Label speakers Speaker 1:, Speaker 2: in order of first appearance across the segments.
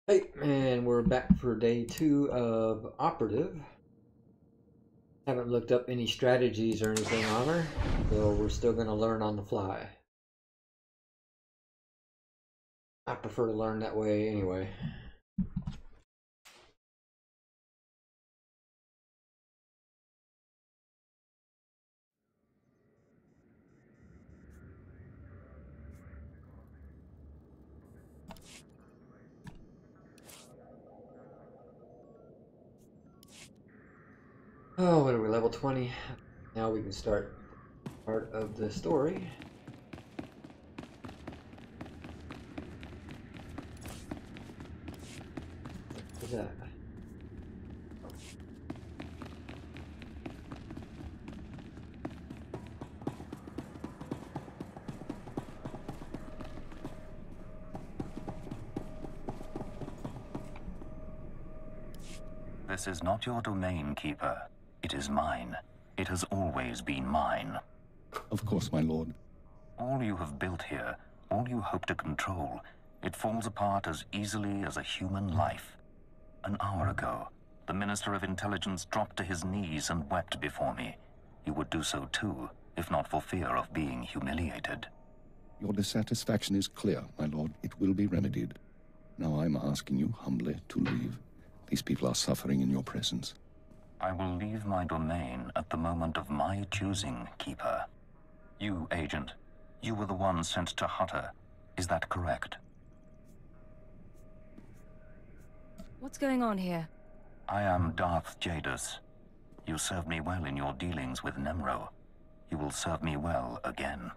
Speaker 1: Hey, and we're back for day 2 of Operative. Haven't looked up any strategies or anything on her, so we're still going to learn on the fly. I prefer to learn that way anyway. Oh, what are we, level 20? Now we can start part of the story. What's that?
Speaker 2: This is not your domain, Keeper. It is mine. It has always been mine.
Speaker 3: Of course, my lord.
Speaker 2: All you have built here, all you hope to control, it falls apart as easily as a human life. An hour ago, the Minister of Intelligence dropped to his knees and wept before me. You would do so too, if not for fear of being humiliated.
Speaker 3: Your dissatisfaction is clear, my lord. It will be remedied. Now I'm asking you humbly to leave. These people are suffering in your presence.
Speaker 2: I will leave my domain at the moment of my choosing, Keeper. You, Agent, you were the one sent to Hutter. Is that correct?
Speaker 4: What's going on here?
Speaker 2: I am Darth Jadus. You served me well in your dealings with Nemro. You will serve me well again.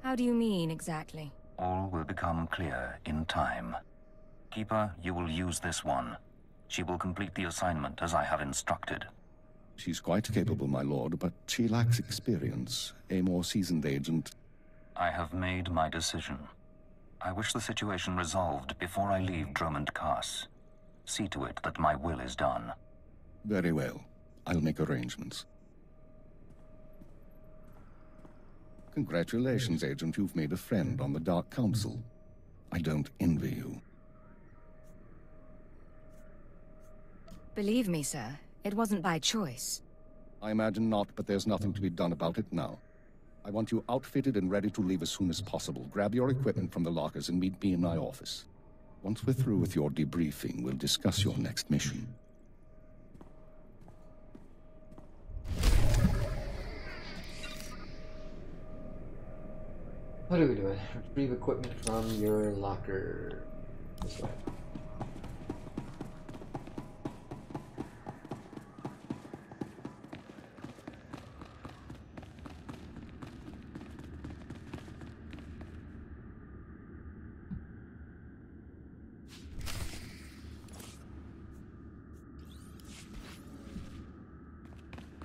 Speaker 4: How do you mean, exactly?
Speaker 2: All will become clear in time. Keeper, you will use this one. She will complete the assignment as I have instructed.
Speaker 3: She's quite capable, my lord, but she lacks experience. A more seasoned agent...
Speaker 2: I have made my decision. I wish the situation resolved before I leave Dromund Kaas. See to it that my will is done.
Speaker 3: Very well. I'll make arrangements. Congratulations, Agent. You've made a friend on the Dark Council. I don't envy you.
Speaker 4: Believe me, sir, it wasn't by choice.
Speaker 3: I imagine not, but there's nothing to be done about it now. I want you outfitted and ready to leave as soon as possible. Grab your equipment from the lockers and meet me in my office. Once we're through with your debriefing, we'll discuss your next mission.
Speaker 1: What are we doing? Retrieve equipment from your locker. This way.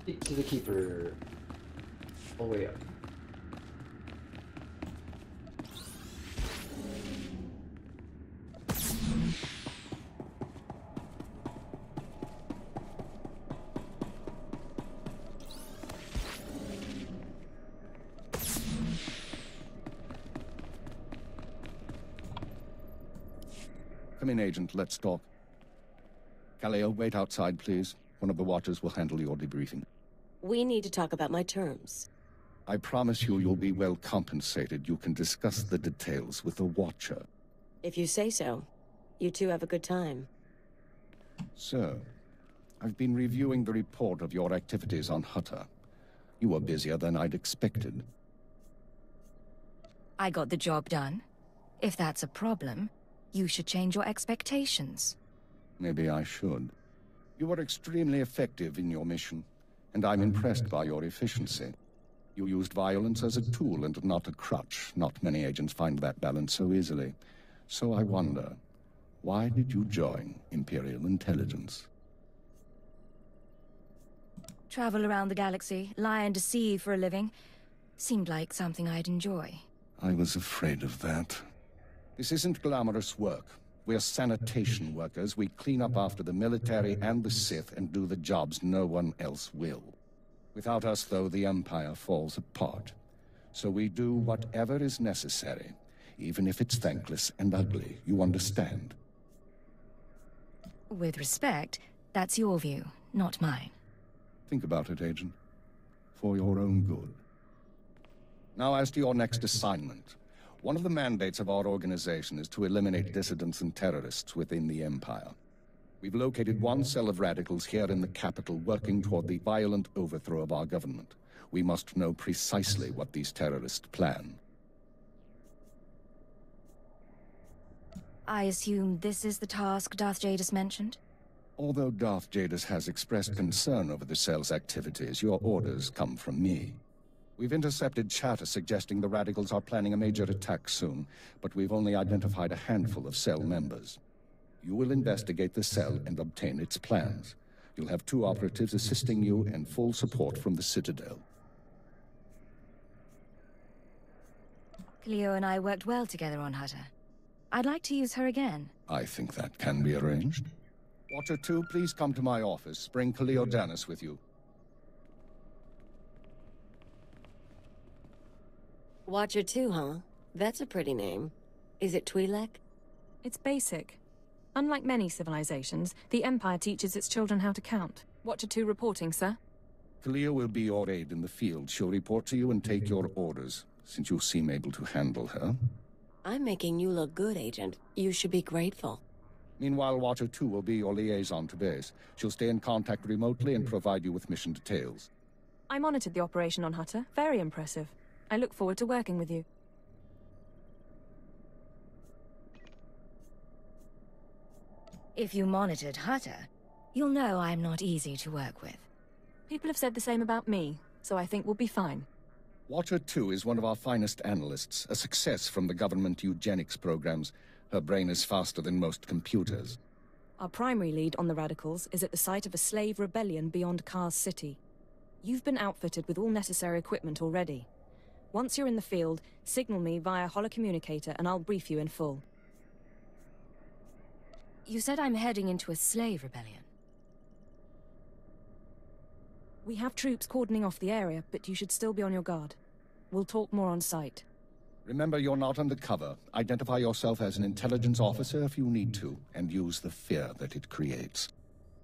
Speaker 1: Speak to the Keeper. All the way up.
Speaker 3: Come in, Agent. Let's talk. Kaleo, wait outside, please. One of the watchers will handle your debriefing.
Speaker 5: We need to talk about my terms.
Speaker 3: I promise you you'll be well compensated. You can discuss the details with the watcher.
Speaker 5: If you say so. You two have a good time.
Speaker 3: Sir, I've been reviewing the report of your activities on Hutter. You were busier than I'd expected.
Speaker 4: I got the job done. If that's a problem, you should change your expectations.
Speaker 3: Maybe I should. You were extremely effective in your mission, and I'm impressed by your efficiency. You used violence as a tool and not a crutch. Not many agents find that balance so easily. So I wonder, why did you join Imperial Intelligence?
Speaker 4: Travel around the galaxy, lie and deceive for a living. Seemed like something I'd enjoy.
Speaker 3: I was afraid of that. This isn't glamorous work. We're sanitation workers. We clean up after the military and the Sith and do the jobs no one else will. Without us, though, the Empire falls apart. So we do whatever is necessary. even if it's thankless and ugly, you understand?
Speaker 4: With respect, that's your view, not mine.
Speaker 3: Think about it, Agent. For your own good. Now, as to your next assignment. One of the mandates of our organization is to eliminate dissidents and terrorists within the Empire. We've located one cell of radicals here in the capital working toward the violent overthrow of our government. We must know precisely what these terrorists plan.
Speaker 4: I assume this is the task Darth Jadis mentioned?
Speaker 3: Although Darth Jadis has expressed concern over the cell's activities, your orders come from me. We've intercepted chatter suggesting the radicals are planning a major attack soon, but we've only identified a handful of cell members. You will investigate the cell and obtain its plans. You'll have 2 operatives assisting you and full support from the Citadel.
Speaker 4: Cleo and I worked well together on Hutter. I'd like to use her again.
Speaker 3: I think that can be arranged. Watcher 2, please come to my office. Bring Cleo Danis with you.
Speaker 5: Watcher 2, huh? That's a pretty name. Is it Twi'lek?
Speaker 6: It's basic. Unlike many civilizations, the Empire teaches its children how to count. Watcher 2 reporting, sir.
Speaker 3: Cleo will be your aide in the field. She'll report to you and take your orders, since you seem able to handle her.
Speaker 5: I'm making you look good, Agent. You should be grateful.
Speaker 3: Meanwhile, Watcher 2 will be your liaison to base. She'll stay in contact remotely and provide you with mission details.
Speaker 6: I monitored the operation on Hutter. Very impressive. I look forward to working with you.
Speaker 4: If you monitored Hutter, you'll know I'm not easy to work with.
Speaker 6: People have said the same about me, so I think we'll be fine.
Speaker 3: Watcher 2 is one of our finest analysts, a success from the government eugenics programs. Her brain is faster than most computers.
Speaker 6: Our primary lead on the radicals is at the site of a slave rebellion beyond Kaas City. You've been outfitted with all necessary equipment already. Once you're in the field, signal me via holocommunicator and I'll brief you in full.
Speaker 4: You said I'm heading into a slave rebellion.
Speaker 6: We have troops cordoning off the area, but you should still be on your guard. We'll talk more on site.
Speaker 3: Remember, you're not undercover. Identify yourself as an intelligence officer if you need to, and use the fear that it creates.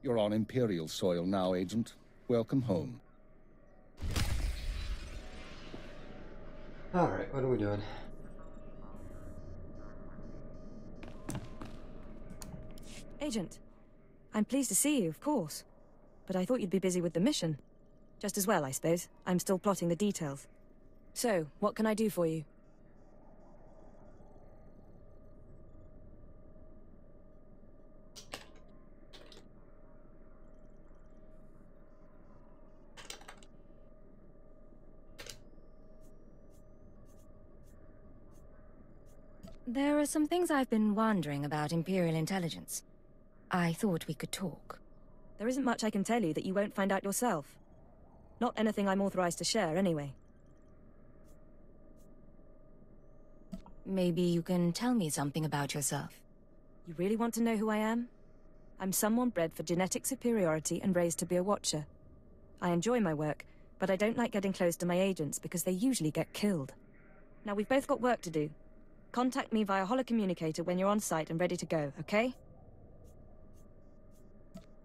Speaker 3: You're on Imperial soil now, Agent. Welcome home.
Speaker 1: Alright, what are we doing?
Speaker 6: Agent, I'm pleased to see you, of course. But I thought you'd be busy with the mission. Just as well, I suppose. I'm still plotting the details. So, what can I do for you?
Speaker 4: There are some things I've been wondering about Imperial intelligence. I thought we could talk.
Speaker 6: There isn't much I can tell you that you won't find out yourself. Not anything I'm authorized to share, anyway.
Speaker 4: Maybe you can tell me something about yourself.
Speaker 6: You really want to know who I am? I'm someone bred for genetic superiority and raised to be a watcher. I enjoy my work, but I don't like getting close to my agents because they usually get killed. Now, we've both got work to do. Contact me via holocommunicator when you're on site and ready to go, okay?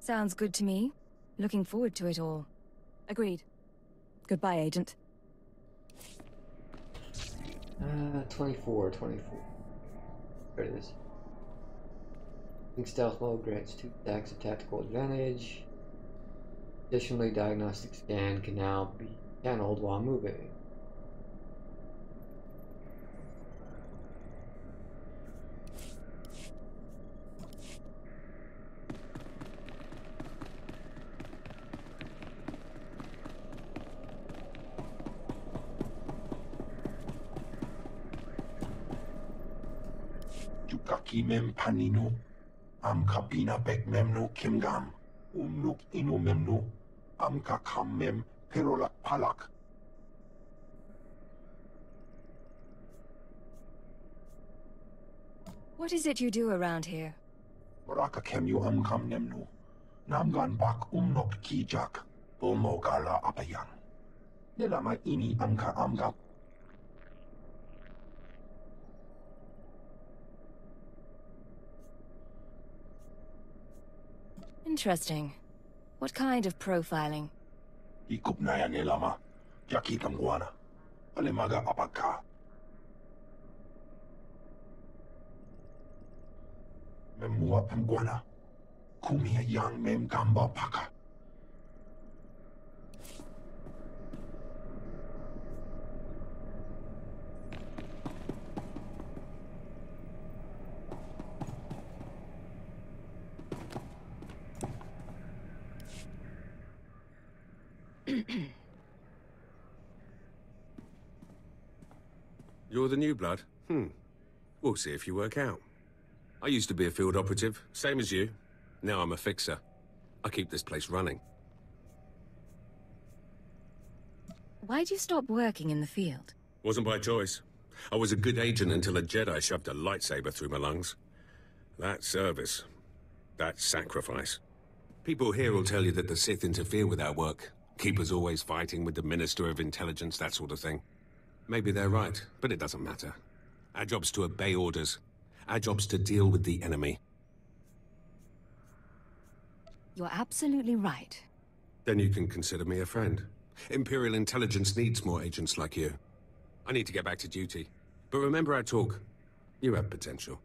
Speaker 4: Sounds good to me. Looking forward to it all.
Speaker 6: Agreed. Goodbye, Agent.
Speaker 1: 24. There it is. Stealth mode grants 2 stacks of tactical advantage. Additionally, diagnostic scan can now be channeled while moving.
Speaker 7: Mem panino, am kabina bek memno kimgam, nuk ino memno, am kakam mem perolak palak.
Speaker 4: What is it you do around here?
Speaker 7: Raka kem you am kam nemno, namgan bak nok kijak, bomogala apayang. Nelama ini amka amga.
Speaker 4: Interesting. What kind of profiling?
Speaker 7: Ikup na yan lama. Yakit ang guana. Alimaga apaka. Memua pemguana. Kumia yang mem gamba paka.
Speaker 8: You're the new blood? We'll see if you work out. I used to be a field operative, same as you. Now I'm a fixer. I keep this place running.
Speaker 4: Why'd you stop working in the field?
Speaker 8: Wasn't by choice. I was a good agent until a Jedi shoved a lightsaber through my lungs. That's service. That's sacrifice. People here will tell you that the Sith interfere with our work. Keep us always fighting with the Minister of Intelligence, that sort of thing. Maybe they're right, but it doesn't matter. Our job's to obey orders. Our job's to deal with the enemy.
Speaker 4: You're absolutely right.
Speaker 8: Then you can consider me a friend. Imperial Intelligence needs more agents like you. I need to get back to duty. But remember our talk. You have potential.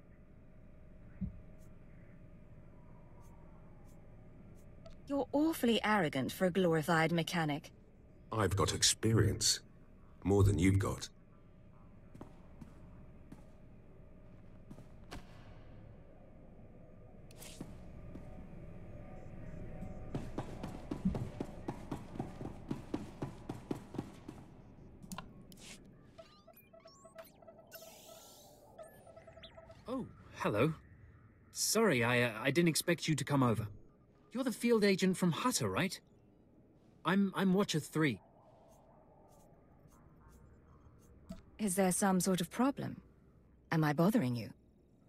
Speaker 4: You're awfully arrogant for a glorified mechanic.
Speaker 8: I've got experience. More than you've got.
Speaker 9: Oh, hello. Sorry, I didn't expect you to come over. You're the field agent from Hutter, right? I'm Watcher 3.
Speaker 4: Is there some sort of problem? Am I bothering you?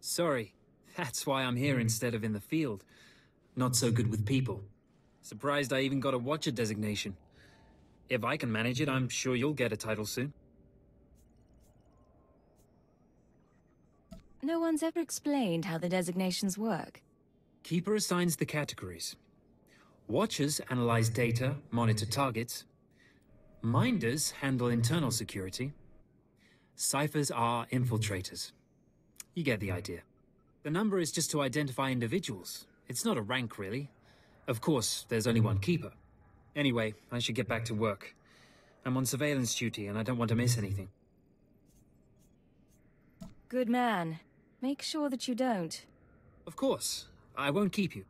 Speaker 9: Sorry. That's why I'm here instead of in the field. Not so good with people. Surprised I even got a Watcher designation. If I can manage it, I'm sure you'll get a title soon.
Speaker 4: No one's ever explained how the designations work.
Speaker 9: Keeper assigns the categories. Watchers analyze data, monitor targets. Minders handle internal security. Ciphers are infiltrators. You get the idea. The number is just to identify individuals. It's not a rank, really. Of course, there's only one keeper. Anyway, I should get back to work. I'm on surveillance duty and I don't want to miss anything.
Speaker 4: Good man. Make sure that you don't.
Speaker 9: Of course. I won't keep you.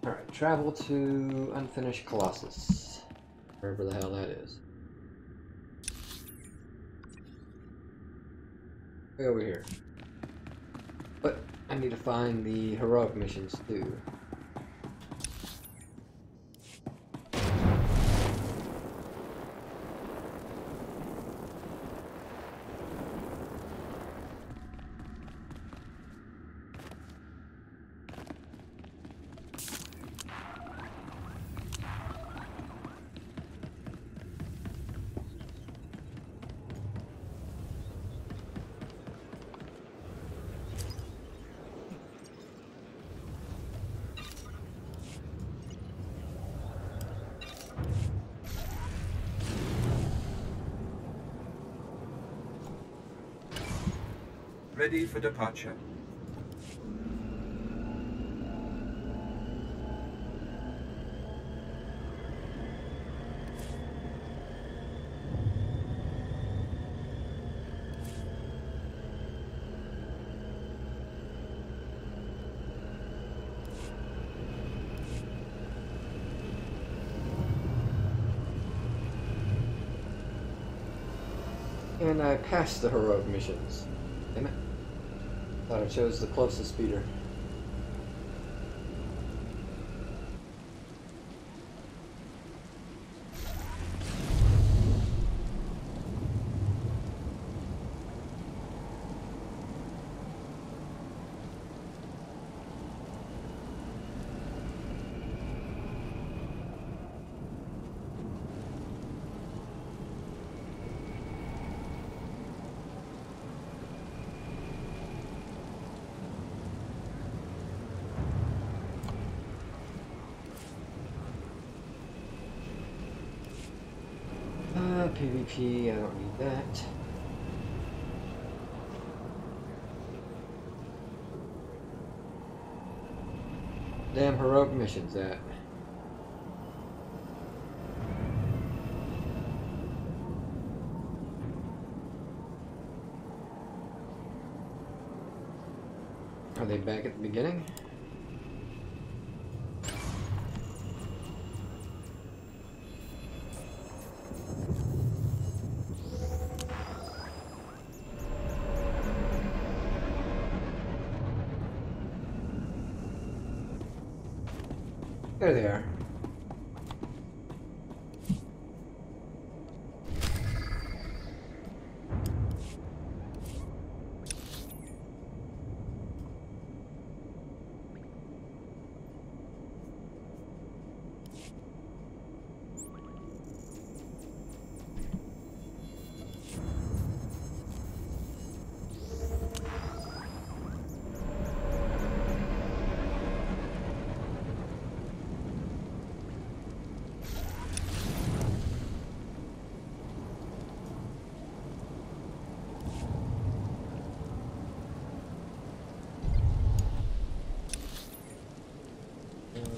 Speaker 1: Alright, travel to Unfinished Colossus. Wherever the hell that is. Way over here. But I need to find the heroic missions too.
Speaker 10: Ready for departure.
Speaker 1: And I passed the heroic missions. Damn it. Thought I chose the closest speeder. PP, I don't need that. Damn heroic missions that. Are they back at the beginning? There they are.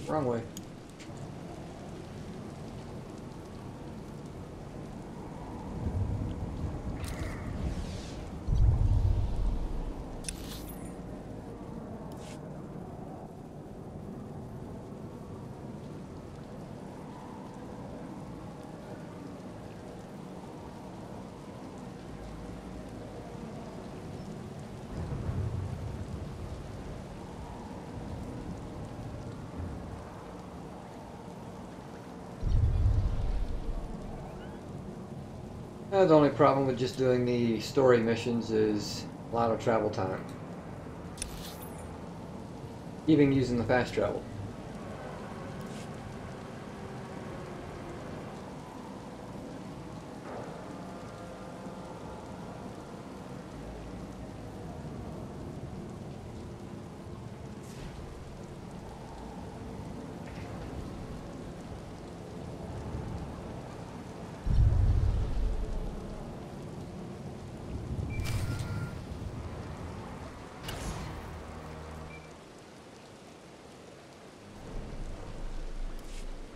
Speaker 1: Wrong way. The only problem with just doing the story missions is a lot of travel time. Even using the fast travel.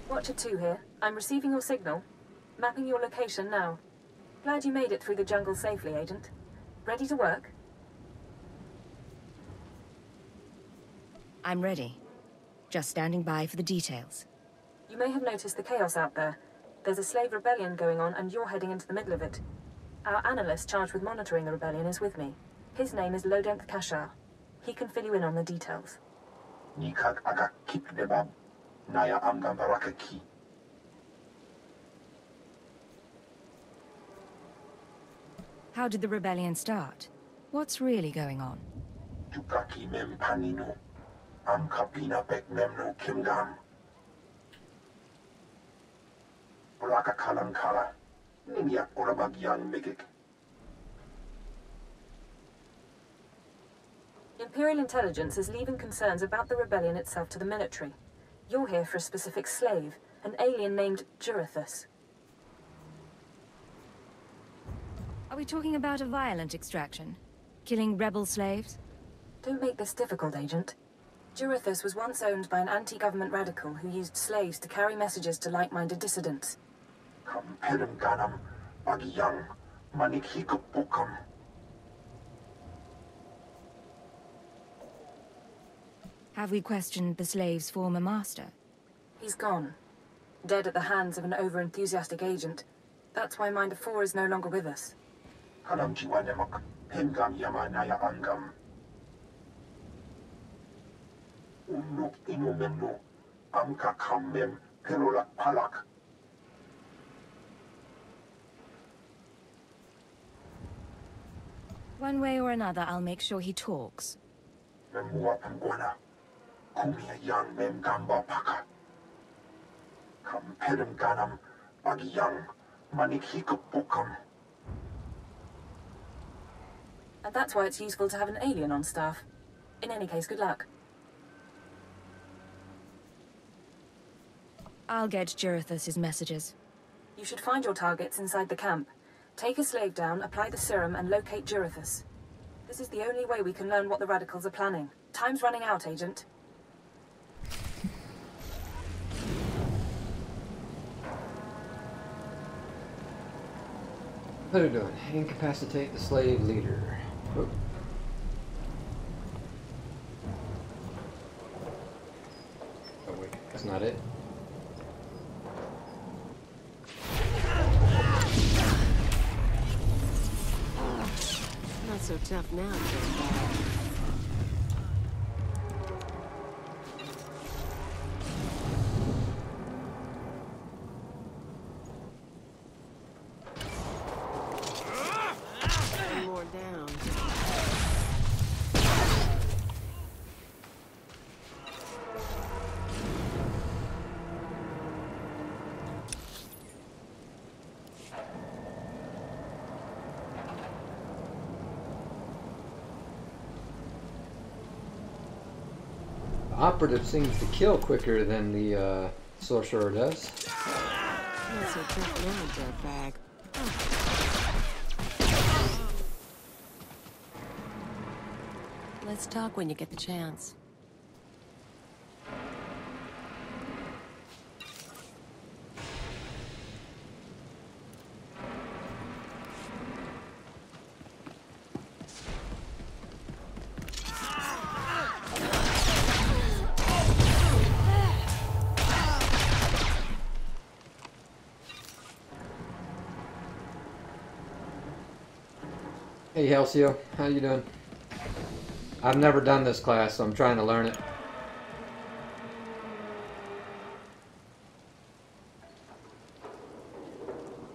Speaker 6: Watcher 2 here. I'm receiving your signal. Mapping your location now. Glad you made it through the jungle safely, Agent. Ready to work?
Speaker 4: I'm ready. Just standing by for the details.
Speaker 6: You may have noticed the chaos out there. There's a slave rebellion going on and you're heading into the middle of it. Our analyst charged with monitoring the rebellion is with me. His name is Lodenk Kashar. He can fill you in on the details.
Speaker 7: Nikak agak kip debab. Naya amgam barakaki.
Speaker 4: How did the rebellion start? What's really going on?
Speaker 7: Jukaki mem panino. Am kapina bek memno kimgam. Oraka kalankala. Nimiak orabagyang megik.
Speaker 6: Imperial intelligence is leaving concerns about the rebellion itself to the military. You're here for a specific slave, an alien named Jurithus.
Speaker 4: Are we talking about a violent extraction? Killing rebel slaves?
Speaker 6: Don't make this difficult, Agent. Jurithus was once owned by an anti-government radical who used slaves to carry messages to like-minded dissidents.
Speaker 7: Kamperim ganam. Bagyang. Manikhikupukam.
Speaker 4: Have we questioned the slave's former master?
Speaker 6: He's gone. Dead at the hands of an over-enthusiastic agent. That's why Minder 4 is no longer with us.
Speaker 7: Kalam jiwanemak. Hemgam yama naya angam. Unuk inumemno. Amka kammem. Perolak palak.
Speaker 4: One way or another, I'll make sure he talks.
Speaker 7: Memua pangwana. Kumia yang mem gamba paka. Kamperim ganam. Bagyang. Manikhikupukam.
Speaker 6: And that's why it's useful to have an alien on staff. In any case, good luck.
Speaker 4: I'll get Jurithus his messages.
Speaker 6: You should find your targets inside the camp. Take a slave down, apply the serum, and locate Jurithus. This is the only way we can learn what the Radicals are planning. Time's running out, Agent.
Speaker 1: What are we doing? Incapacitate the slave leader. Oh. Oh wait, that's not it.
Speaker 5: Not so tough now, Joe. More down.
Speaker 1: Operative seems to kill quicker than the sorcerer does.
Speaker 5: Not so tough now, dirtbag. Let's talk when you get the chance.
Speaker 1: Hey Halcyon, how you doing? I've never done this class, so I'm trying to learn it.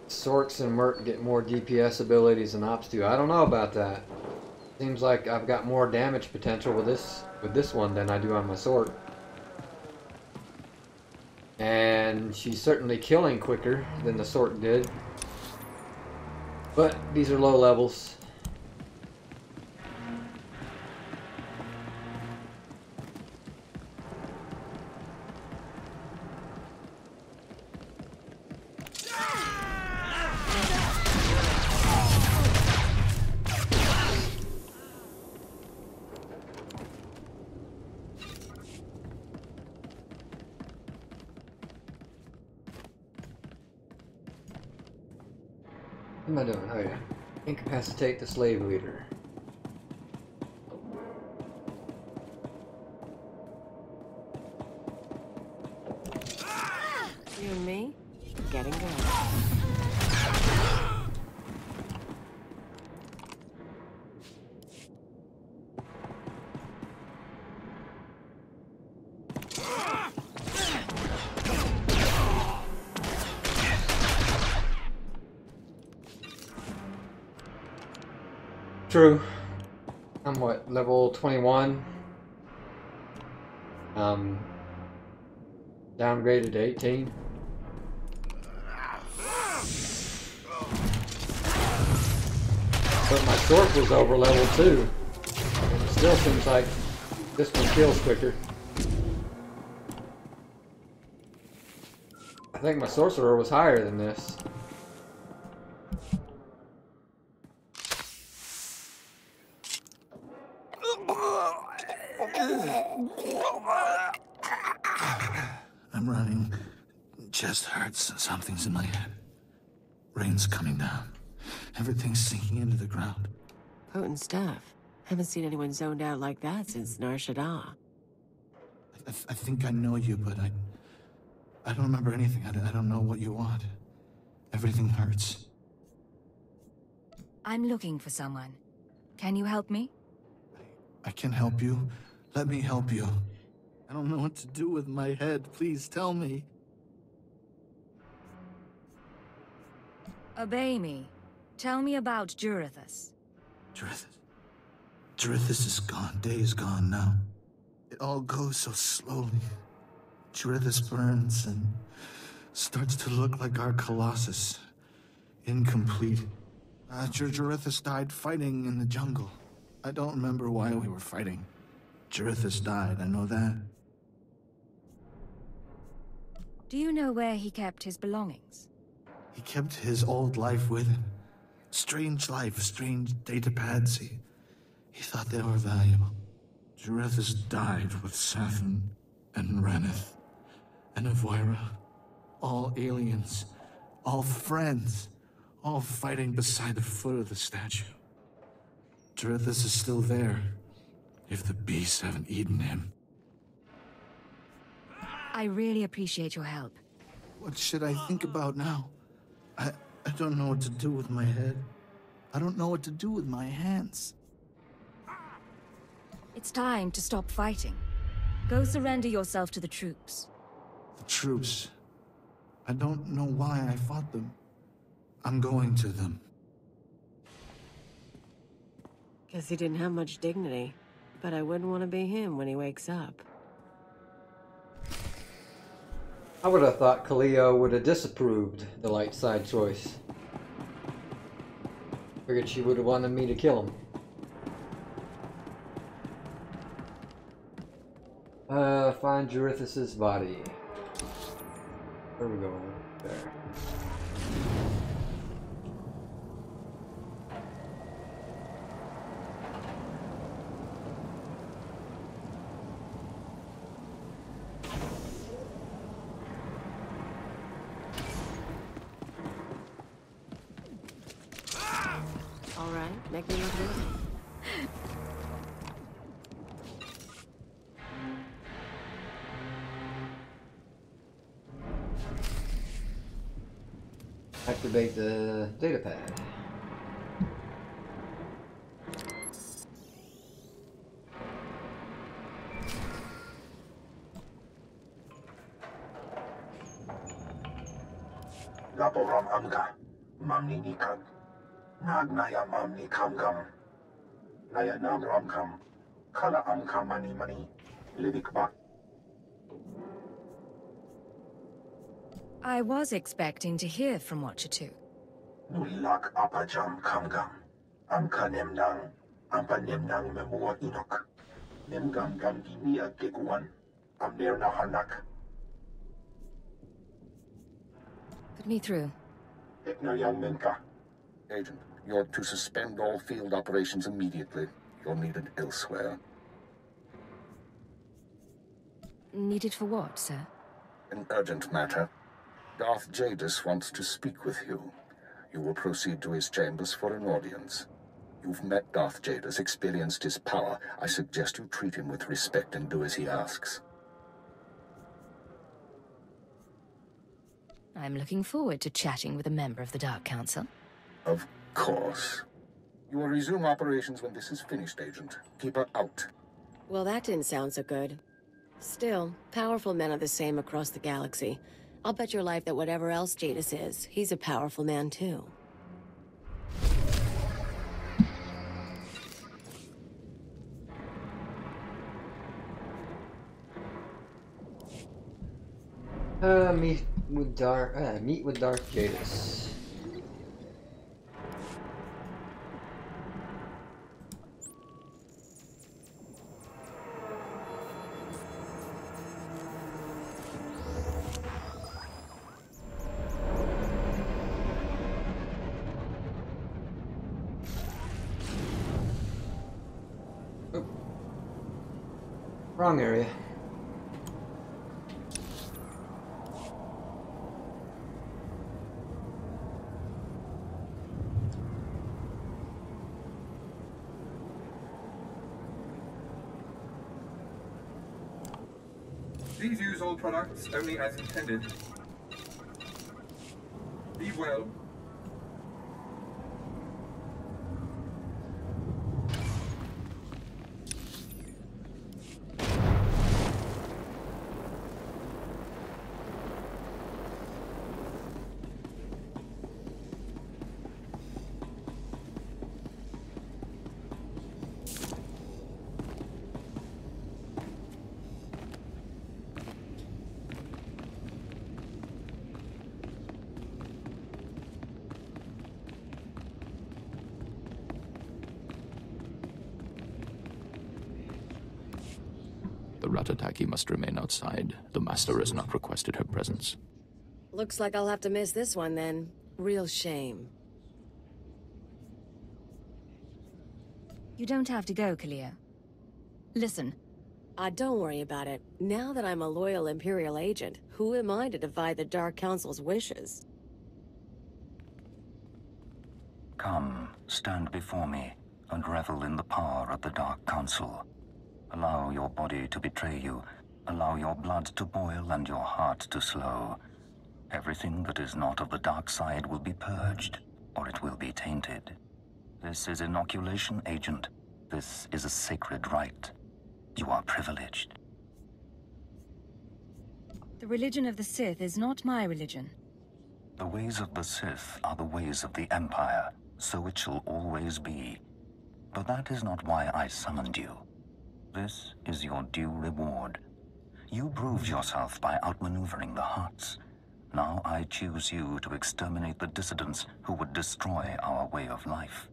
Speaker 1: Sorks and Merc get more DPS abilities than Ops do. I don't know about that. Seems like I've got more damage potential with this one than I do on my Sork. And she's certainly killing quicker than the Sork did. But these are low levels. What am I doing? Oh yeah. Incapacitate the slave leader.
Speaker 5: You and me? Getting good.
Speaker 1: True. I'm what, level 21? Downgraded to 18. But my sword was over level 2. And it still seems like this one kills quicker. I think my sorcerer was higher than this.
Speaker 11: I'm running. Chest hurts. Something's in my head. Rain's coming down. Everything's sinking into the ground.
Speaker 5: Potent stuff. Haven't seen anyone zoned out like that since Nar Shaddaa.
Speaker 11: I think I know you, but I don't remember anything. I don't know what you want. Everything hurts.
Speaker 4: I'm looking for someone. Can you help me?
Speaker 11: I can help you. Let me help you. I don't know what to do with my head. Please tell me.
Speaker 4: Obey me. Tell me about Jurithus.
Speaker 11: Jurithus is gone. Day is gone now. It all goes so slowly. Jurithus burns and starts to look like our Colossus. Incomplete. Jurithus died fighting in the jungle. I don't remember why we were fighting. Jurithus died, I know that.
Speaker 4: Do you know where he kept his belongings?
Speaker 11: He kept his old life with him. Strange life, strange datapads. He thought they were valuable. Jarethis died with Safin and Ranith and Avoira. All aliens, all friends, all fighting beside the foot of the statue. Jarethis is still there, if the beasts haven't eaten him.
Speaker 4: I really appreciate your help.
Speaker 11: What should I think about now? I don't know what to do with my head. I don't know what to do with my hands.
Speaker 4: It's time to stop fighting. Go surrender yourself to the troops.
Speaker 11: The troops. I don't know why I fought them. I'm going to them.
Speaker 5: Guess he didn't have much dignity. But I wouldn't want to be him when he wakes up.
Speaker 1: I would have thought Kaleo would have disapproved the light side choice. Figured she would have wanted me to kill him. Find Jarethis' body. Where we go? There.
Speaker 5: All right, make me look good.
Speaker 1: Activate the data pad.
Speaker 7: Laporam amka, mamni nikam. Nagnaya mamni kamgam. Naya nam ramkam. Kala amka mani mani. Lidikbak.
Speaker 4: I was expecting to hear from Watcher 2.
Speaker 7: Nulilak apajam kamgam. Amka nemnang. Ampa nemnang memua inok. Nemgam gam ginia kekuan. Amner na hanak.
Speaker 4: Put me through.
Speaker 7: Eknayang menka.
Speaker 3: Agent, you're to suspend all field operations immediately. You're needed elsewhere.
Speaker 4: Needed for what, sir?
Speaker 3: An urgent matter. Darth Jadis wants to speak with you. You will proceed to his chambers for an audience. You've met Darth Jadis, experienced his power. I suggest you treat him with respect and do as he asks.
Speaker 4: I'm looking forward to chatting with a member of the Dark Council.
Speaker 3: Of course. You will resume operations when this is finished, Agent. Keep her out.
Speaker 5: Well, that didn't sound so good. Still, powerful men are the same across the galaxy. I'll bet your life that whatever else Jadis is, he's a powerful man too.
Speaker 1: Meet with Darth Jadis. Oh. Wrong area.
Speaker 10: Please use all products only as intended. Be well.
Speaker 12: The Ratataki must remain outside. The Master has not requested her presence.
Speaker 5: Looks like I'll have to miss this one then. Real shame.
Speaker 4: You don't have to go, Kalia. Listen.
Speaker 5: Don't worry about it. Now that I'm a loyal Imperial agent, who am I to defy the Dark Council's wishes?
Speaker 2: Come, stand before me, and revel in the power of the Dark Council. Allow your body to betray you. Allow your blood to boil and your heart to slow. Everything that is not of the dark side will be purged, or it will be tainted. This is inoculation, Agent. This is a sacred rite. You are privileged.
Speaker 4: The religion of the Sith is not my religion.
Speaker 2: The ways of the Sith are the ways of the Empire, so it shall always be. But that is not why I summoned you. This is your due reward. You proved yourself by outmaneuvering the Hutts. Now I choose you to exterminate the dissidents who would destroy our way of life.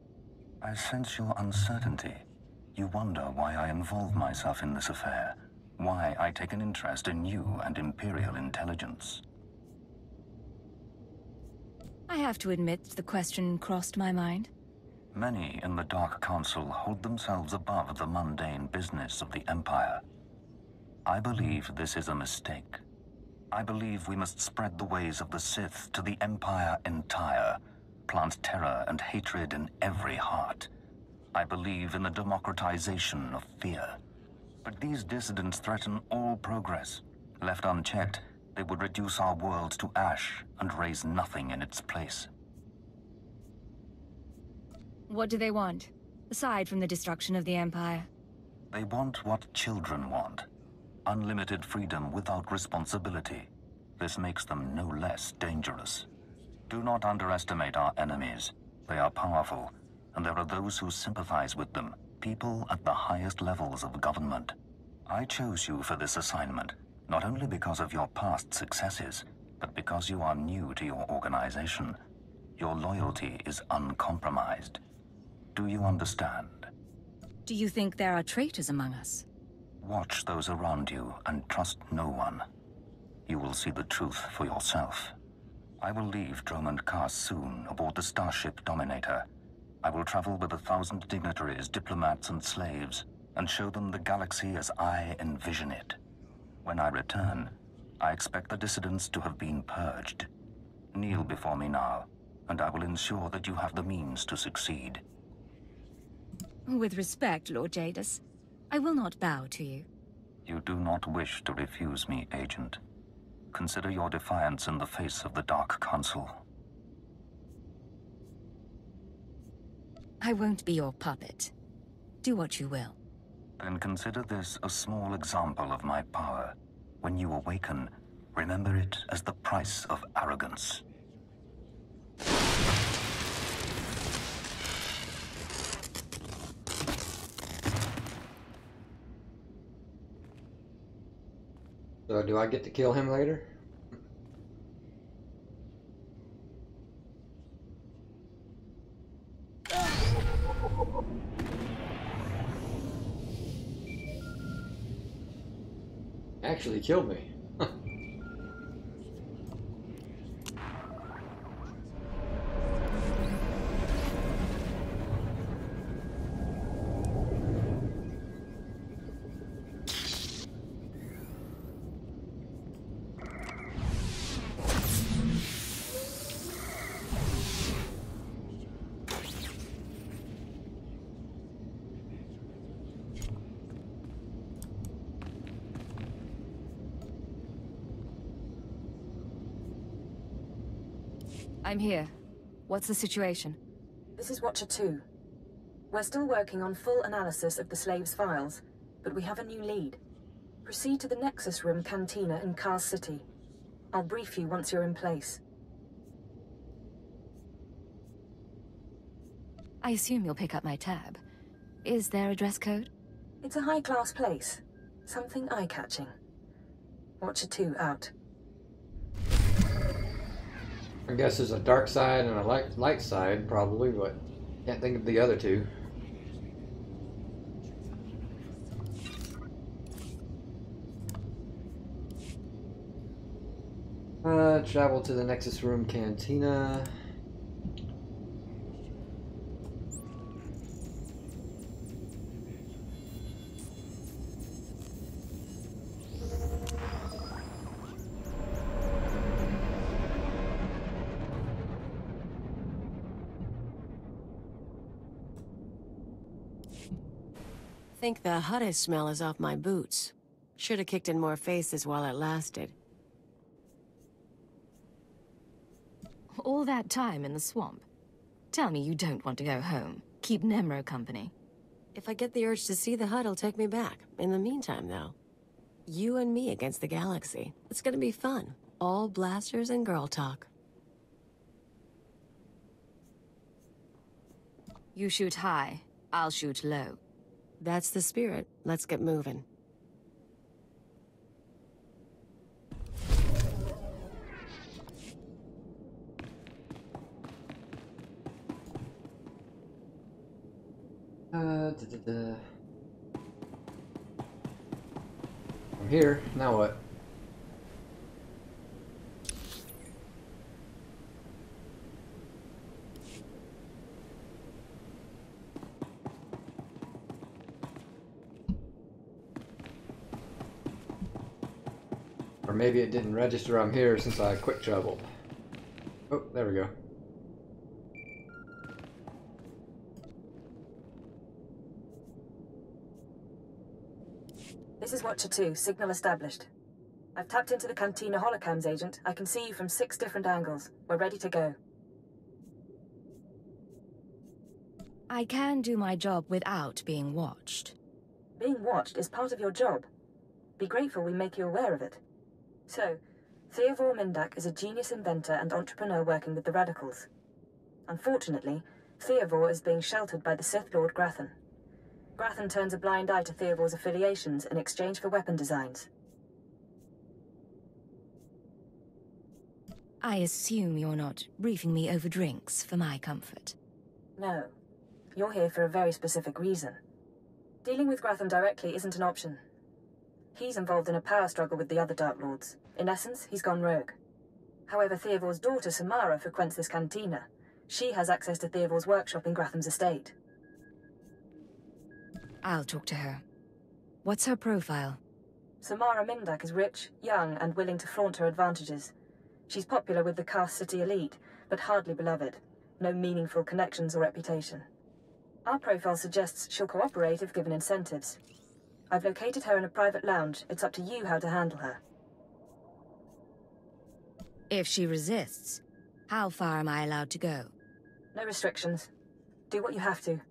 Speaker 2: I sense your uncertainty. You wonder why I involve myself in this affair, why I take an interest in you and Imperial intelligence.
Speaker 4: I have to admit the question crossed my mind.
Speaker 2: Many in the Dark Council hold themselves above the mundane business of the Empire. I believe this is a mistake. I believe we must spread the ways of the Sith to the Empire entire, plant terror and hatred in every heart. I believe in the democratization of fear. But these dissidents threaten all progress. Left unchecked, they would reduce our world to ash and raise nothing in its place.
Speaker 4: What do they want, aside from the destruction of the Empire?
Speaker 2: They want what children want. Unlimited freedom without responsibility. This makes them no less dangerous. Do not underestimate our enemies. They are powerful, and there are those who sympathize with them, people at the highest levels of government. I chose you for this assignment, not only because of your past successes, but because you are new to your organization. Your loyalty is uncompromised. Do you understand?
Speaker 4: Do you think there are traitors among us?
Speaker 2: Watch those around you and trust no one. You will see the truth for yourself. I will leave Dromund Kaas soon aboard the starship Dominator. I will travel with 1,000 dignitaries, diplomats, and slaves, and show them the galaxy as I envision it. When I return, I expect the dissidents to have been purged. Kneel before me now, and I will ensure that you have the means to succeed.
Speaker 4: With respect, Lord Jadis, I will not bow to you.
Speaker 2: You do not wish to refuse me, Agent. Consider your defiance in the face of the Dark Council.
Speaker 4: I won't be your puppet. Do what you will.
Speaker 2: Then consider this a small example of my power. When you awaken, remember it as the price of arrogance.
Speaker 1: So do I get to kill him later? Actually killed me.
Speaker 6: I'm here. What's the situation?
Speaker 13: This is Watcher 2. We're still working on full analysis of the slave's files, but we have a new lead. Proceed to the Nexus Room Cantina in Kaas City. I'll brief you once you're in place.
Speaker 4: I assume you'll pick up my tab. Is there a dress code?
Speaker 13: It's a high-class place. Something eye-catching. Watcher 2 out.
Speaker 1: I guess there's a dark side and a light side, probably, but can't think of the other two. Travel to the Nexus Room Cantina.
Speaker 5: Think the hottest smell is off my boots. Should have kicked in more faces while it lasted.
Speaker 4: All that time in the swamp. Tell me you don't want to go home. Keep Nemro company.
Speaker 5: If I get the urge to see the hut, it'll take me back. In the meantime, though, you and me against the galaxy. It's gonna be fun. All blasters and girl talk.
Speaker 4: You shoot high, I'll shoot low.
Speaker 5: That's the spirit. Let's get moving.
Speaker 1: I'm here. Now what? Or maybe it didn't register I'm here since I quick traveled. Oh, there we go.
Speaker 13: This is Watcher 2, signal established. I've tapped into the Cantina holocams, Agent. I can see you from 6 different angles. We're ready to go.
Speaker 4: I can do my job without being watched.
Speaker 13: Being watched is part of your job. Be grateful we make you aware of it. So, Theovor Mindak is a genius inventor and entrepreneur working with the Radicals. Unfortunately, Theovor is being sheltered by the Sith Lord Grathan. Grathan turns a blind eye to Theovor's affiliations in exchange for weapon designs.
Speaker 4: I assume you're not briefing me over drinks for my comfort.
Speaker 13: No. You're here for a very specific reason. Dealing with Grathan directly isn't an option. He's involved in a power struggle with the other Dark Lords. In essence, he's gone rogue. However, Theovor's daughter, Samara, frequents this cantina. She has access to Theovor's workshop in Gratham's estate.
Speaker 4: I'll talk to her. What's her profile?
Speaker 13: Samara Mindak is rich, young, and willing to flaunt her advantages. She's popular with the Kaas city elite, but hardly beloved. No meaningful connections or reputation. Our profile suggests she'll cooperate if given incentives. I've located her in a private lounge. It's up to you how to handle her.
Speaker 4: If she resists, how far am I allowed to go?
Speaker 13: No restrictions. Do what you have to.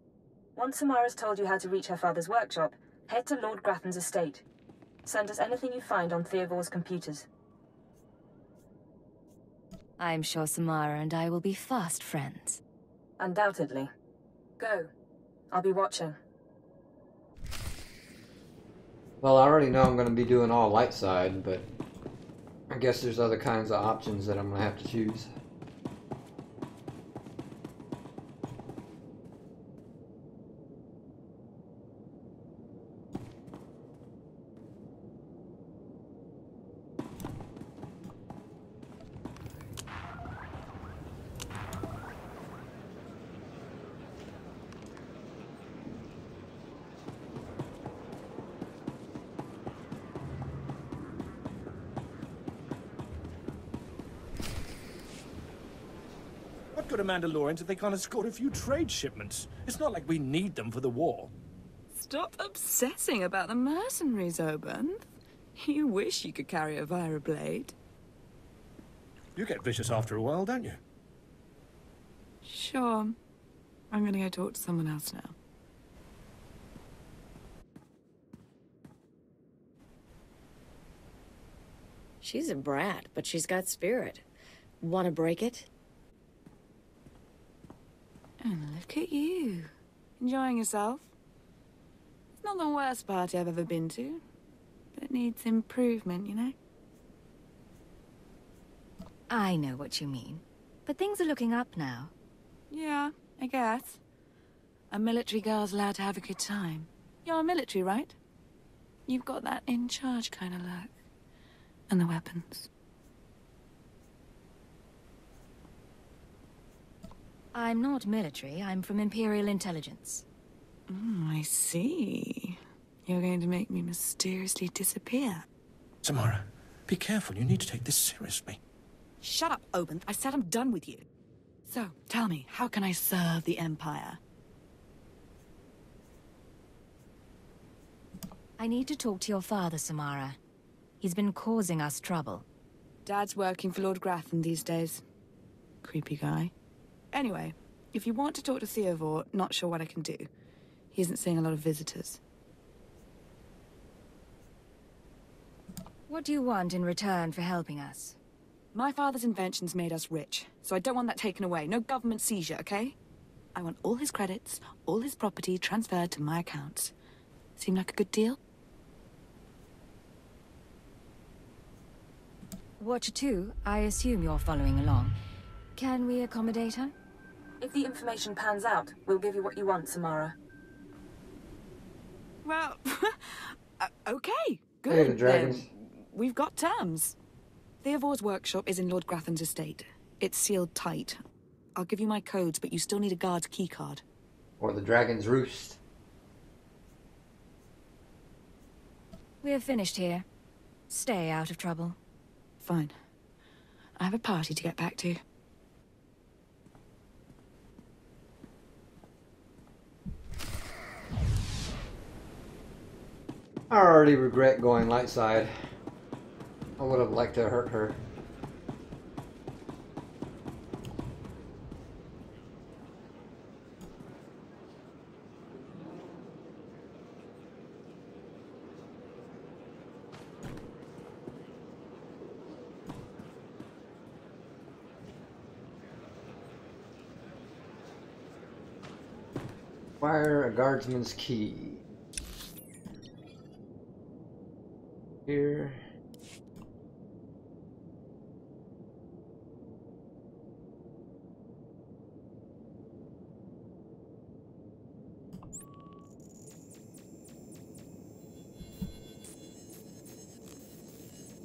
Speaker 13: Once Samara's told you how to reach her father's workshop, head to Lord Grathan's estate. Send us anything you find on Theovor's computers.
Speaker 4: I'm sure Samara and I will be fast friends.
Speaker 13: Undoubtedly. Go. I'll be watching.
Speaker 1: Well, I already know I'm going to be doing all light side, but I guess there's other kinds of options that I'm going to have to choose.
Speaker 14: What good are Mandalorians if they can't escort a few trade shipments? It's not like we need them for the war.
Speaker 15: Stop obsessing about the mercenaries, Obanth. You wish you could carry a Vira blade.
Speaker 14: You get vicious after a while, don't you?
Speaker 15: Sure. I'm gonna go talk to someone else now.
Speaker 5: She's a brat, but she's got spirit. Want to break it?
Speaker 15: And look at you. Enjoying yourself? It's not the worst party I've ever been to. But it needs improvement, you know?
Speaker 4: I know what you mean. But things are looking up now.
Speaker 15: Yeah, I guess. A military girl's allowed to have a good time. You're military, right? You've got that in charge kind of look. And the weapons.
Speaker 4: I'm not military, I'm from Imperial Intelligence.
Speaker 15: I see. You're going to make me mysteriously disappear.
Speaker 14: Samara, be careful. You need to take this seriously.
Speaker 15: Shut up, Obanth. I said I'm done with you. So, tell me, how can I serve the Empire?
Speaker 4: I need to talk to your father, Samara. He's been causing us trouble.
Speaker 15: Dad's working for Lord Grathan these days. Creepy guy. Anyway, if you want to talk to Theovor, not sure what I can do. He isn't seeing a lot of visitors.
Speaker 4: What do you want in return for helping us?
Speaker 15: My father's inventions made us rich, so I don't want that taken away. No government seizure, okay? I want all his credits, all his property transferred to my accounts. Seem like a good deal?
Speaker 4: Watcher 2, I assume you're following along. Can we accommodate her?
Speaker 13: If the information pans out, we'll give you what you want, Samara.
Speaker 15: Well, okay, good.
Speaker 1: Hey, the dragons.
Speaker 15: Then we've got terms. Theovor's workshop is in Lord Grathan's estate. It's sealed tight. I'll give you my codes, but you still need a guard's keycard.
Speaker 1: Or the dragon's roost.
Speaker 4: We're finished here. Stay out of trouble.
Speaker 15: Fine. I have a party to get back to.
Speaker 1: I already regret going light side. I would have liked to hurt her. Acquire a guardsman's key. Here.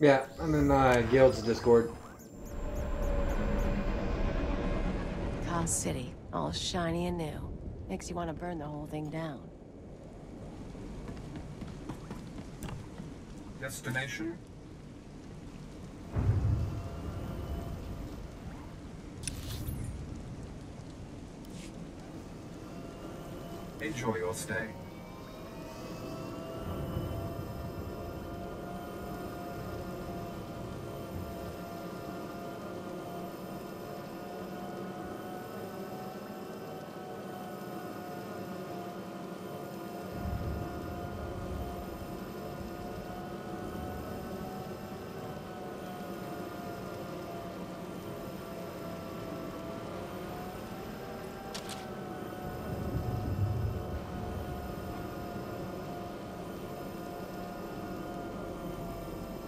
Speaker 1: Yeah, I'm in my guild's Discord.
Speaker 5: Kaas City, all shiny and new. Makes you want to burn the whole thing down.
Speaker 10: Destination? Enjoy your stay.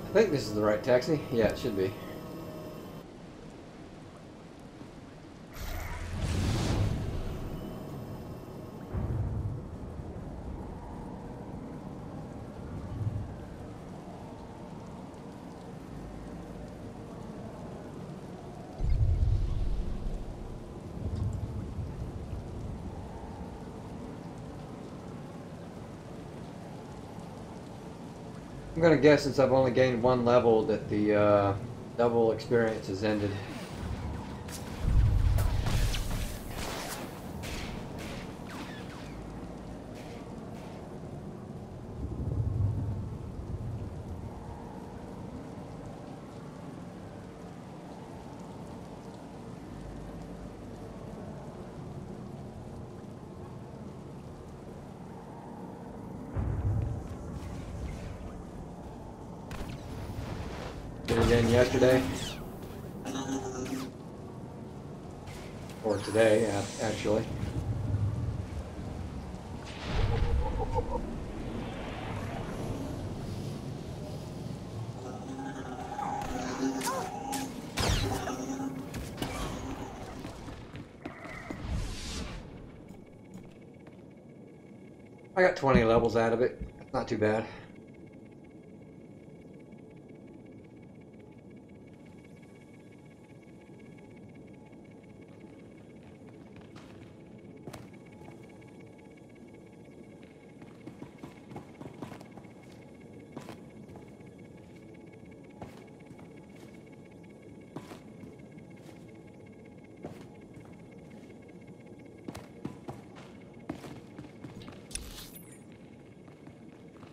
Speaker 1: I think this is the right taxi. Yeah, it should be. I'm gonna guess since I've only gained one level that the double experience has ended. Did it end yesterday? Or today, actually. I got 20 levels out of it. Not too bad.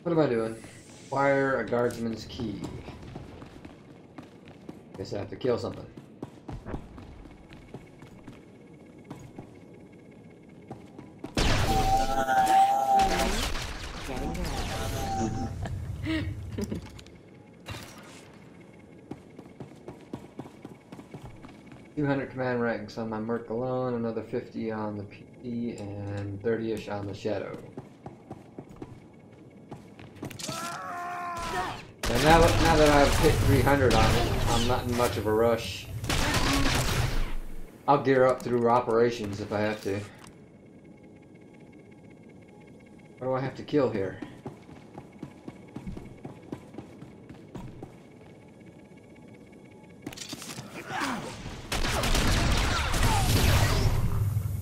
Speaker 1: What am I doing? Acquire a guardsman's key. Guess I have to kill something.
Speaker 5: Getting good.
Speaker 1: 200 command ranks on my Merc alone, another 50 on the PT, and 30-ish on the Shadow. And now that I've hit 300 on it, I'm not in much of a rush. I'll gear up through operations if I have to. What do I have to kill here?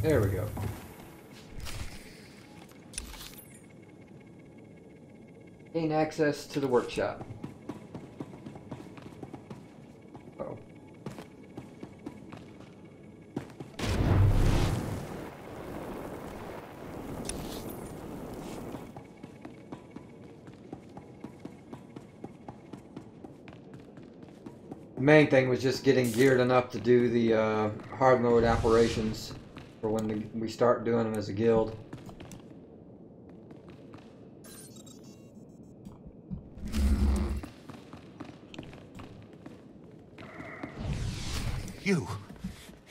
Speaker 1: There we go. Gain access to the workshop. Uh-oh. The main thing was just getting geared enough to do the hard mode operations for when we start doing them as a guild.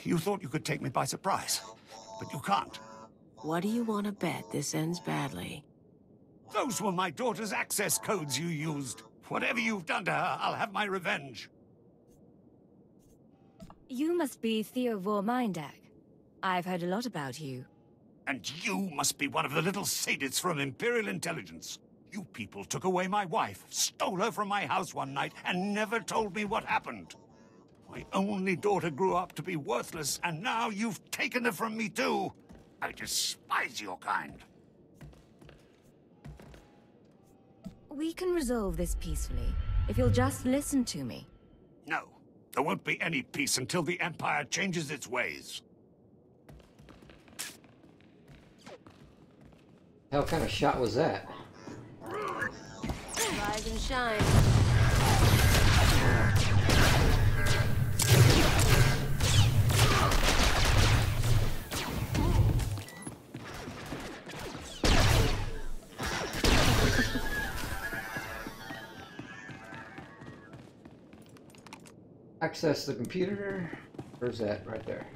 Speaker 16: You thought you could take me by surprise, but you can't.
Speaker 5: What do you want to bet this ends badly?
Speaker 16: Those were my daughter's access codes you used. Whatever you've done to her, I'll have my revenge.
Speaker 4: You must be Theo Vormindag. I've heard a lot about you.
Speaker 16: And you must be one of the little sadists from Imperial Intelligence. You people took away my wife, stole her from my house one night, and never told me what happened. My only daughter grew up to be worthless, and now you've taken her from me too. I despise your kind.
Speaker 4: We can resolve this peacefully, if you'll just listen to me.
Speaker 16: No, there won't be any peace until the Empire changes its ways.
Speaker 1: Hell kind of shot was that?
Speaker 5: Rise and shine.
Speaker 1: Access the computer. Where's that? Right there.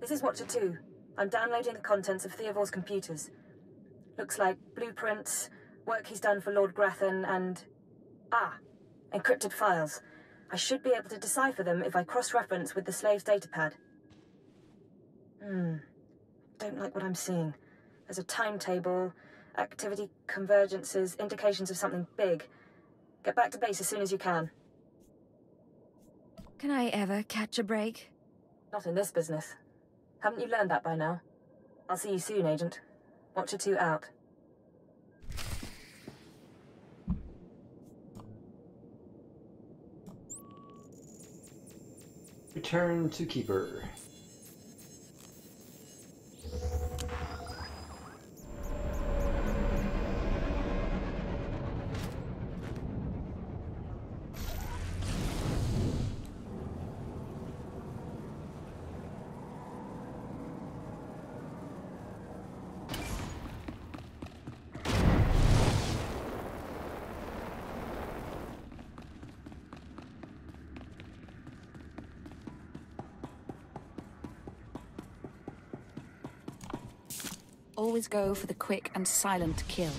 Speaker 13: This is Watcher 2. I'm downloading the contents of Theovor's computers. Looks like blueprints, work he's done for Lord Grathan, and... encrypted files. I should be able to decipher them if I cross-reference with the slave's datapad. Don't like what I'm seeing. There's a timetable, activity convergences, indications of something big. Get back to base as soon as you can.
Speaker 4: Can I ever catch a break?
Speaker 13: Not in this business. Haven't you learned that by now? I'll see you soon, Agent. Watcher 2 out.
Speaker 1: Return to Keeper.
Speaker 15: Always go for the quick and silent kill.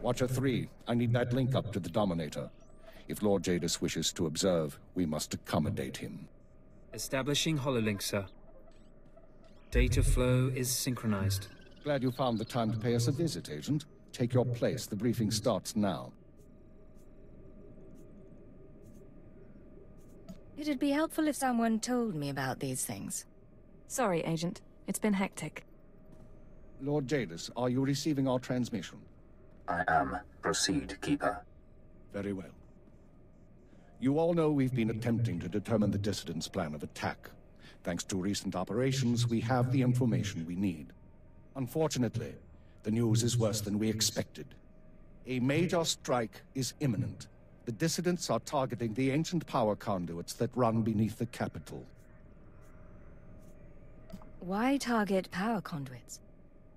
Speaker 3: Watcher 3, I need that link up to the Dominator. If Lord Jadis wishes to observe, we must accommodate him.
Speaker 9: Establishing hololink, sir. Data flow is synchronized.
Speaker 3: Glad you found the time to pay us a visit, Agent. Take your place. The briefing starts now.
Speaker 4: It'd be helpful if someone told me about these things.
Speaker 6: Sorry, Agent. It's been hectic.
Speaker 3: Lord Jadis, are you receiving our transmission?
Speaker 2: I am. Proceed, Keeper.
Speaker 3: Very well. You all know we've been attempting to determine the Dissidents' plan of attack. Thanks to recent operations, we have the information we need. Unfortunately, the news is worse than we expected. A major strike is imminent. The Dissidents are targeting the ancient power conduits that run beneath the capital.
Speaker 4: Why target power conduits?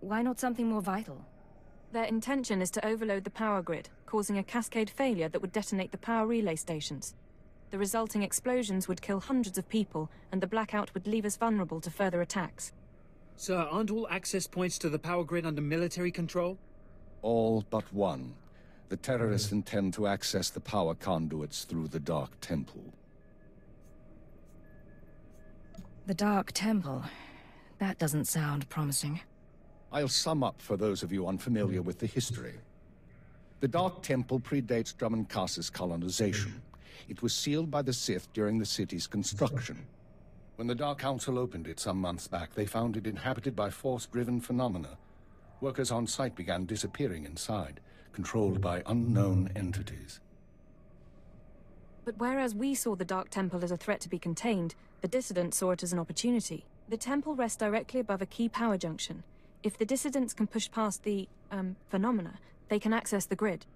Speaker 4: Why not something more vital?
Speaker 6: Their intention is to overload the power grid, causing a cascade failure that would detonate the power relay stations. The resulting explosions would kill hundreds of people, and the blackout would leave us vulnerable to further attacks.
Speaker 9: Sir, aren't all access points to the power grid under military control?
Speaker 3: All but one. The terrorists intend to access the power conduits through the Dark Temple.
Speaker 4: The Dark Temple. That doesn't sound promising.
Speaker 3: I'll sum up for those of you unfamiliar with the history. The Dark Temple predates Dromund Kaas's colonization. It was sealed by the Sith during the city's construction. When the Dark Council opened it some months back, they found it inhabited by force-driven phenomena. Workers on site began disappearing inside, controlled by unknown entities.
Speaker 6: But whereas we saw the Dark Temple as a threat to be contained, the Dissidents saw it as an opportunity. The temple rests directly above a key power junction. If the Dissidents can push past the, phenomena, they can access the grid.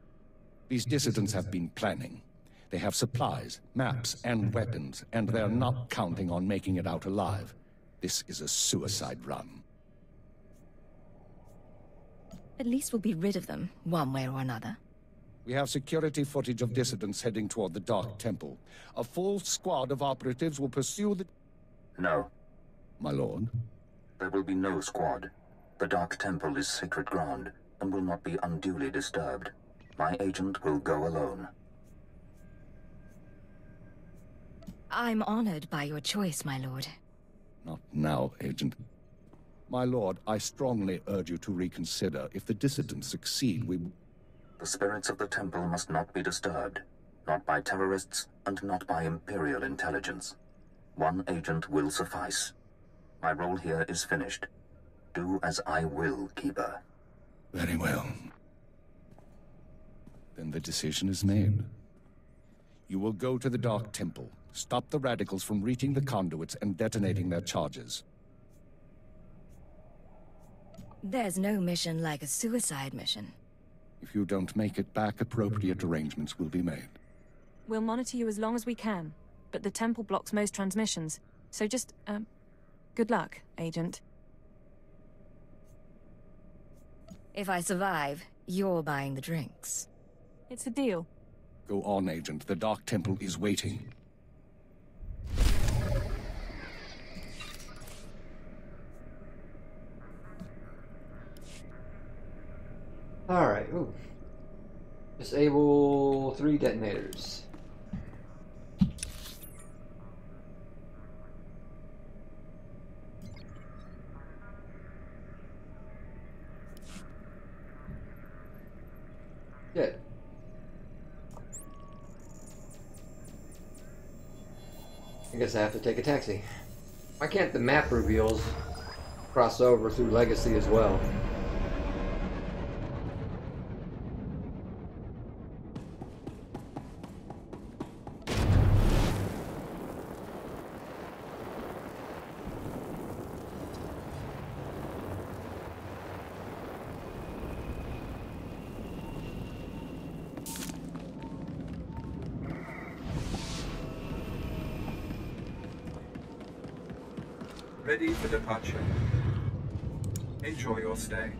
Speaker 3: These Dissidents have been planning. They have supplies, maps, and weapons, and they're not counting on making it out alive. This is a suicide run.
Speaker 4: At least we'll be rid of them, one way or another.
Speaker 3: We have security footage of Dissidents heading toward the Dark Temple. A full squad of operatives will pursue the...
Speaker 2: No.
Speaker 3: My lord?
Speaker 2: There will be no squad. The Dark Temple is sacred ground, and will not be unduly disturbed. My agent will go alone.
Speaker 4: I'm honored by your choice, my lord.
Speaker 3: Not now, Agent. My lord, I strongly urge you to reconsider. If the Dissidents succeed, we...
Speaker 2: The spirits of the temple must not be disturbed. Not by terrorists, and not by Imperial intelligence. One agent will suffice. My role here is finished. Do as I will, Keeper.
Speaker 3: Very well. Then the decision is made. You will go to the Dark Temple, stop the radicals from reaching the conduits and detonating their charges.
Speaker 4: There's no mission like a suicide mission.
Speaker 3: If you don't make it back, appropriate arrangements will be made.
Speaker 6: We'll monitor you as long as we can, but the temple blocks most transmissions. So just, good luck, Agent.
Speaker 4: If I survive, you're buying the drinks.
Speaker 6: It's a deal.
Speaker 3: Go on, Agent. The Dark Temple is waiting.
Speaker 1: Alright, ooh. Disable 3 detonators. Good. I guess I have to take a taxi. Why can't the map reveals cross over through Legacy as well?
Speaker 10: Ready for departure. Enjoy your stay.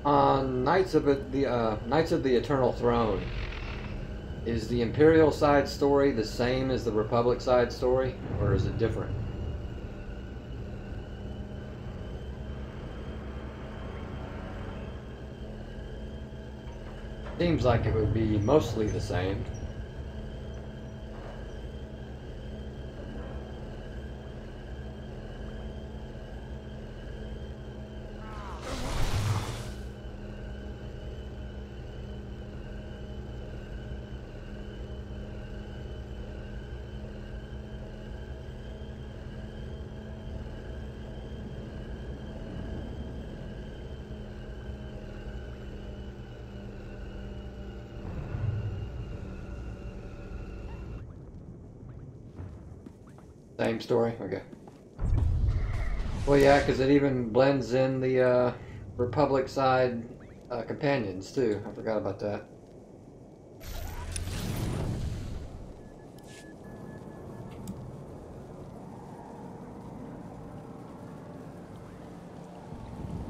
Speaker 1: On Knights of the Eternal Throne, is the Imperial side story the same as the Republic side story, or is it different? Seems like it would be mostly the same. Same story? Okay. Well, yeah, because it even blends in the Republic side companions, too. I forgot about that.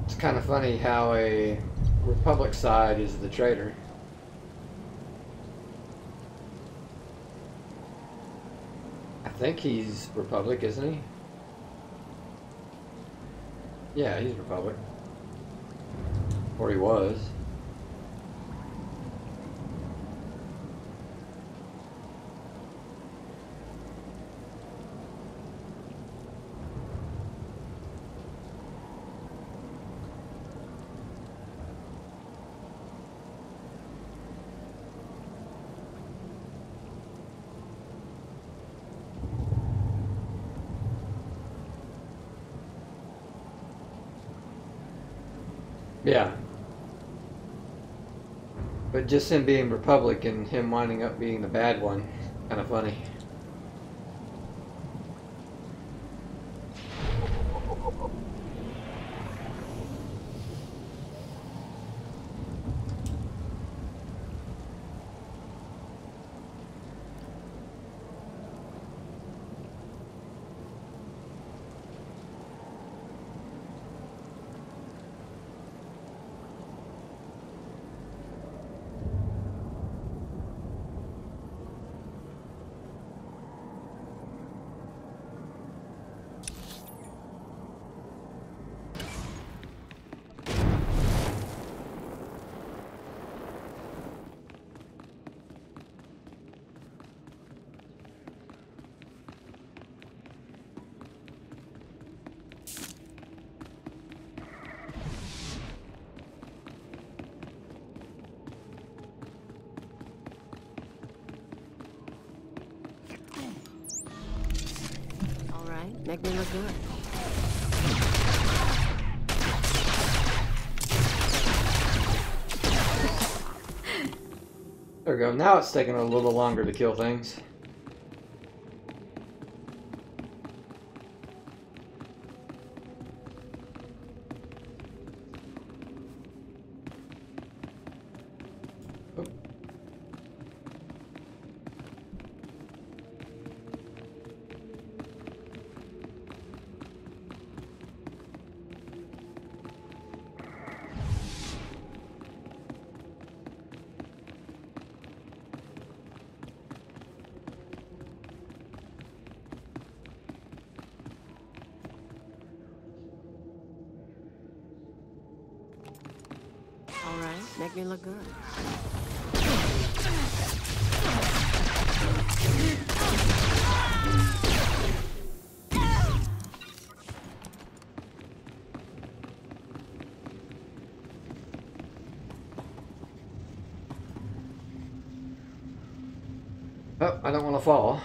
Speaker 1: It's kind of funny how a Republic side is the traitor. I think he's Republic, isn't he? Yeah, he's Republic. Or he was. Yeah. But just him being Republic and him winding up being the bad one, kind of funny.
Speaker 5: Make me look good.
Speaker 1: There we go. Now it's taking a little longer to kill things.
Speaker 5: Make me look good.
Speaker 1: Oh, I don't want to fall.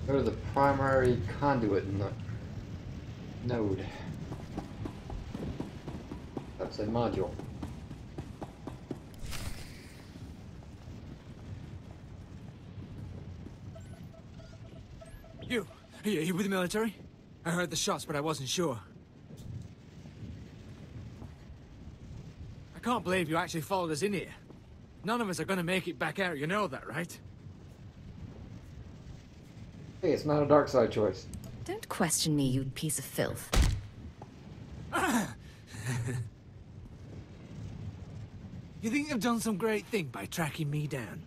Speaker 1: Go to the primary conduit node. That's a module.
Speaker 17: You with the military? I heard the shots, but I wasn't sure. I can't believe you actually followed us in here. None of us are gonna make it back out, you know that, right?
Speaker 1: Hey, it's not a dark side choice.
Speaker 4: Don't question me, you piece of filth.
Speaker 17: You think you've done some great thing by tracking me down?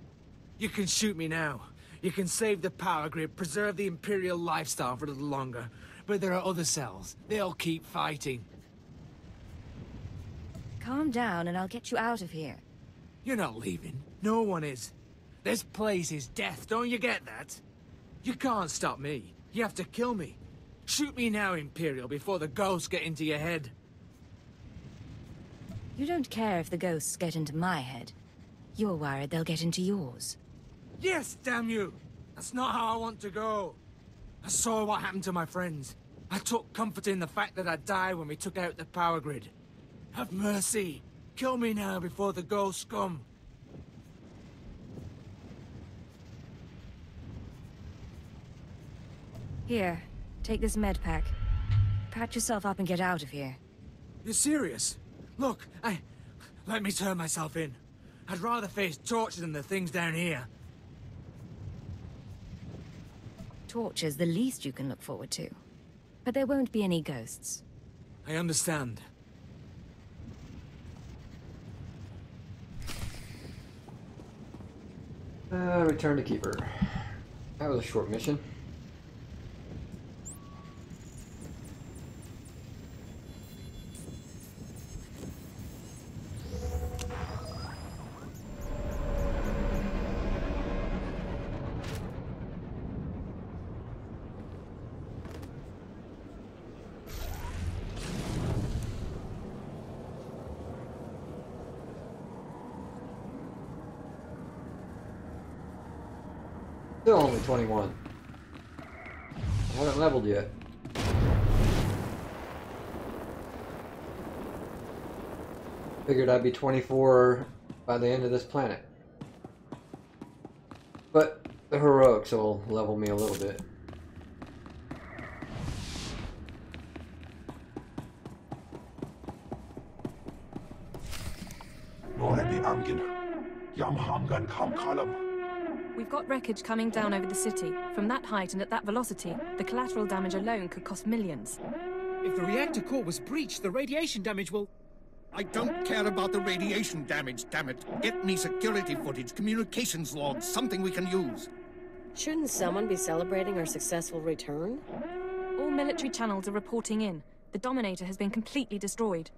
Speaker 17: You can shoot me now. You can save the power grid, preserve the Imperial lifestyle for a little longer. But there are other cells. They'll keep fighting.
Speaker 4: Calm down and I'll get you out of here.
Speaker 17: You're not leaving. No one is. This place is death, don't you get that? You can't stop me. You have to kill me. Shoot me now, Imperial, before the ghosts get into your head.
Speaker 4: You don't care if the ghosts get into my head. You're worried they'll get into yours.
Speaker 17: Yes, damn you! That's not how I want to go. I saw what happened to my friends. I took comfort in the fact that I died when we took out the power grid. Have mercy. Kill me now before the ghosts come.
Speaker 4: Here, take this med pack. Patch yourself up and get out of here.
Speaker 17: You're serious? Look, let me turn myself in. I'd rather face torture than the things down here.
Speaker 4: Torture's the least you can look forward to. But there won't be any ghosts.
Speaker 17: I understand.
Speaker 1: Return to Keeper. That was a short mission. Still only 21. I haven't leveled yet. Figured I'd be 24 by the end of this planet. But the heroics will level me a little bit.
Speaker 6: We've got wreckage coming down over the city. From that height and at that velocity, the collateral damage alone could cost millions.
Speaker 14: If the reactor core was breached, the radiation damage will...
Speaker 16: I don't care about the radiation damage, damn it. Get me security footage, communications logs, something we can use.
Speaker 5: Shouldn't someone be celebrating our successful return?
Speaker 6: All military channels are reporting in. The Dominator has been completely destroyed.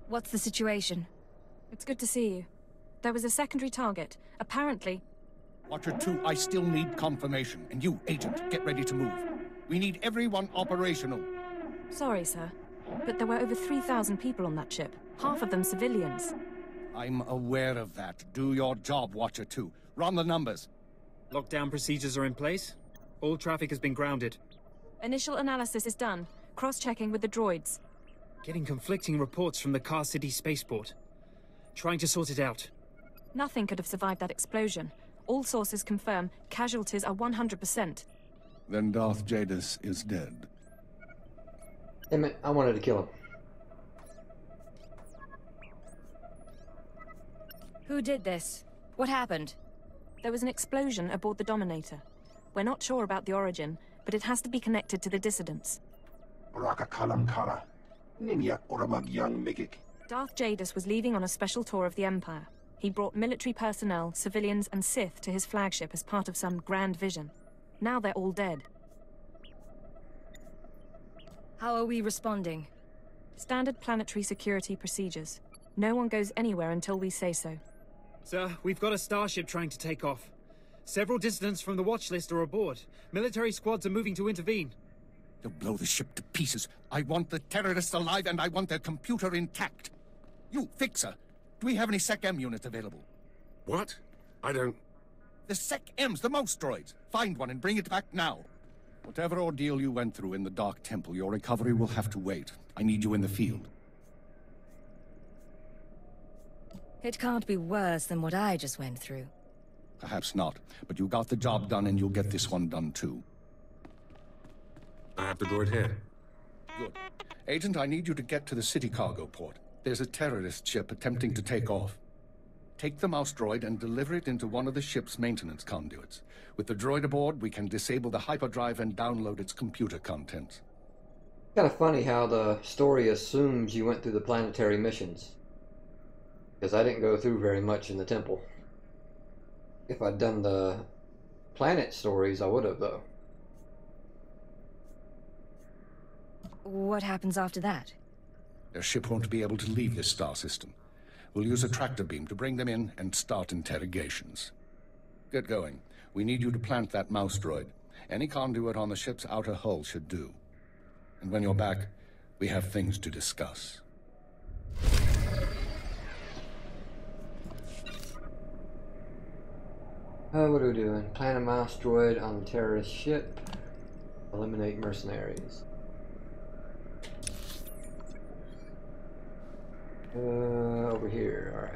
Speaker 4: What's the situation?
Speaker 6: It's good to see you. There was a secondary target. Apparently...
Speaker 16: Watcher 2, I still need confirmation. And you, Agent, get ready to move. We need everyone operational.
Speaker 6: Sorry, sir. But there were over 3,000 people on that ship. Half of them civilians.
Speaker 16: I'm aware of that. Do your job, Watcher 2. Run the numbers.
Speaker 9: Lockdown procedures are in place. All traffic has been grounded.
Speaker 6: Initial analysis is done. Cross-checking with the droids.
Speaker 9: Getting conflicting reports from the Kaas City spaceport. Trying to sort it out.
Speaker 6: Nothing could have survived that explosion. All sources confirm casualties are 100%.
Speaker 3: Then Darth Jadis is dead.
Speaker 1: Damn it, I wanted to kill him.
Speaker 4: Who did this? What happened?
Speaker 6: There was an explosion aboard the Dominator. We're not sure about the origin, but it has to be connected to the dissidents. Darth Jadis was leaving on a special tour of the Empire. He brought military personnel, civilians, and Sith to his flagship as part of some grand vision. Now they're all dead.
Speaker 4: How are we responding?
Speaker 6: Standard planetary security procedures. No one goes anywhere until we say so.
Speaker 9: Sir, we've got a starship trying to take off. Several dissidents from the watch list are aboard. Military squads are moving to intervene.
Speaker 16: You'll blow the ship to pieces. I want the terrorists alive and I want their computer intact. You, Fixer, do we have any SecM units available?
Speaker 8: What? I don't...
Speaker 3: The Sec-M's, the mouse droids. Find one and bring it back now. Whatever ordeal you went through in the Dark Temple, your recovery will have to wait. I need you in the field.
Speaker 4: It can't be worse than what I just went through.
Speaker 3: Perhaps not, but you got the job done and you'll get this one done too.
Speaker 8: I have the droid here.
Speaker 3: Good. Agent, I need you to get to the city cargo port. There's a terrorist ship attempting to take off. Take the mouse droid and deliver it into one of the ship's maintenance conduits. With the droid aboard, we can disable the hyperdrive and download its computer contents.
Speaker 1: Kind of funny how the story assumes you went through the planetary missions. Because I didn't go through very much in the temple. If I'd done the planet stories, I would have, though.
Speaker 4: What happens after that?
Speaker 3: Their ship won't be able to leave this star system. We'll use a tractor beam to bring them in and start interrogations. Get going. We need you to plant that mouse droid. Any conduit on the ship's outer hull should do. And when you're back, we have things to discuss.
Speaker 1: What are we doing? Plant a mouse droid on the terrorist ship. Eliminate mercenaries. Over here, alright.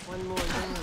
Speaker 5: One more down.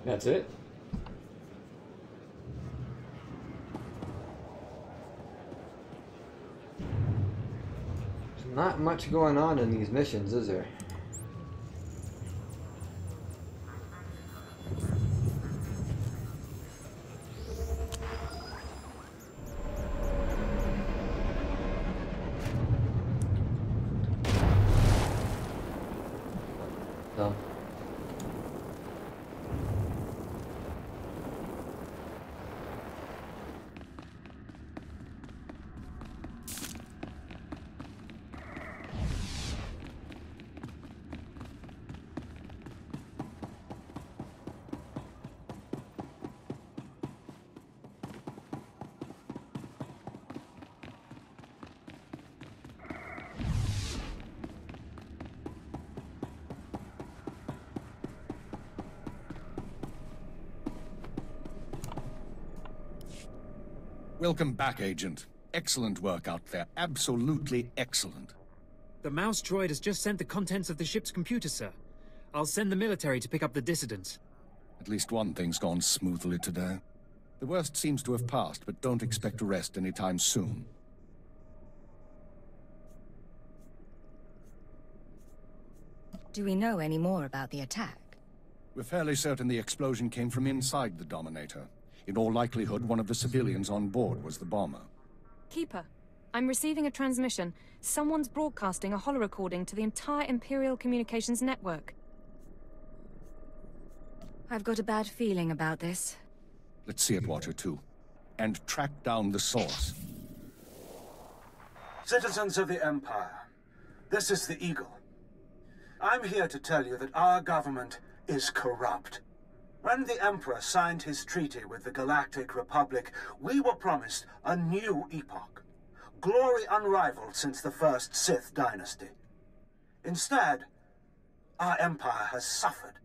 Speaker 1: That's it. There's not much going on in these missions, is there? No.
Speaker 3: Welcome back, Agent. Excellent work out there. Absolutely excellent.
Speaker 9: The mouse droid has just sent the contents of the ship's computer, sir. I'll send the military to pick up the dissidents.
Speaker 3: At least one thing's gone smoothly today. The worst seems to have passed, but don't expect to rest anytime soon.
Speaker 4: Do we know any more about the attack?
Speaker 3: We're fairly certain the explosion came from inside the Dominator. In all likelihood, one of the civilians on board was the bomber.
Speaker 6: Keeper, I'm receiving a transmission. Someone's broadcasting a holo-recording to the entire Imperial Communications network.
Speaker 4: I've got a bad feeling about this.
Speaker 3: Let's see it, Watcher 2. And track down the source.
Speaker 18: Citizens of the Empire, this is the Eagle. I'm here to tell you that our government is corrupt. When the Emperor signed his treaty with the Galactic Republic, we were promised a new epoch. Glory unrivaled since the first Sith dynasty. Instead, our Empire has suffered.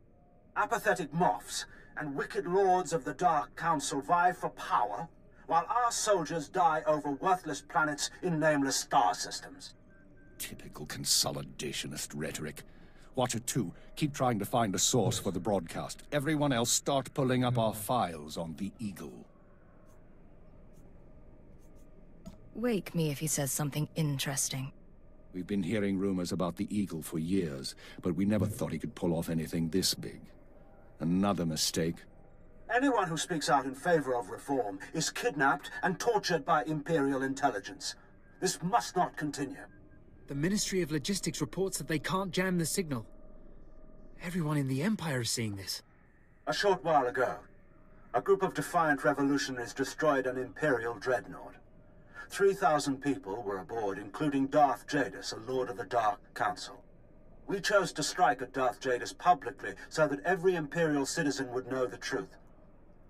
Speaker 18: Apathetic moffs and wicked lords of the Dark Council vie for power, while our soldiers die over worthless planets in nameless star systems.
Speaker 3: Typical consolidationist rhetoric. Watcher 2, keep trying to find a source for the broadcast. Everyone else start pulling up our files on the Eagle.
Speaker 4: Wake me if he says something interesting.
Speaker 3: We've been hearing rumors about the Eagle for years, but we never thought he could pull off anything this big. Another mistake.
Speaker 18: Anyone who speaks out in favor of reform is kidnapped and tortured by Imperial intelligence. This must not continue.
Speaker 9: The Ministry of Logistics reports that they can't jam the signal. Everyone in the Empire is seeing this.
Speaker 18: A short while ago, a group of defiant revolutionaries destroyed an Imperial dreadnought. 3,000 people were aboard, including Darth Jadis, a Lord of the Dark Council. We chose to strike at Darth Jadis publicly so that every Imperial citizen would know the truth.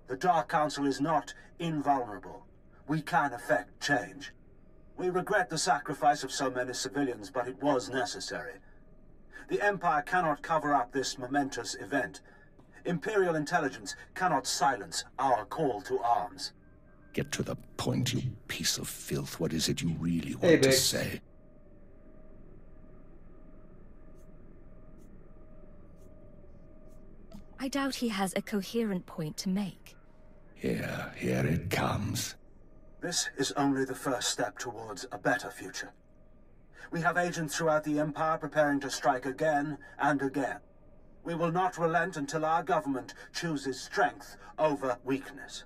Speaker 18: The Dark Council is not invulnerable. We can effect change. We regret the sacrifice of so many civilians, but it was necessary. The Empire cannot cover up this momentous event. Imperial intelligence cannot silence our call to arms.
Speaker 3: Get to the point, you piece of filth. What is it you really want to say?
Speaker 4: I doubt he has a coherent point to make.
Speaker 3: Here it comes.
Speaker 18: This is only the first step towards a better future. We have agents throughout the Empire preparing to strike again and again. We will not relent until our government chooses strength over weakness,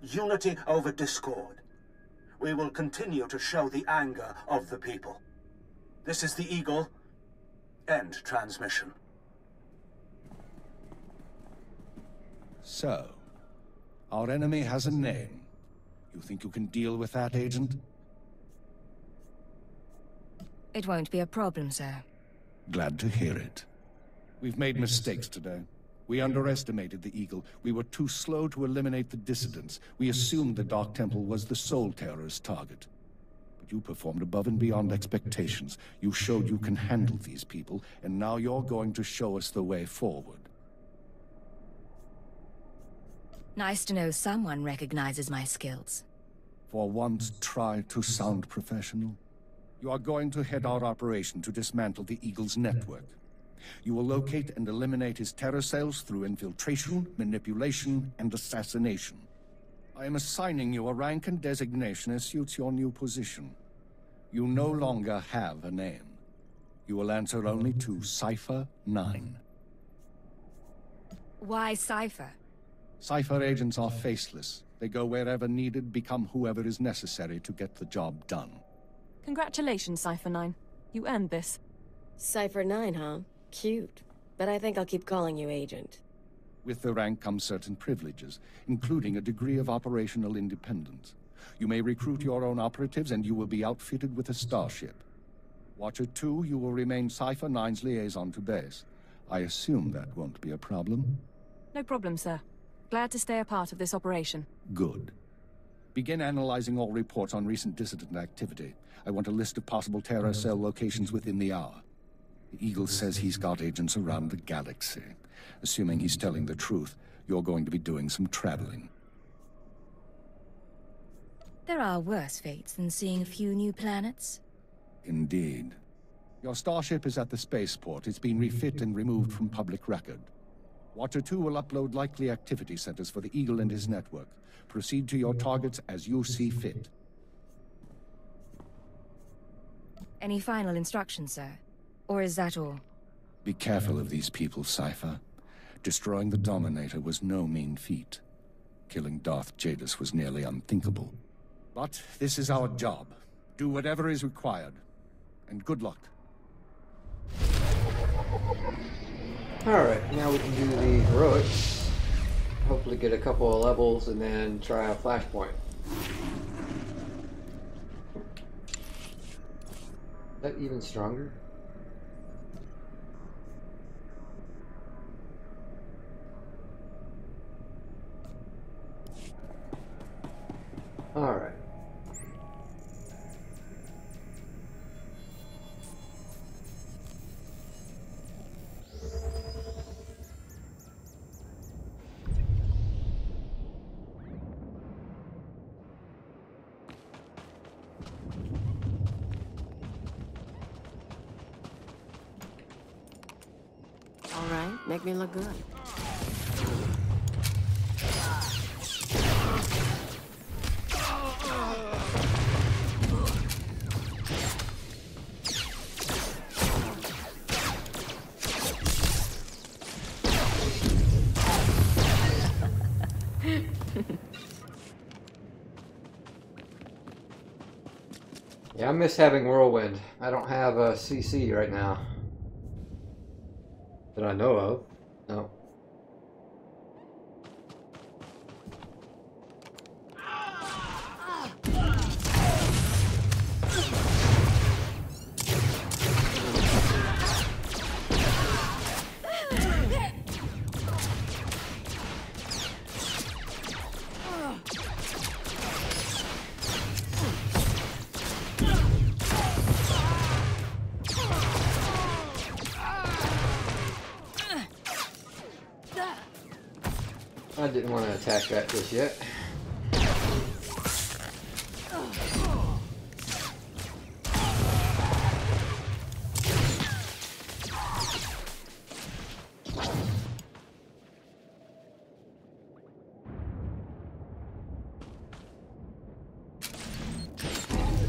Speaker 18: unity over discord. We will continue to show the anger of the people. This is the Eagle. End transmission.
Speaker 3: So, our enemy has a name. You think you can deal with that, Agent?
Speaker 4: It won't be a problem, sir.
Speaker 3: Glad to hear it. We've made mistakes today. We underestimated the Eagle. We were too slow to eliminate the dissidents. We assumed the Dark Temple was the Soul Terror's target. But you performed above and beyond expectations. You showed you can handle these people, and now you're going to show us the way forward.
Speaker 4: Nice to know someone recognizes my skills.
Speaker 3: For once, try to sound professional. You are going to head our operation to dismantle the Eagle's network. You will locate and eliminate his terror cells through infiltration, manipulation, and assassination. I am assigning you a rank and designation as suits your new position. You no longer have a name. You will answer only to Cipher 9.
Speaker 4: Why Cipher?
Speaker 3: Cipher agents are faceless. They go wherever needed, become whoever is necessary to get the job done.
Speaker 6: Congratulations, Cipher 9. You earned this.
Speaker 5: Cipher 9, huh? Cute. But I think I'll keep calling you Agent.
Speaker 3: With the rank comes certain privileges, including a degree of operational independence. You may recruit your own operatives, and you will be outfitted with a starship. Watcher 2, you will remain Cipher 9's liaison to base. I assume that won't be a problem?
Speaker 6: No problem, sir. Glad to stay a part of this operation.
Speaker 3: Good. Begin analyzing all reports on recent dissident activity. I want a list of possible terror cell locations within the hour. The Eagle says he's got agents around the galaxy. Assuming he's telling the truth, you're going to be doing some traveling.
Speaker 4: There are worse fates than seeing a few new planets.
Speaker 3: Indeed. Your starship is at the spaceport. It's been refit and removed from public record. Watcher 2 will upload likely activity centers for the Eagle and his network. Proceed to your targets as you see fit.
Speaker 4: Any final instructions, sir? Or is that all?
Speaker 3: Be careful of these people, Cypher. Destroying the Dominator was no mean feat. Killing Darth Jadus was nearly unthinkable. But this is our job. Do whatever is required. And good luck.
Speaker 1: Alright, now we can do the heroics. Hopefully get a couple of levels and then try a flashpoint. Is that even stronger? Alright.
Speaker 5: All right, make me look good.
Speaker 1: Yeah, I miss having Whirlwind. I don't have a CC right now. That I know of. No. I didn't want to attack that just yet.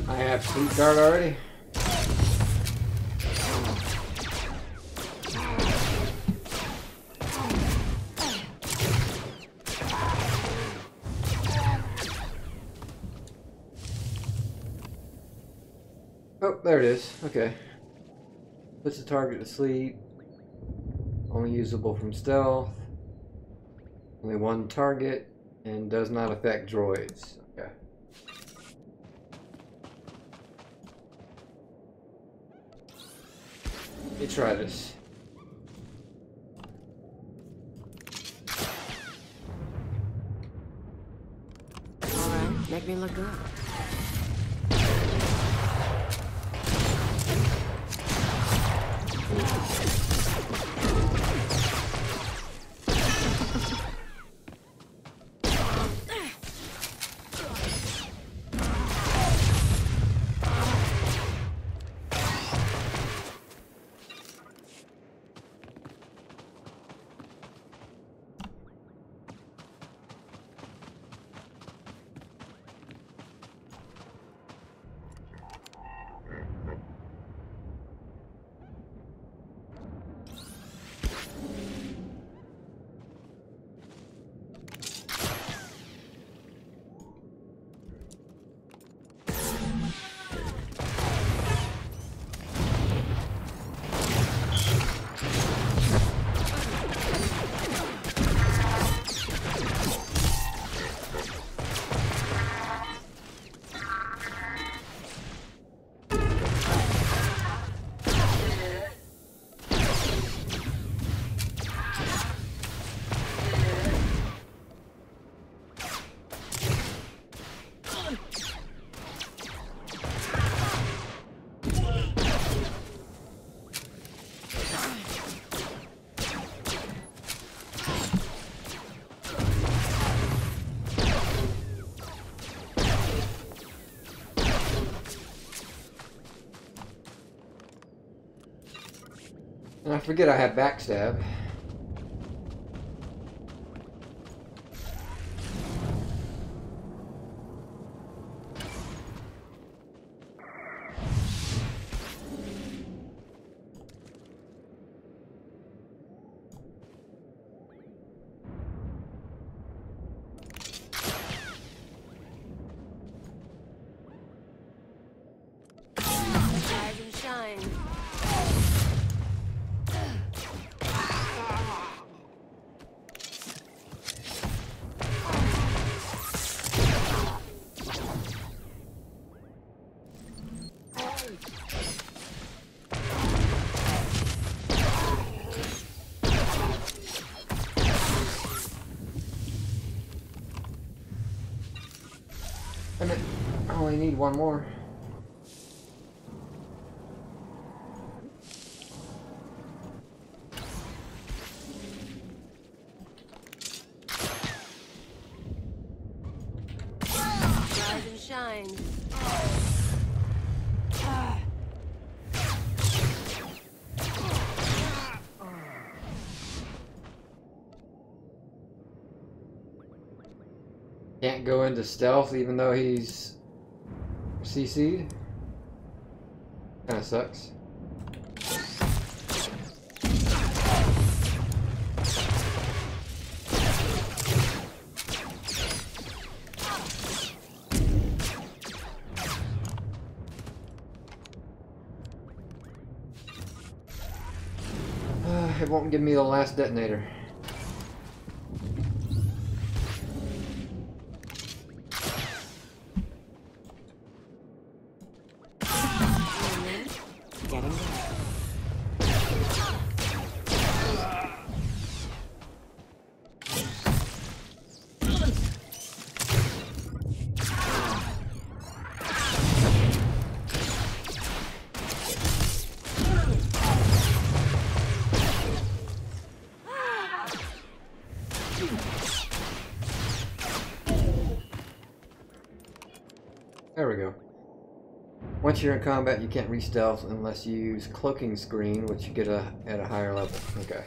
Speaker 1: I have Sleep Guard already. Oh, there it is. Okay. Puts the target to sleep. Only usable from stealth. Only one target. And does not affect droids. Okay. Let me try this.
Speaker 5: Alright, make me look good.
Speaker 1: forget I have backstab.
Speaker 5: Rise and shine.
Speaker 1: I only need one more.
Speaker 5: Rise and shine.
Speaker 1: Can't go into stealth even though he's CC'd. Kinda sucks. It won't give me the last detonator.
Speaker 5: Getting there.
Speaker 1: There we go. Once you're in combat, you can't re-stealth unless you use cloaking screen, which you get at a higher level. Okay.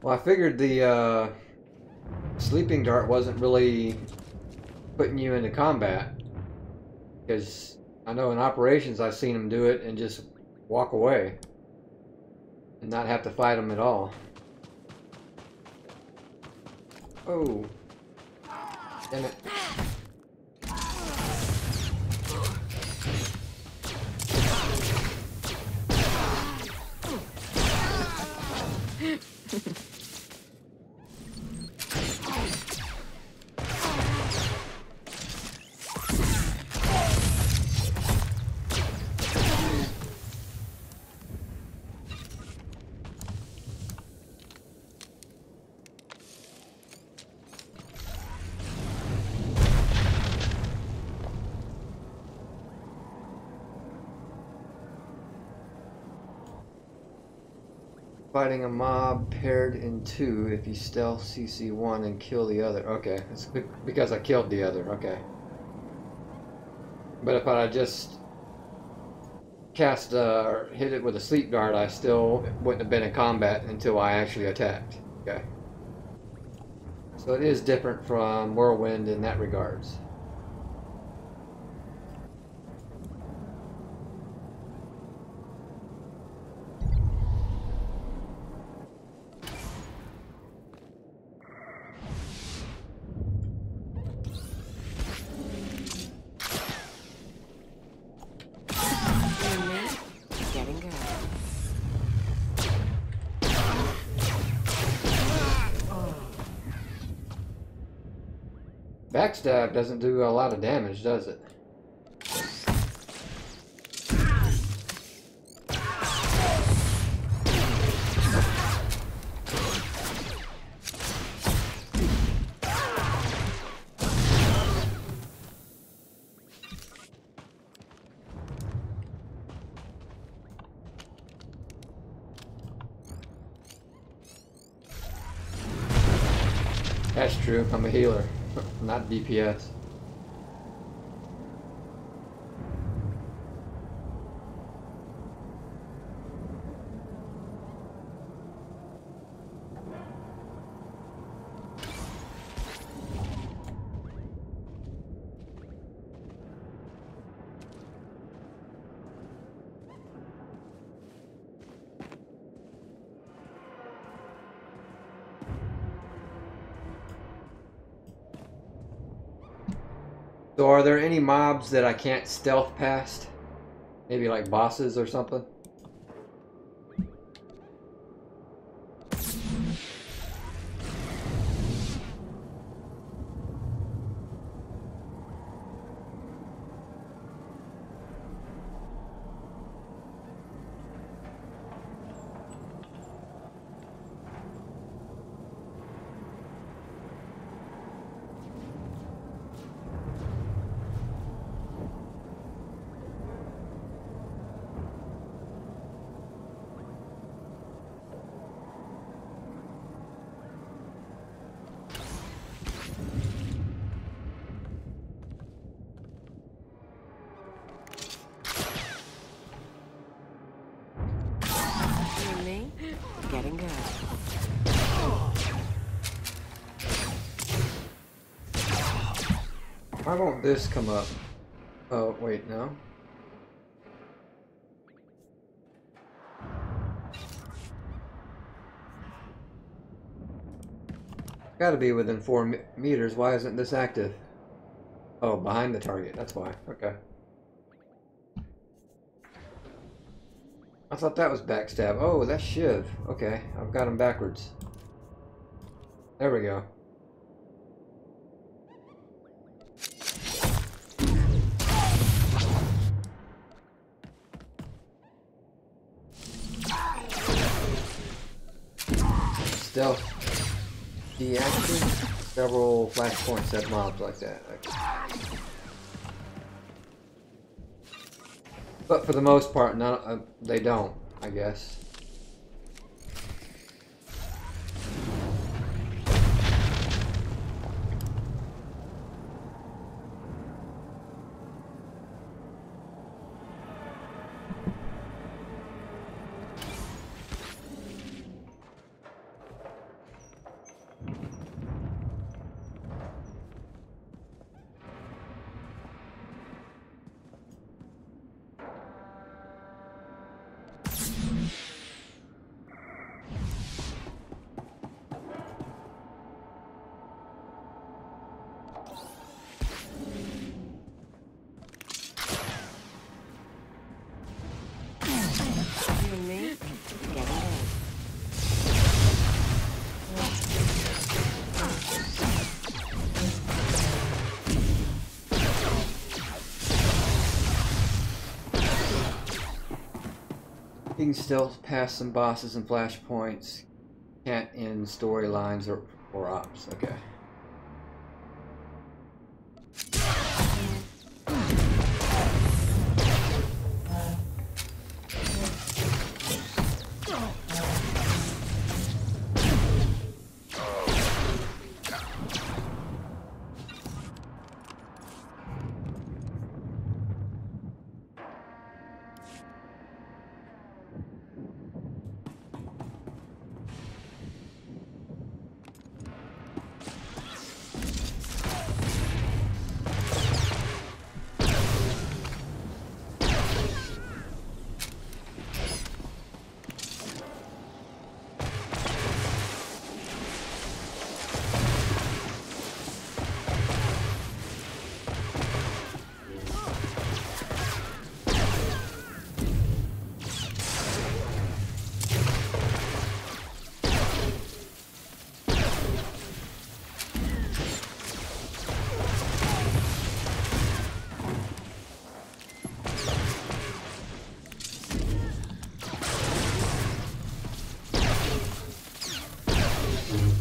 Speaker 1: Well, I figured the sleeping dart wasn't really putting you into combat, because I know in operations I've seen them do it and just walk away and not have to fight them at all. Oh. Damn it. Fighting a mob paired in two if you stealth CC one and kill the other. Okay, it's because I killed the other. Okay. But if I just cast or hit it with a sleep dart, I still wouldn't have been in combat until I actually attacked. Okay. So it is different from Whirlwind in that regards. Backstab doesn't do a lot of damage, does it? That's true, I'm a healer. Not DPS. So are there any mobs that I can't stealth past? Maybe like bosses or something?
Speaker 5: Getting good.
Speaker 1: Why won't this come up? Oh, wait, no. Gotta be within 4 meters. Why isn't this active? Oh, behind the target. That's why. Okay. I thought that was backstab. Oh, that's Shiv. Okay, I've got him backwards. There we go. Stealth deactivate. Several flashpoints have mobs like that. Okay. But for the most part, none. They don't, I guess. You can still pass some bosses and flashpoints. Can't end storylines or ops. Okay.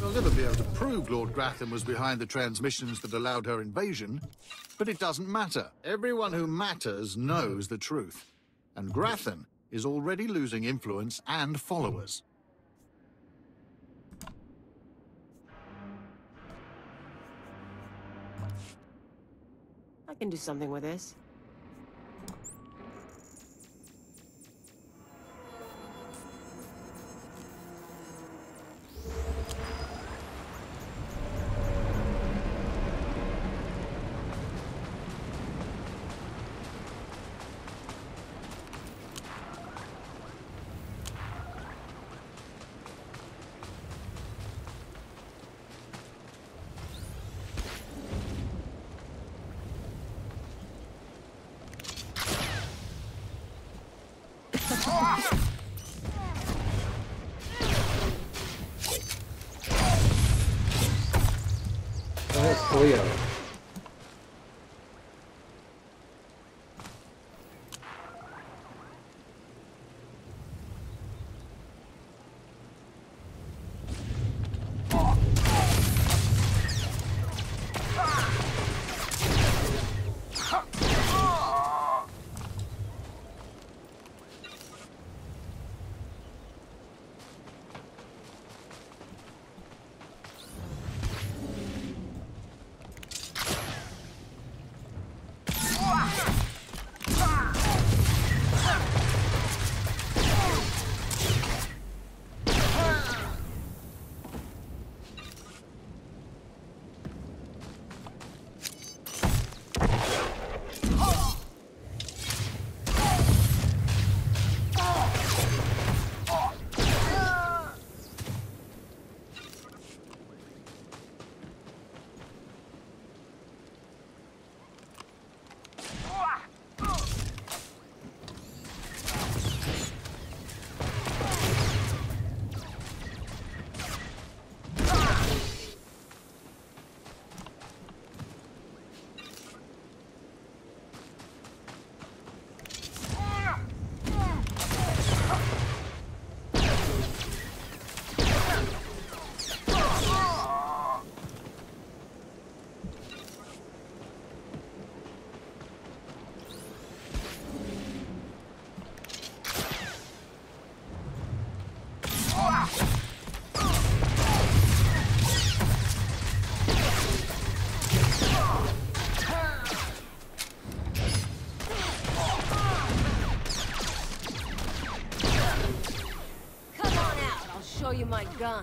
Speaker 19: We'll never be able to prove Lord Gratham was behind the transmissions that allowed her invasion, but it doesn't matter. Everyone who matters knows the truth, and Gratham is already losing influence and followers.
Speaker 5: I can do something with this. my gun.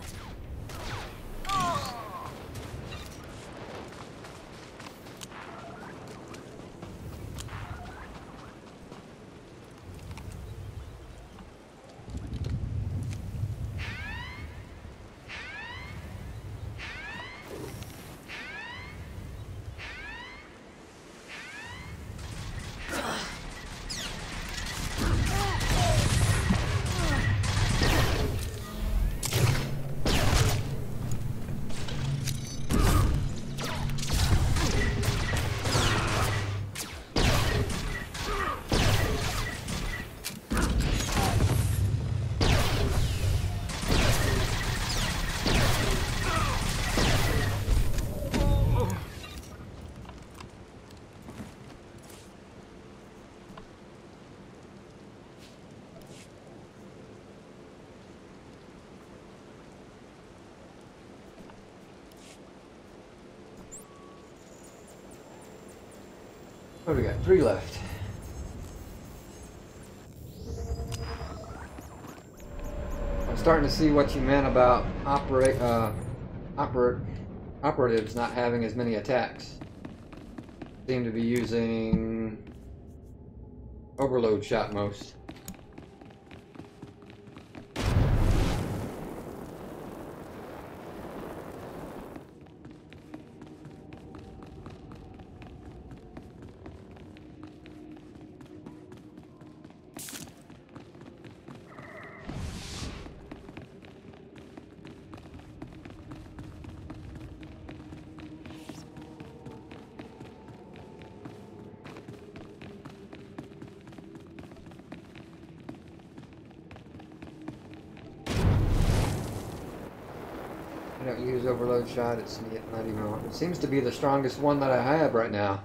Speaker 1: Oh, we got 3 left. I'm starting to see what you meant about operatives not having as many attacks. Seem to be using overload shot most. I don't use overload shot, it's not even on. It seems to be the strongest one that I have right now.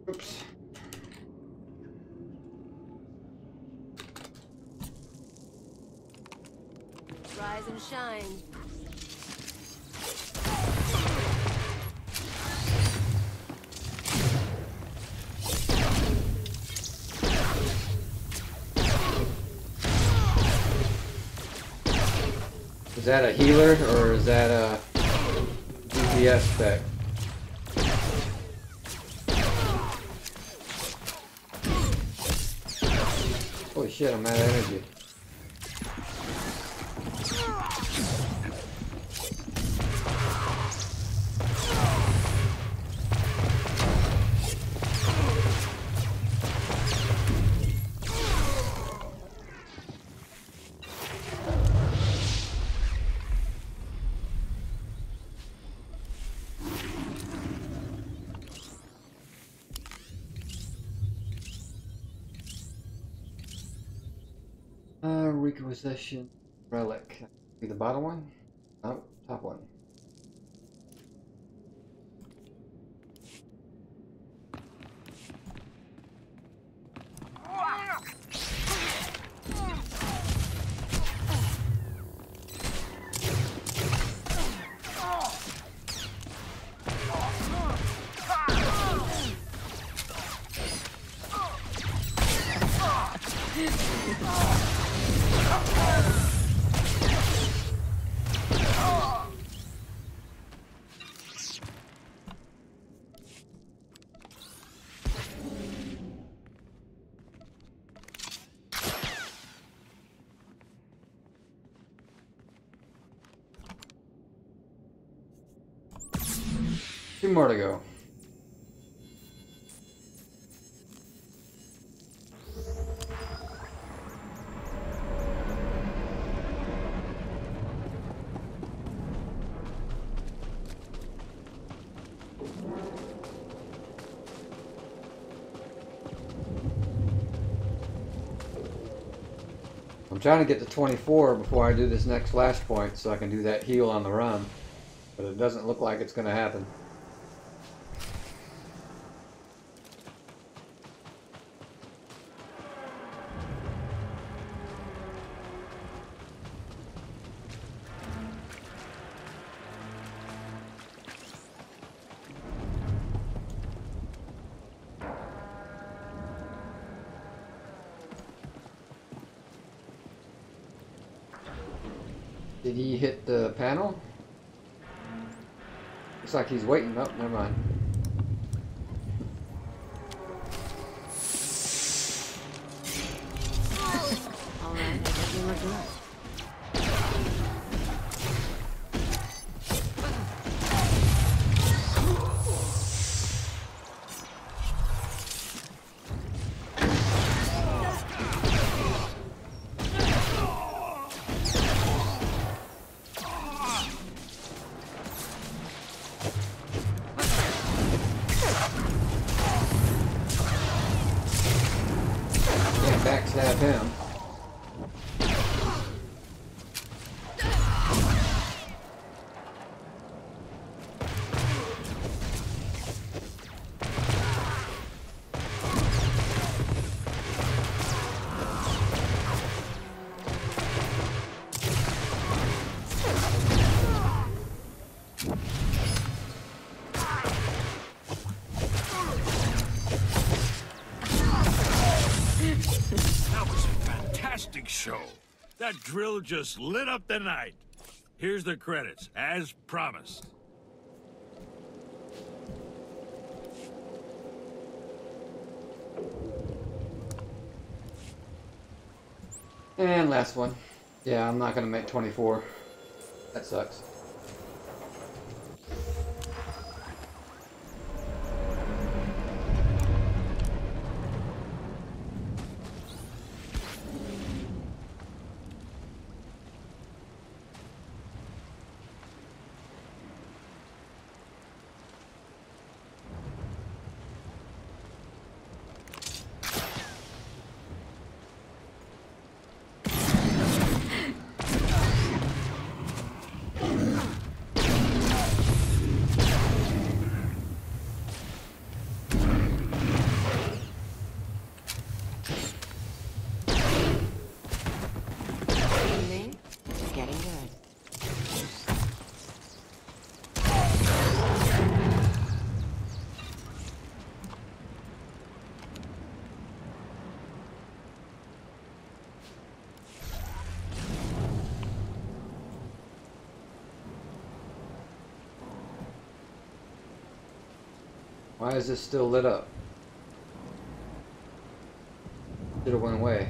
Speaker 1: Oops.
Speaker 5: Rise and shine.
Speaker 1: Is that a healer or is that a DPS spec? Holy shit, I'm out of energy. Requisition relic. Be the bottom one? No, top one. Two more to go. I'm trying to get to 24 before I do this next flashpoint so I can do that heal on the run. But it doesn't look like it's going to happen. Did he hit the panel? Looks like he's waiting. Oh, never mind.
Speaker 5: Alright, I guess you look good.
Speaker 1: Backstab him.
Speaker 16: Show. That drill just lit up the night. Here's the credits, as promised.
Speaker 1: And last one. Yeah, I'm not going to make 24. That sucks. Why is this still lit up? Should have went away.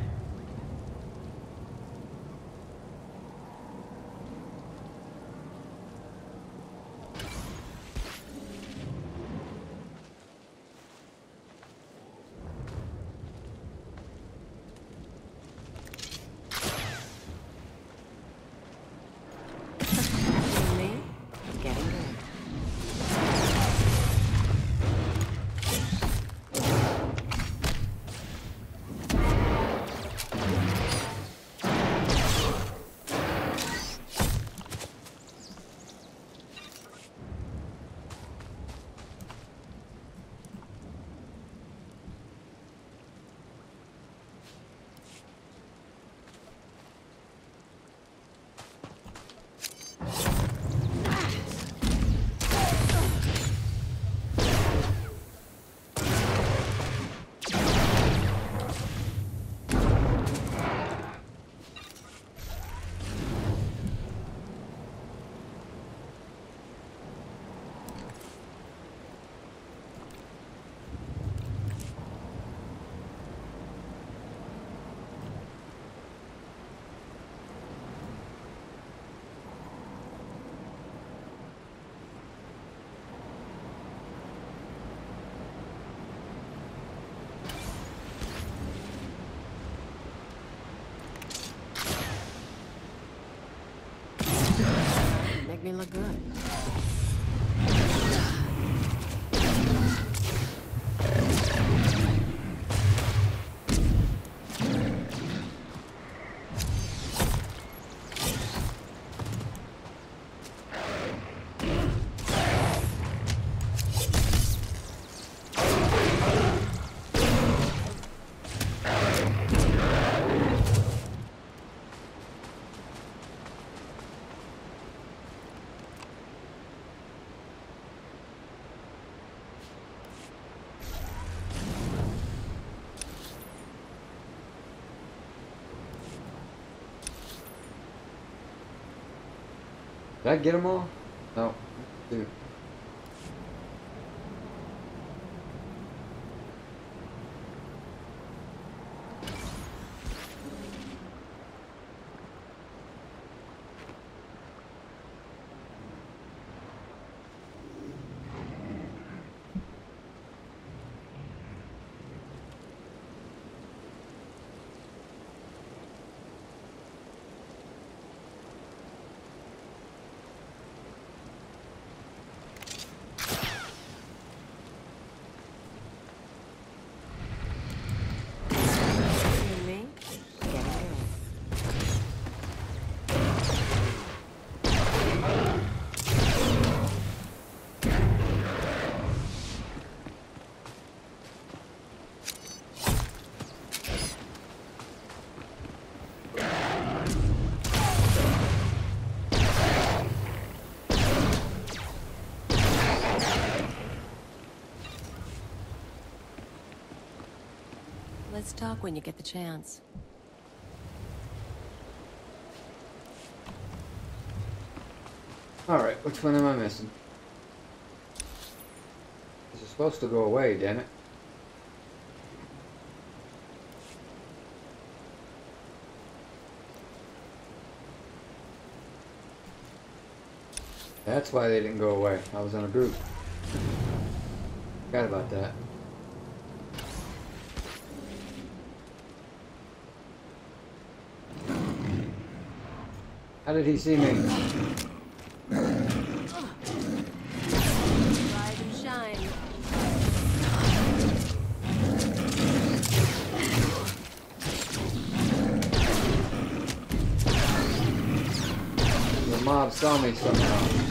Speaker 5: Make me look good.
Speaker 1: Did I get them all? No. Dude.
Speaker 5: Let's talk when you get the chance.
Speaker 1: Alright, which one am I missing? This is supposed to go away, damn it. That's why they didn't go away. I was in a group. Forgot about that. How did he see me?
Speaker 5: Rise and shine.
Speaker 1: The mob saw me somehow.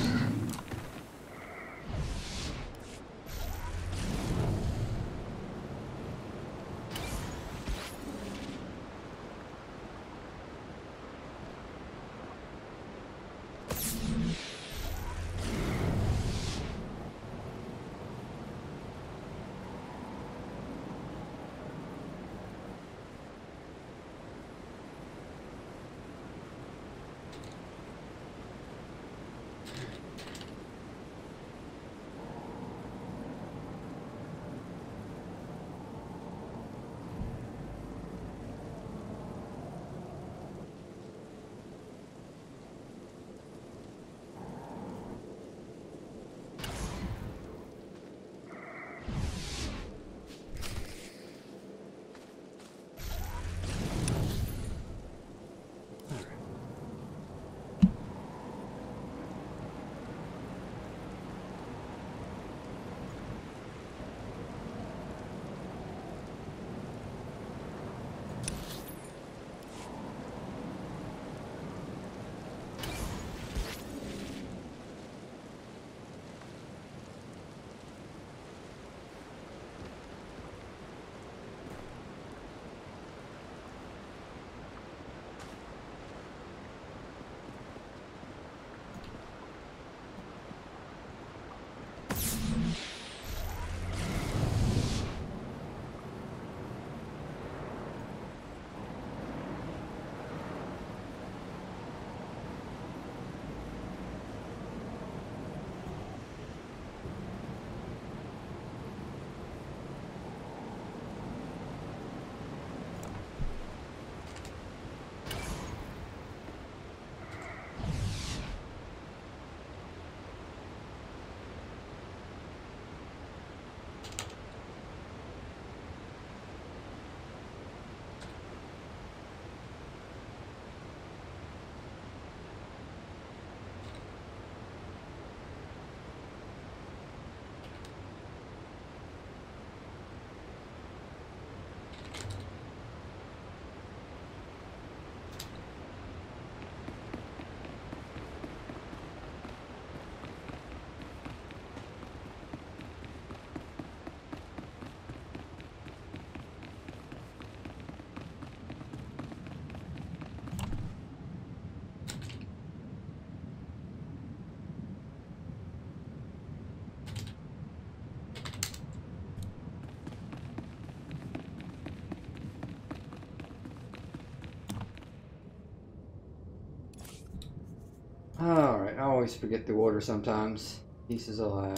Speaker 1: Alright, I always forget the order sometimes. Peace is a lie.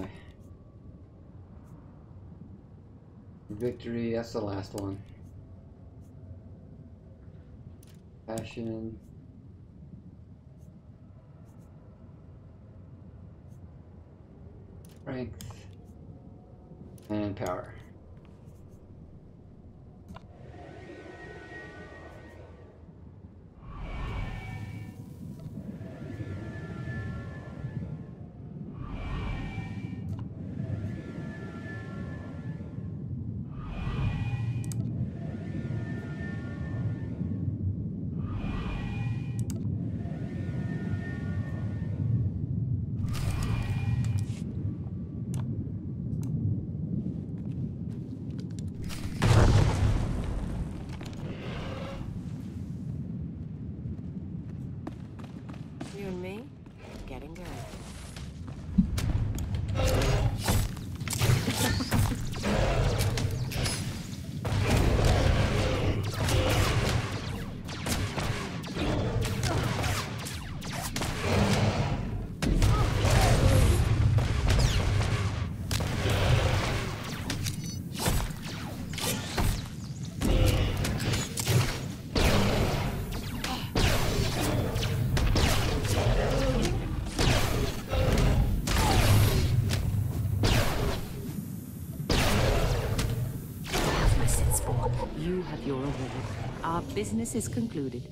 Speaker 1: Victory, that's the last one. Passion. Strength. And power.
Speaker 5: You and me, getting good.
Speaker 20: You have your reward. Our business is concluded.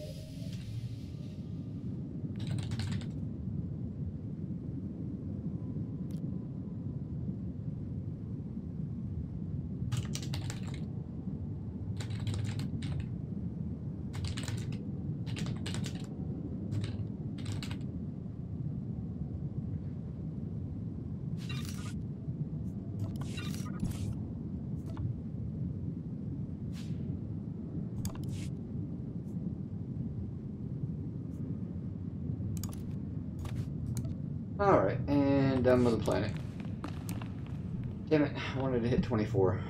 Speaker 1: Alright, and done with the planet. Damn it, I wanted to hit 24.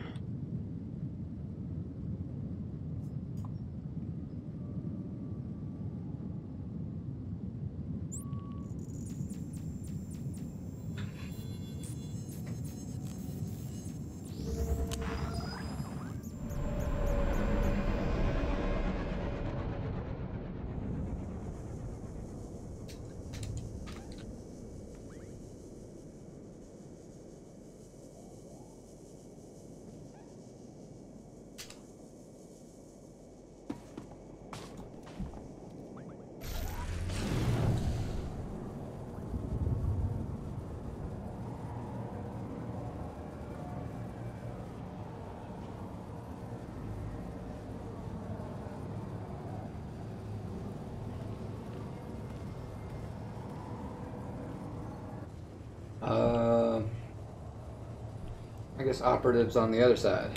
Speaker 1: I guess Operative's on the other side.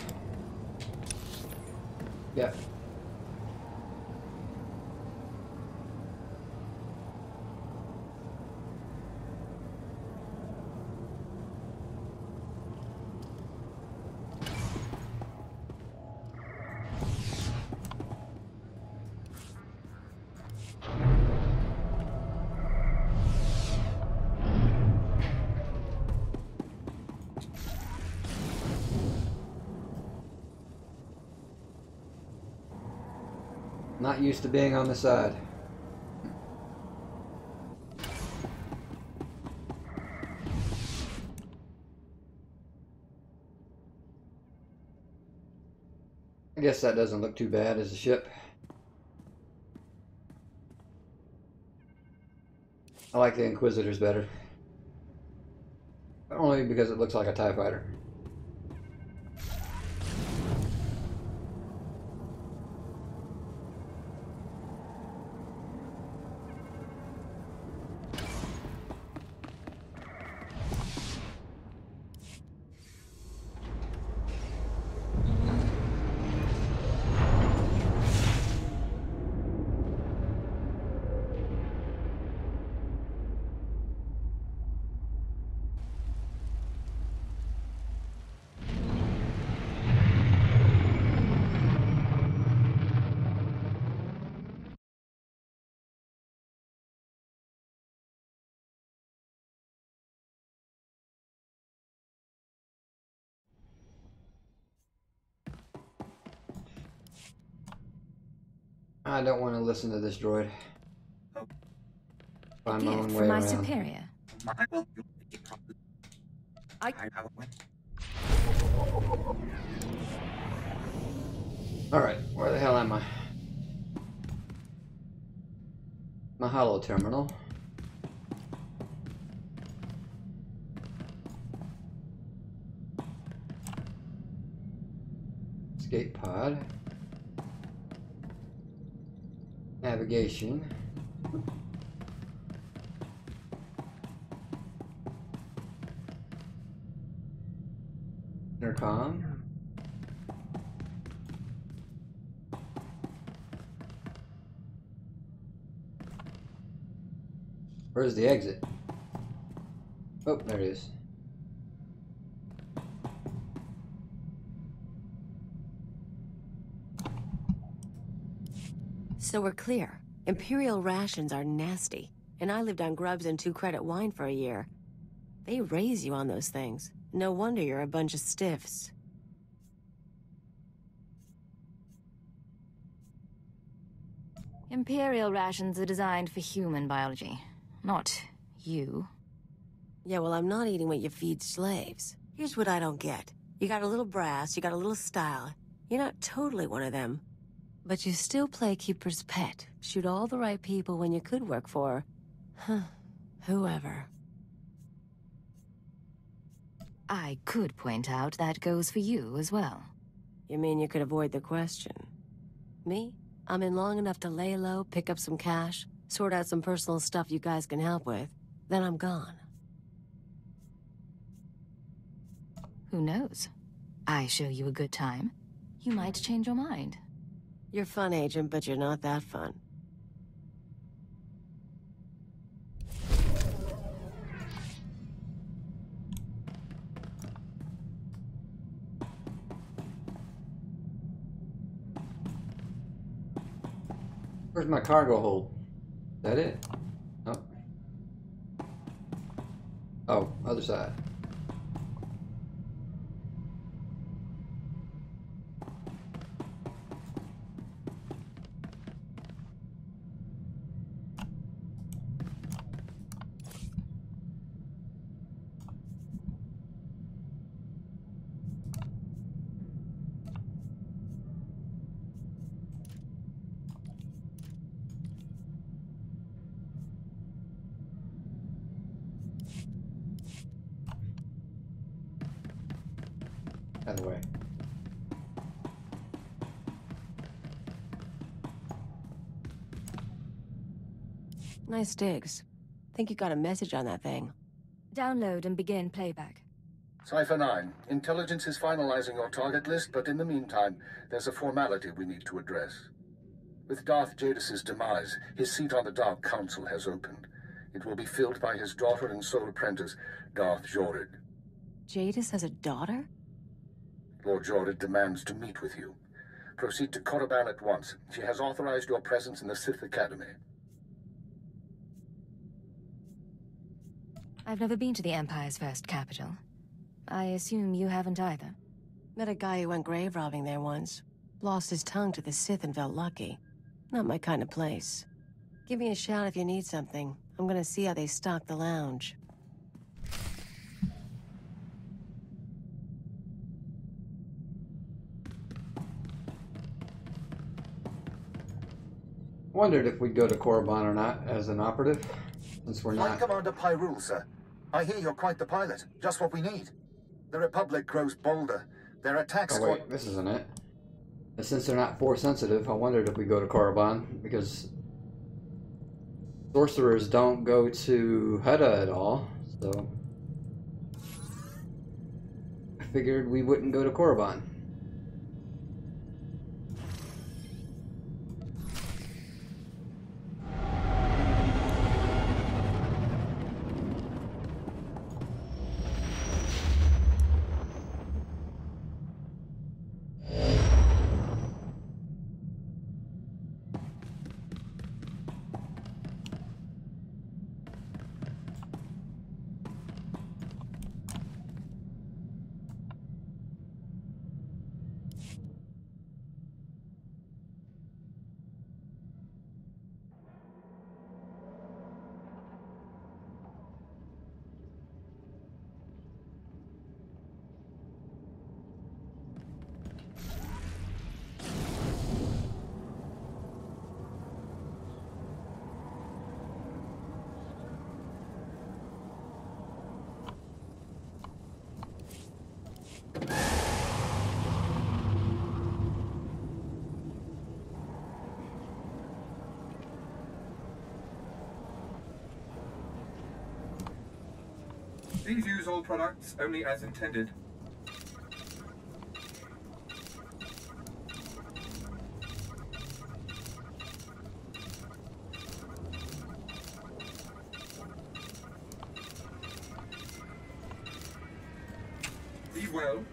Speaker 1: Yeah. Not used to being on the side. I guess that doesn't look too bad as a ship. I like the Inquisitors better. Only because it looks like a TIE fighter. I don't want to listen to this droid. Find my own
Speaker 4: Gift
Speaker 1: way
Speaker 4: from my
Speaker 1: around.
Speaker 4: superior.
Speaker 1: Alright, where the hell am I? My holo terminal. Escape pod. Navigation. Intercom. Where's the exit? Oh, there it is.
Speaker 5: So we're clear. Imperial rations are nasty, and I lived on grubs and 2-credit wine for a year. They raise you on those things. No wonder you're a bunch of stiffs.
Speaker 4: Imperial rations are designed for human biology, not you.
Speaker 5: Yeah, well, I'm not eating what you feed slaves. Here's what I don't get. You got a little brass, you got a little style. You're not totally one of them. But you still play keeper's pet. Shoot all the right people when you could work for... whoever.
Speaker 4: I could point out that goes for you as well.
Speaker 5: You mean you could avoid the question? Me? I'm in long enough to lay low, pick up some cash, sort out some personal stuff you guys can help with. Then I'm gone.
Speaker 4: Who knows? I show you a good time. You might change your mind.
Speaker 5: You're fun, Agent, but you're not that fun.
Speaker 1: Where's my cargo hold? Is that it? Oh. Oh, other side. Out of the way.
Speaker 5: Nice digs. Think you got a message on that thing.
Speaker 4: Download and begin playback.
Speaker 3: Cypher 9, intelligence is finalizing your target list, but in the meantime, there's a formality we need to address. With Darth Jadis' demise, his seat on the Dark Council has opened. It will be filled by his daughter and sole apprentice, Darth Jorid.
Speaker 5: Jadis has a daughter?
Speaker 3: Lord Jorid demands to meet with you. Proceed to Korriban at once. She has authorized your presence in the Sith Academy.
Speaker 4: I've never been to the Empire's first capital. I assume you haven't either.
Speaker 5: Met a guy who went grave robbing there once. Lost his tongue to the Sith and felt lucky. Not my kind of place. Give me a shout if you need something. I'm gonna see how they stock the lounge.
Speaker 1: Wondered if we'd go to Korriban or not as an operative, since we're
Speaker 18: Flight
Speaker 1: not.
Speaker 18: Commander Pyrul, sir. I hear you're quite the pilot. Just what we need. The Republic grows bolder. Their attacks...
Speaker 1: Oh wait, this isn't it. And since they're not force sensitive, I wondered if we go to Korriban, because sorcerers don't go to Hutta at all, so I figured we wouldn't go to Korriban.
Speaker 10: Please use all products only as intended. Be well.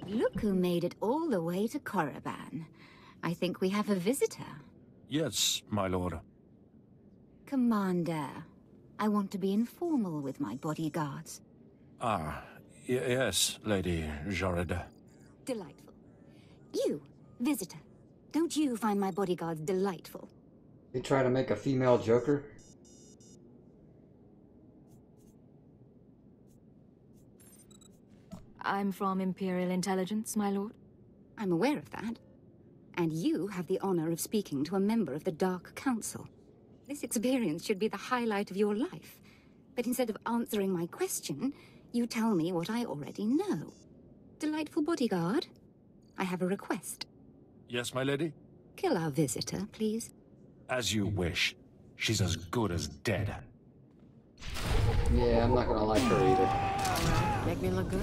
Speaker 21: Look who made it all the way to Korriban. I think we have a visitor.
Speaker 14: Yes, my lord.
Speaker 21: Commander, I want to be informal with my bodyguards.
Speaker 14: Yes, Lady Jared.
Speaker 21: Delightful. You, visitor, don't you find my bodyguards delightful?
Speaker 1: They try to make a female Joker?
Speaker 4: I'm from Imperial Intelligence, my lord.
Speaker 21: I'm aware of that. And you have the honor of speaking to a member of the Dark Council. This experience should be the highlight of your life. But instead of answering my question, you tell me what I already know. Delightful bodyguard, I have a request.
Speaker 14: Yes, my lady?
Speaker 21: Kill our visitor, please.
Speaker 14: As you wish. She's as good as dead.
Speaker 1: Yeah, I'm not gonna like her either.
Speaker 5: Make me look good.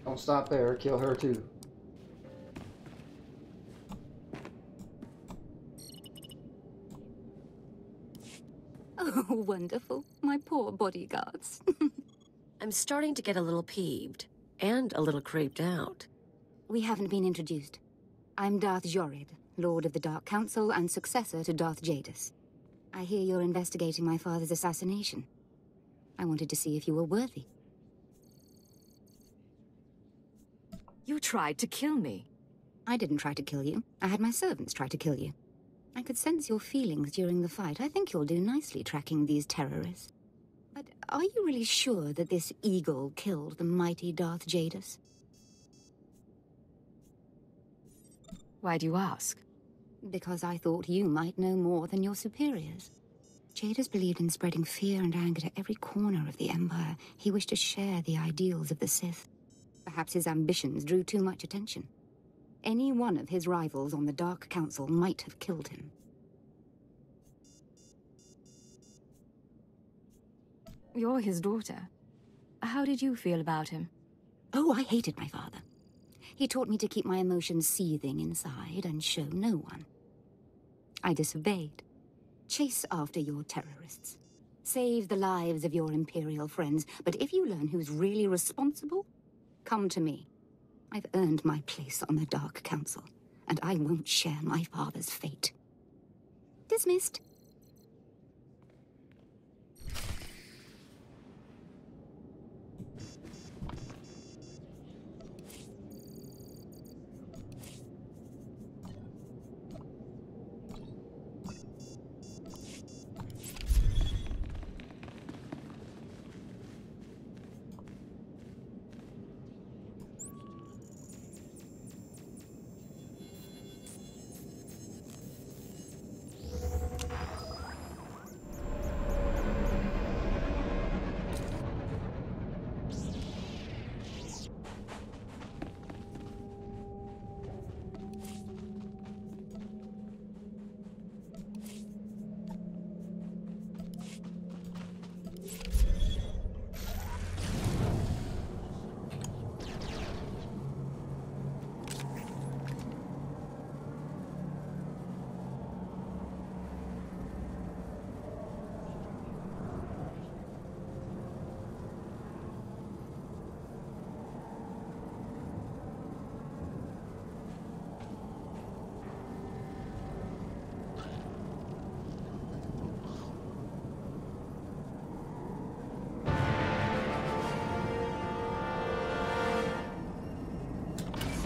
Speaker 1: Don't stop there, kill her too.
Speaker 21: Oh, wonderful. My poor bodyguards.
Speaker 5: I'm starting to get a little peeved. And a little creeped out.
Speaker 21: We haven't been introduced. I'm Darth Jorid, Lord of the Dark Council and successor to Darth Jadis. I hear you're investigating my father's assassination. I wanted to see if you were worthy.
Speaker 4: You tried to kill me.
Speaker 21: I didn't try to kill you. I had my servants try to kill you. I could sense your feelings during the fight. I think you'll do nicely tracking these terrorists. But are you really sure that this eagle killed the mighty Darth Jadis?
Speaker 4: Why do you ask?
Speaker 21: Because I thought you might know more than your superiors. Jadis believed in spreading fear and anger to every corner of the Empire. He wished to share the ideals of the Sith. Perhaps his ambitions drew too much attention. Any one of his rivals on the Dark Council might have killed him.
Speaker 4: You're his daughter. How did you feel about him?
Speaker 21: Oh, I hated my father. He taught me to keep my emotions seething inside and show no one. I disobeyed. Chase after your terrorists. Save the lives of your Imperial friends, but if you learn who's really responsible, come to me. I've earned my place on the Dark Council, and I won't share my father's fate. Dismissed.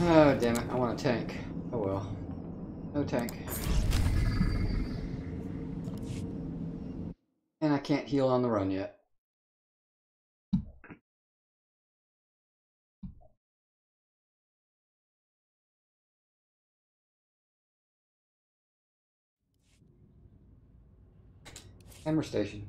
Speaker 1: Oh, damn it. I want a tank. Oh well. No tank. And I can't heal on the run yet. Hammer station.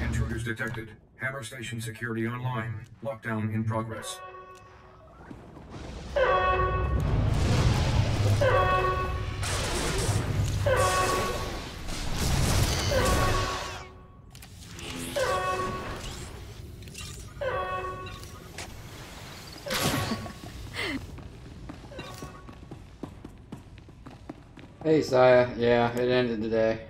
Speaker 10: Intruders detected. Hammer station security online. Lockdown in progress.
Speaker 1: Hey, Saya. Yeah, it ended today.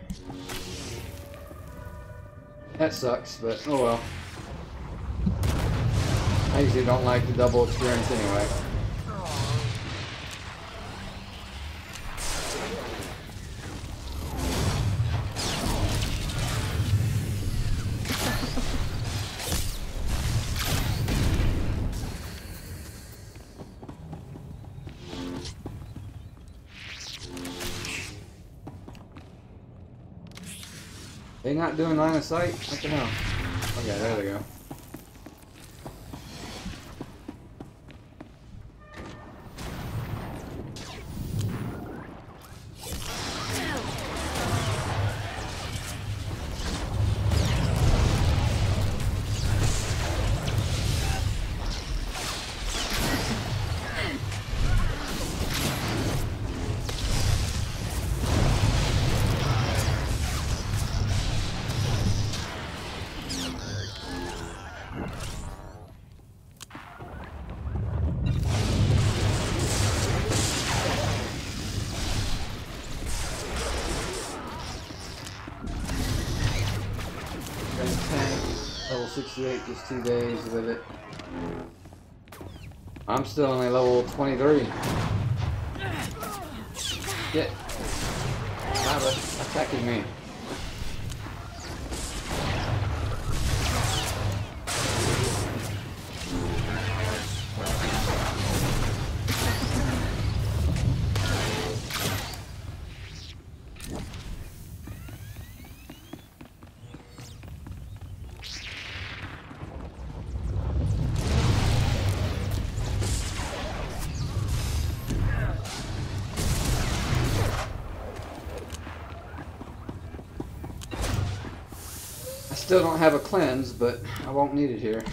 Speaker 1: That sucks, but oh well. I usually don't like the double experience anyway. They not doing line of sight? What the hell? Okay, there they go. Level 68, just 2 days with it. I'm still only level 23. Shit. Stop attacking me. still don't have a cleanse, but I won't need it here.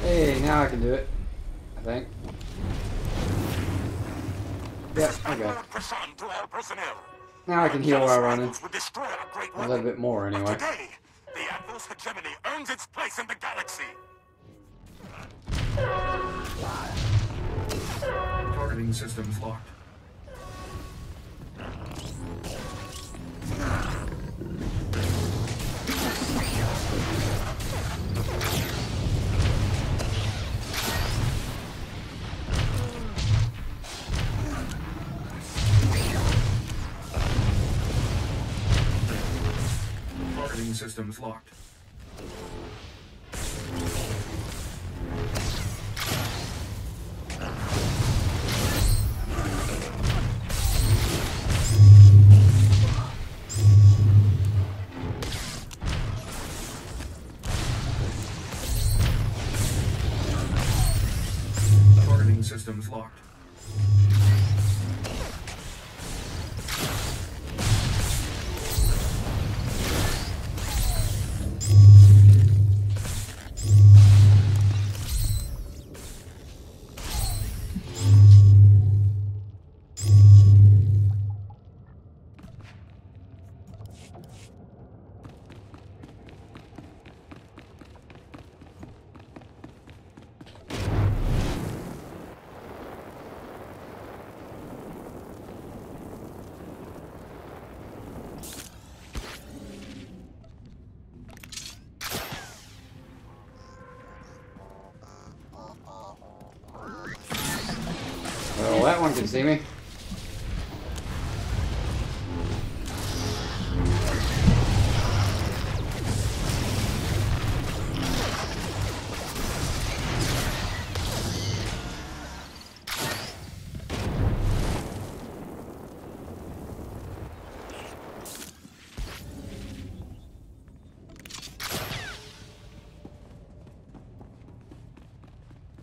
Speaker 1: Hey, now I can do it, I think. Yep, okay. Now I can heal while running. A little bit more, anyway.
Speaker 16: Today, the Admiral's hegemony earns its place in the galaxy.
Speaker 10: Targeting systems locked. Targeting systems locked. Targeting systems locked.
Speaker 1: Well, that one can see me.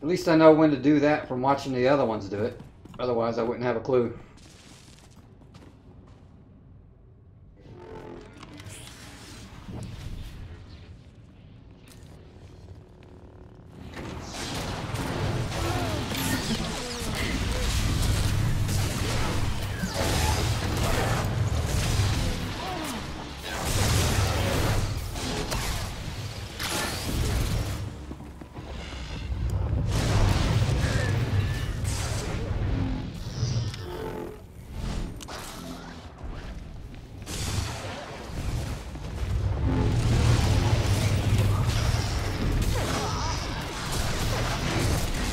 Speaker 1: At least I know when to do that from watching the other ones do it. Otherwise, I wouldn't have a clue.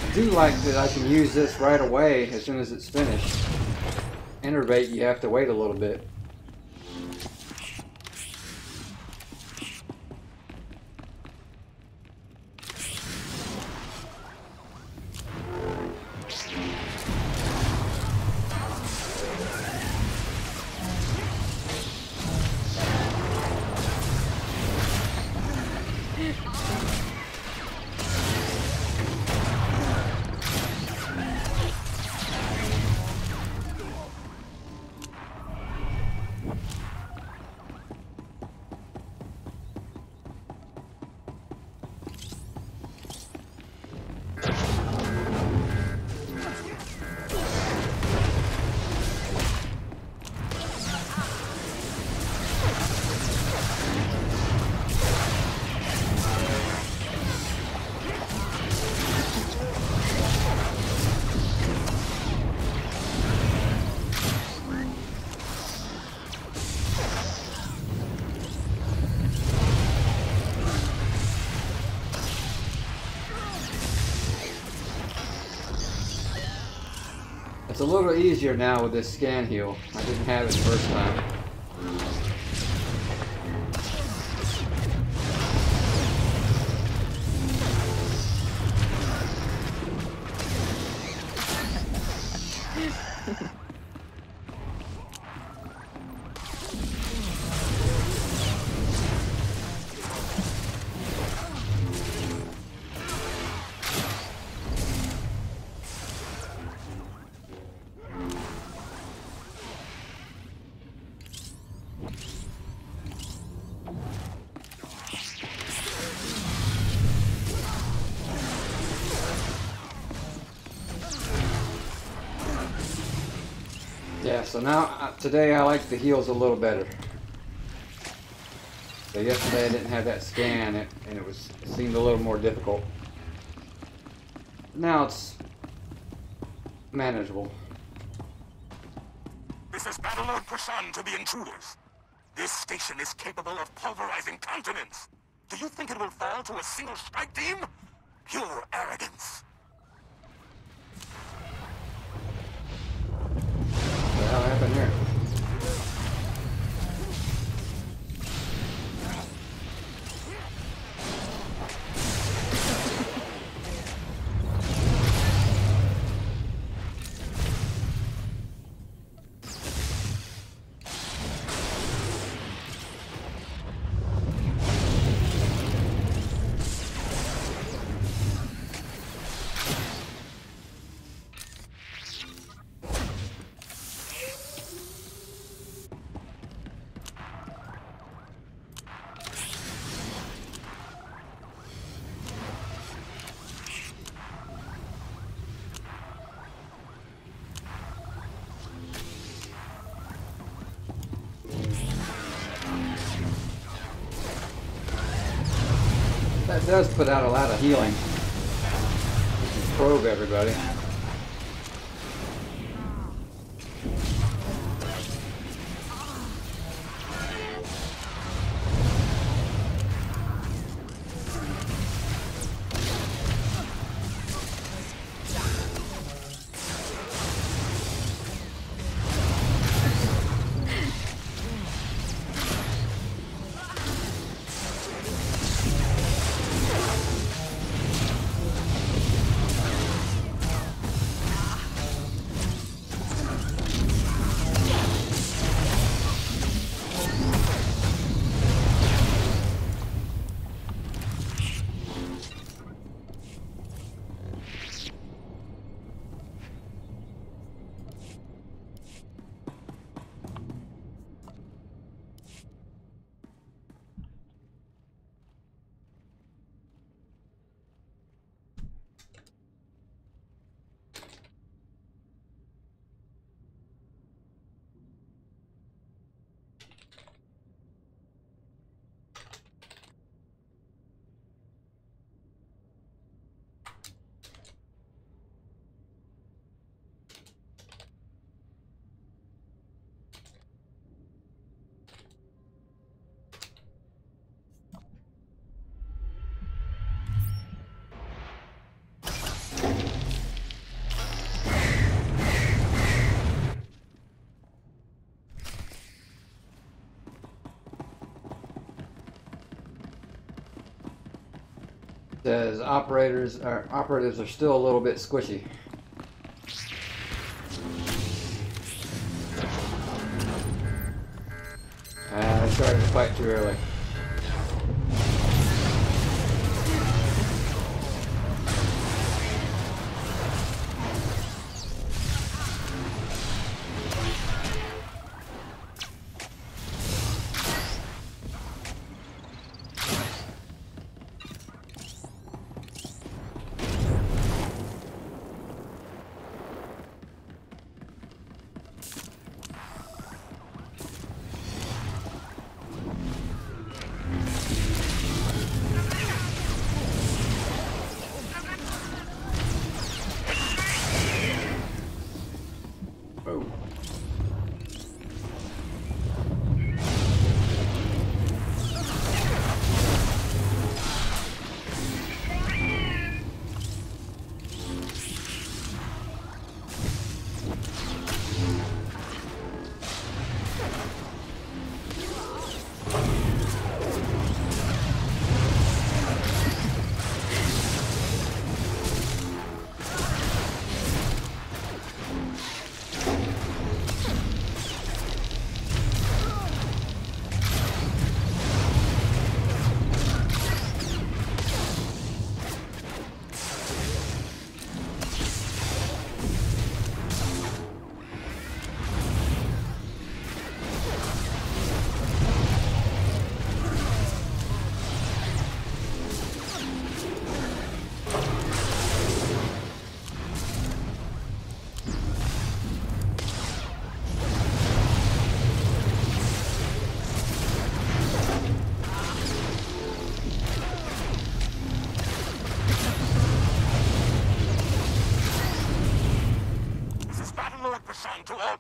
Speaker 1: I do like that I can use this right away as soon as it's finished. Innervate, you have to wait a little bit. It's a little easier now with this scan heal. I didn't have it the first time. Yeah, so now, today I like the heals a little better. So yesterday I didn't have that scan, and it seemed a little more difficult. Now it's manageable.
Speaker 11: This is Battlelord Prashan to the intruders. This station is capable of pulverizing continents. Do you think it will fall to a single strike team? Pure arrogance.
Speaker 1: What the hell happened here? That does put out a lot of healing. You can probe everybody. Says operatives are still a little bit squishy. I started to fight too early.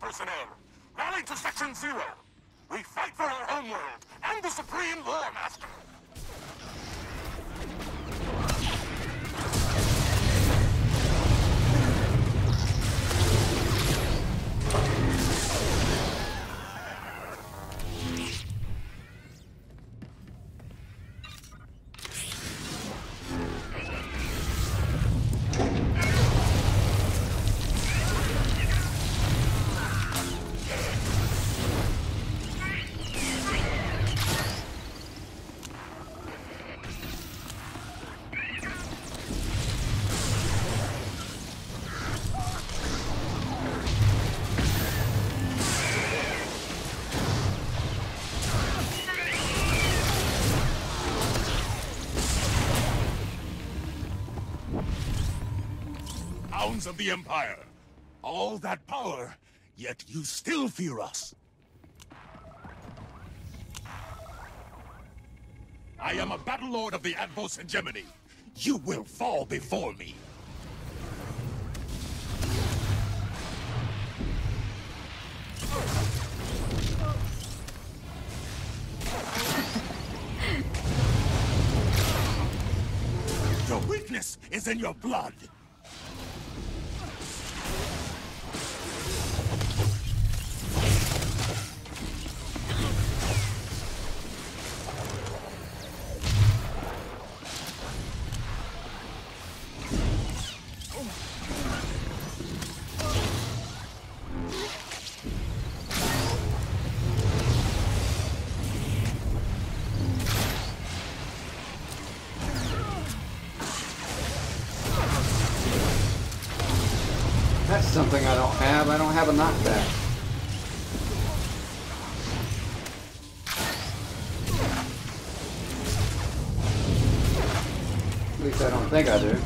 Speaker 11: personnel, rally to Section 0. We fight for our homeworld and the Supreme War Master.
Speaker 7: Hounds of the Empire. All that power, yet you still fear us. I am a battle lord of the Advos Hegemony. You will fall before me. Your weakness is in your blood.
Speaker 1: That's something I don't have. I don't have a knockback. At least I don't think I do.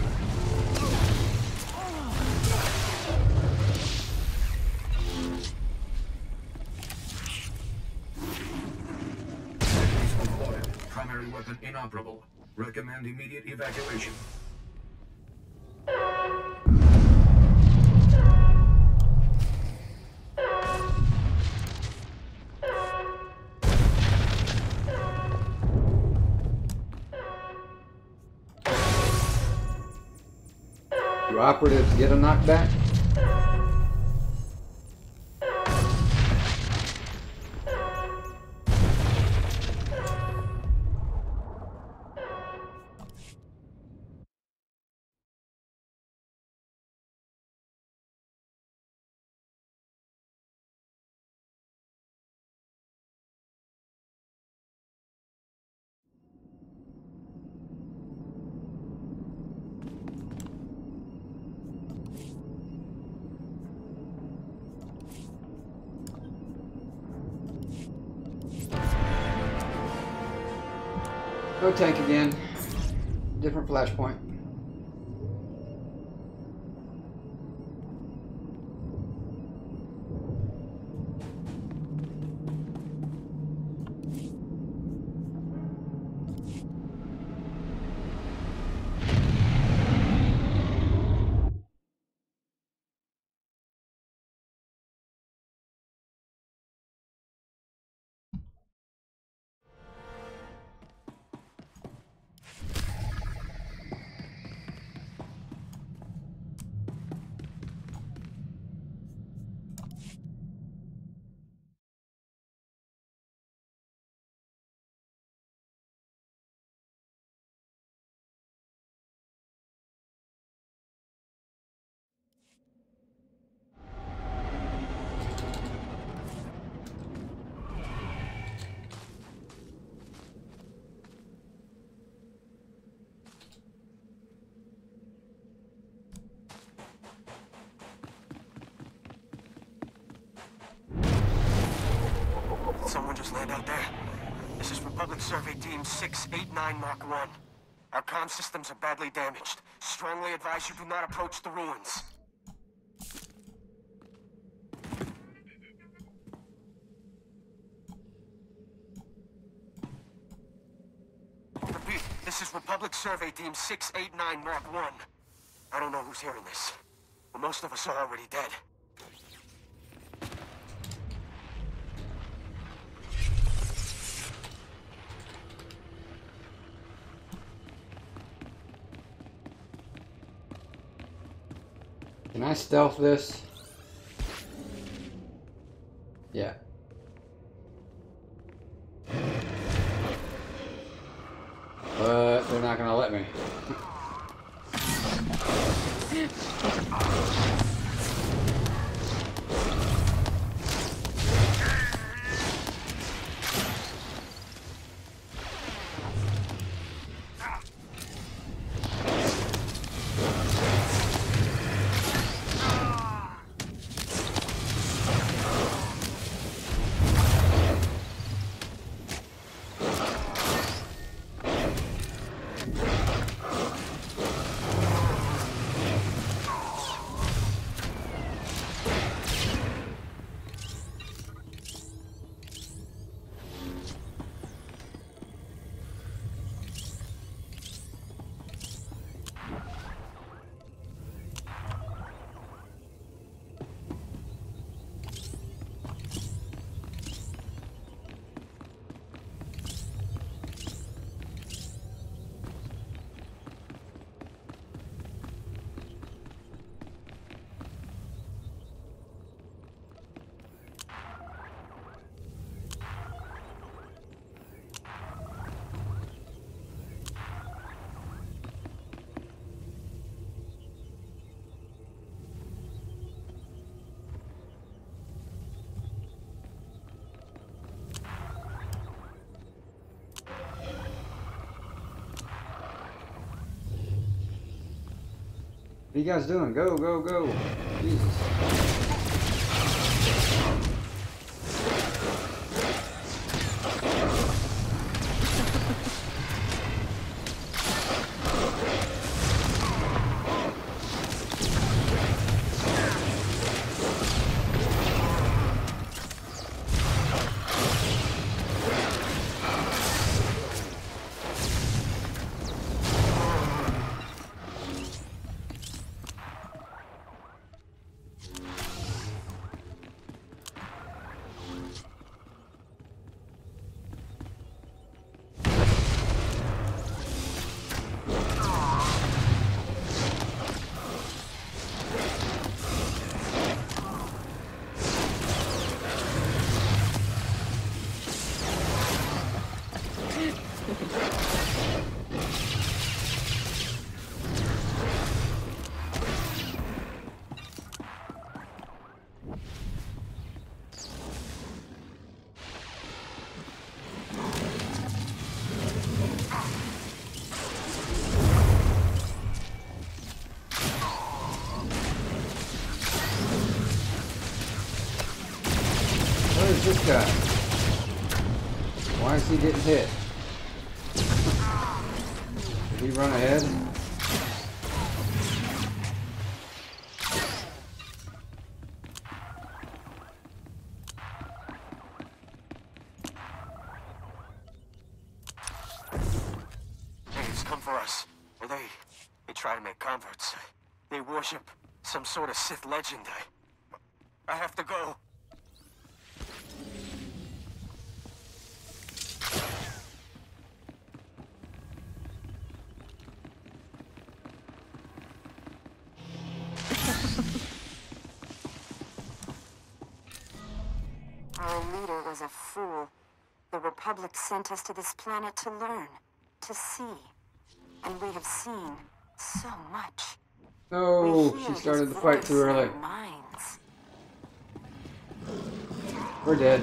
Speaker 10: Primary weapon inoperable. Recommend immediate evacuation.
Speaker 1: Do operatives get a knockback? No tank again. Different flashpoint.
Speaker 11: Someone just land out there. This is Republic Survey Team 689 Mark 1. Our comm systems are badly damaged. Strongly advise you do not approach the ruins. Repeat, this is Republic Survey Team 689 Mark 1. I don't know who's hearing this, but most of us are already dead.
Speaker 1: Can I stealth this? Yeah. But they're not gonna let me. What are you guys doing? Go, go, go. Jesus. Where's this guy? Why is he getting hit? Did he run ahead?
Speaker 11: They've come for us. They try to make converts. They worship some sort of Sith legend. I have to go.
Speaker 12: Our leader was a fool. The Republic sent us to this planet to learn, to see. And we have seen so much.
Speaker 1: No, she started the fight too early. We're dead.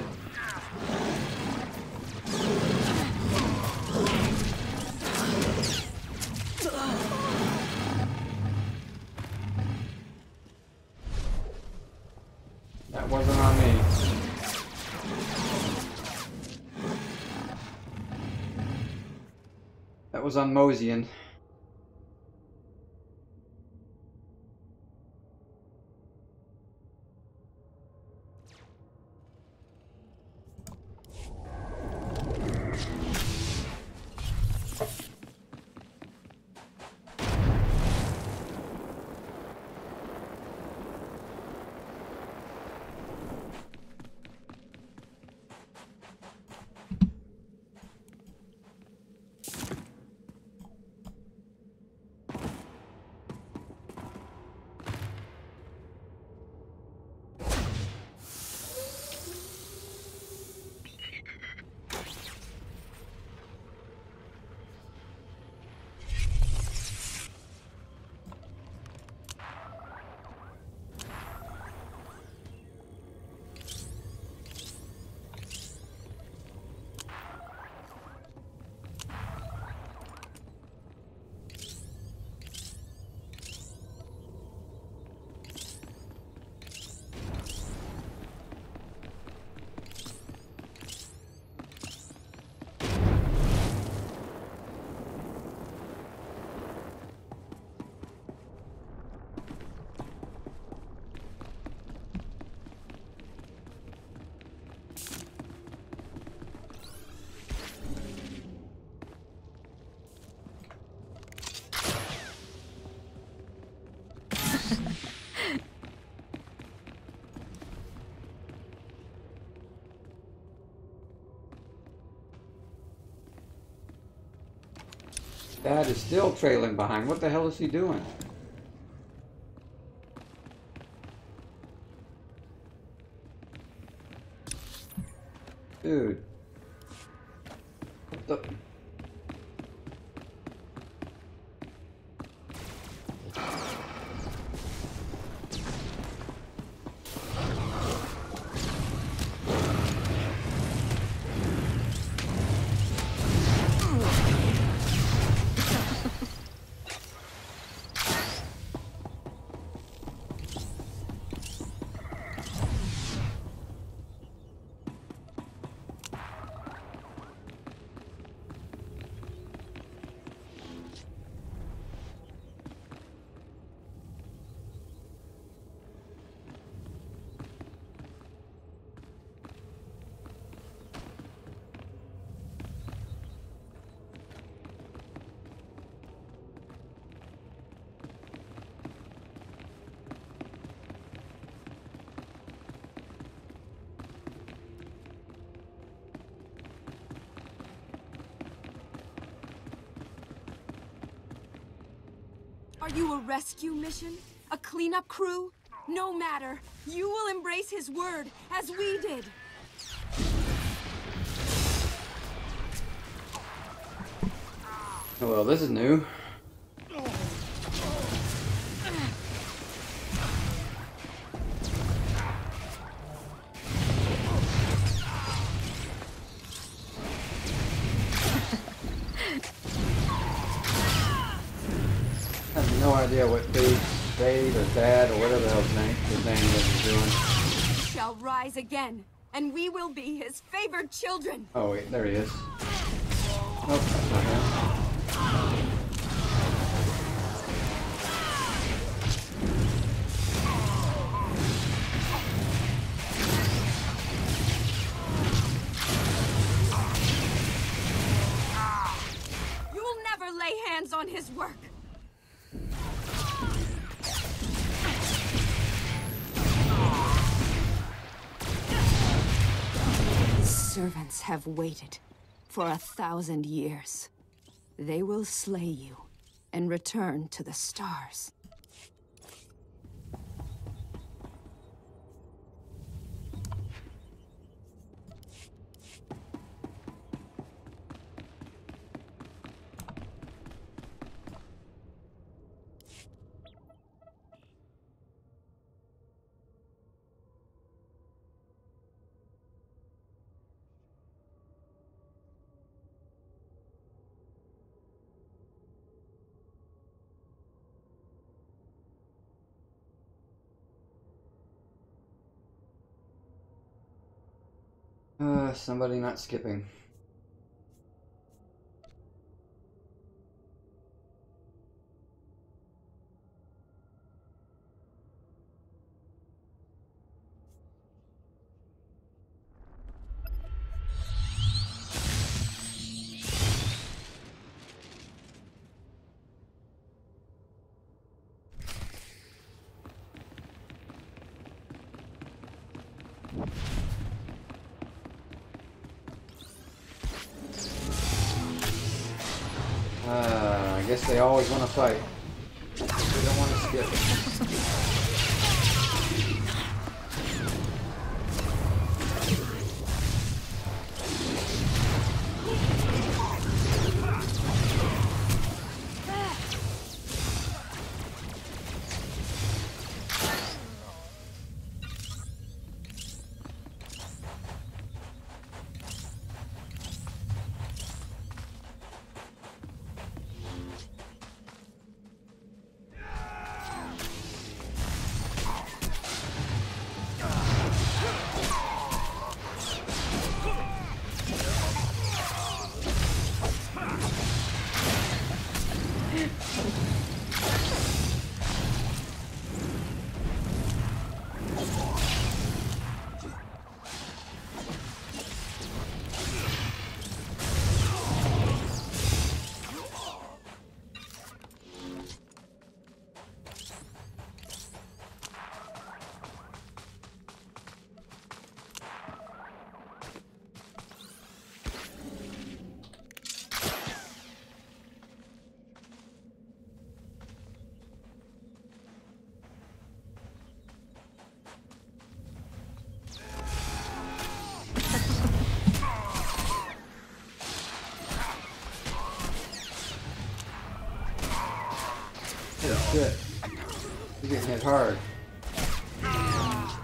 Speaker 1: That wasn't on me. That was on Mosian. Dad is still trailing behind. What the hell is he doing? Dude. What the...
Speaker 13: Are you a rescue mission? A cleanup crew? No matter. You will embrace his word, as we did.
Speaker 1: Well, this is new. I have no idea what Dave or Dad or whatever the hell his name is doing.
Speaker 13: He shall rise again, and we will be his favored children.
Speaker 1: Oh wait, there he is. Oh, that's not him.
Speaker 13: You will never lay hands on his work.
Speaker 22: Servants have waited for 1,000 years. They will slay you and return to the stars.
Speaker 1: Somebody not skipping. I guess they always want to fight. They don't want to skip. shit. You're getting hit hard. I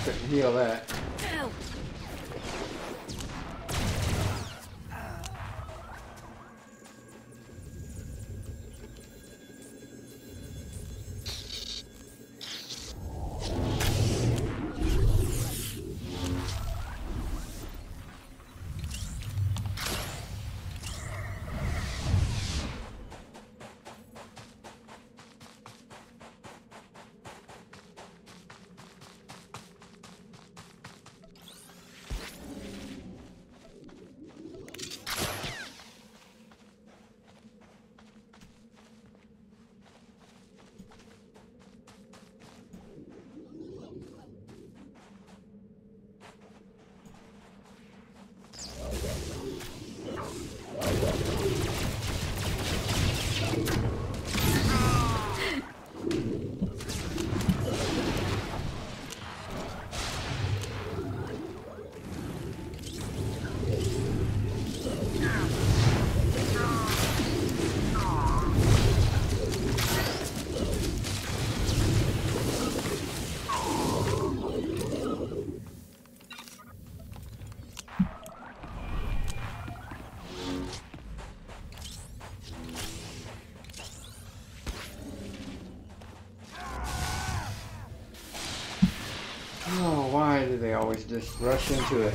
Speaker 1: couldn't heal that. Oh, why do they always just rush into it?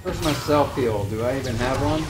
Speaker 1: Where's my self-heal? Do I even have one?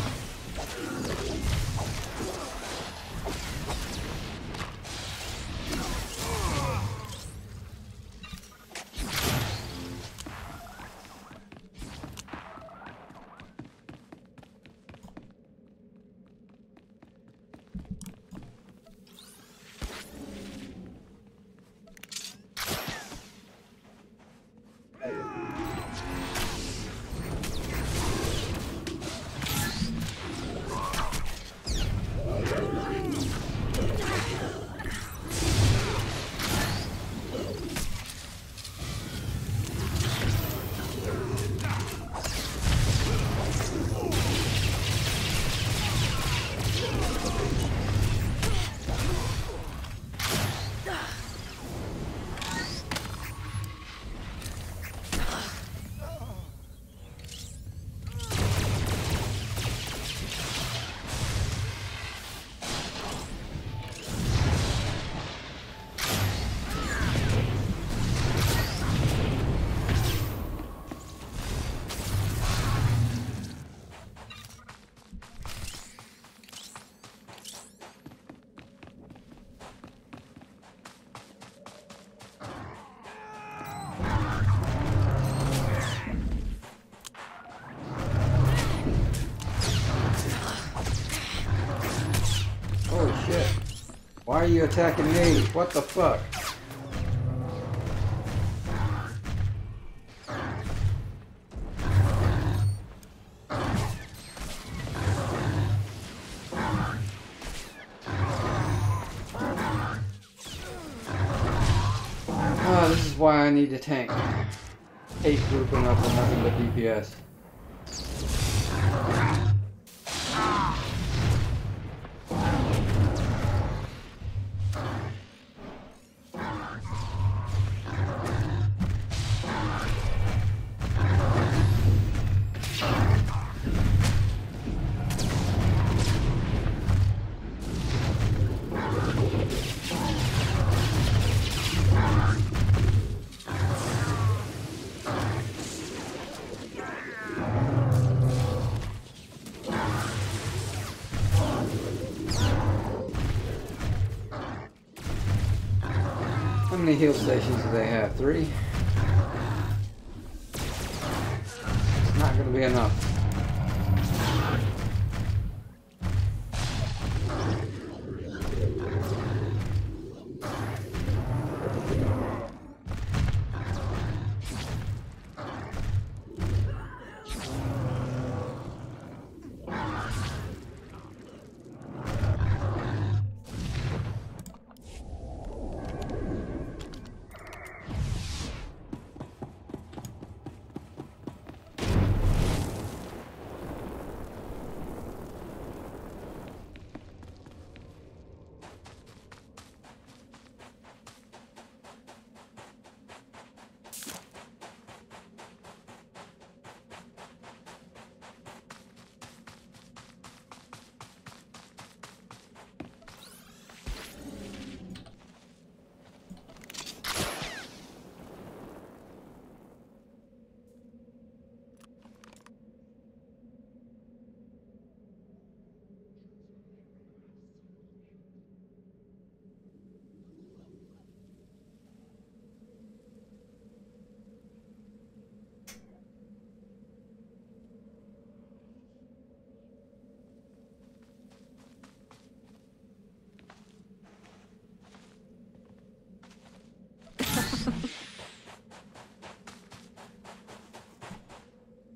Speaker 1: Why are you attacking me? What the fuck? Oh, this is why I need a tank. Hate grouping up with nothing but DPS. How many heal stations do they have? 3? It's not going to be enough.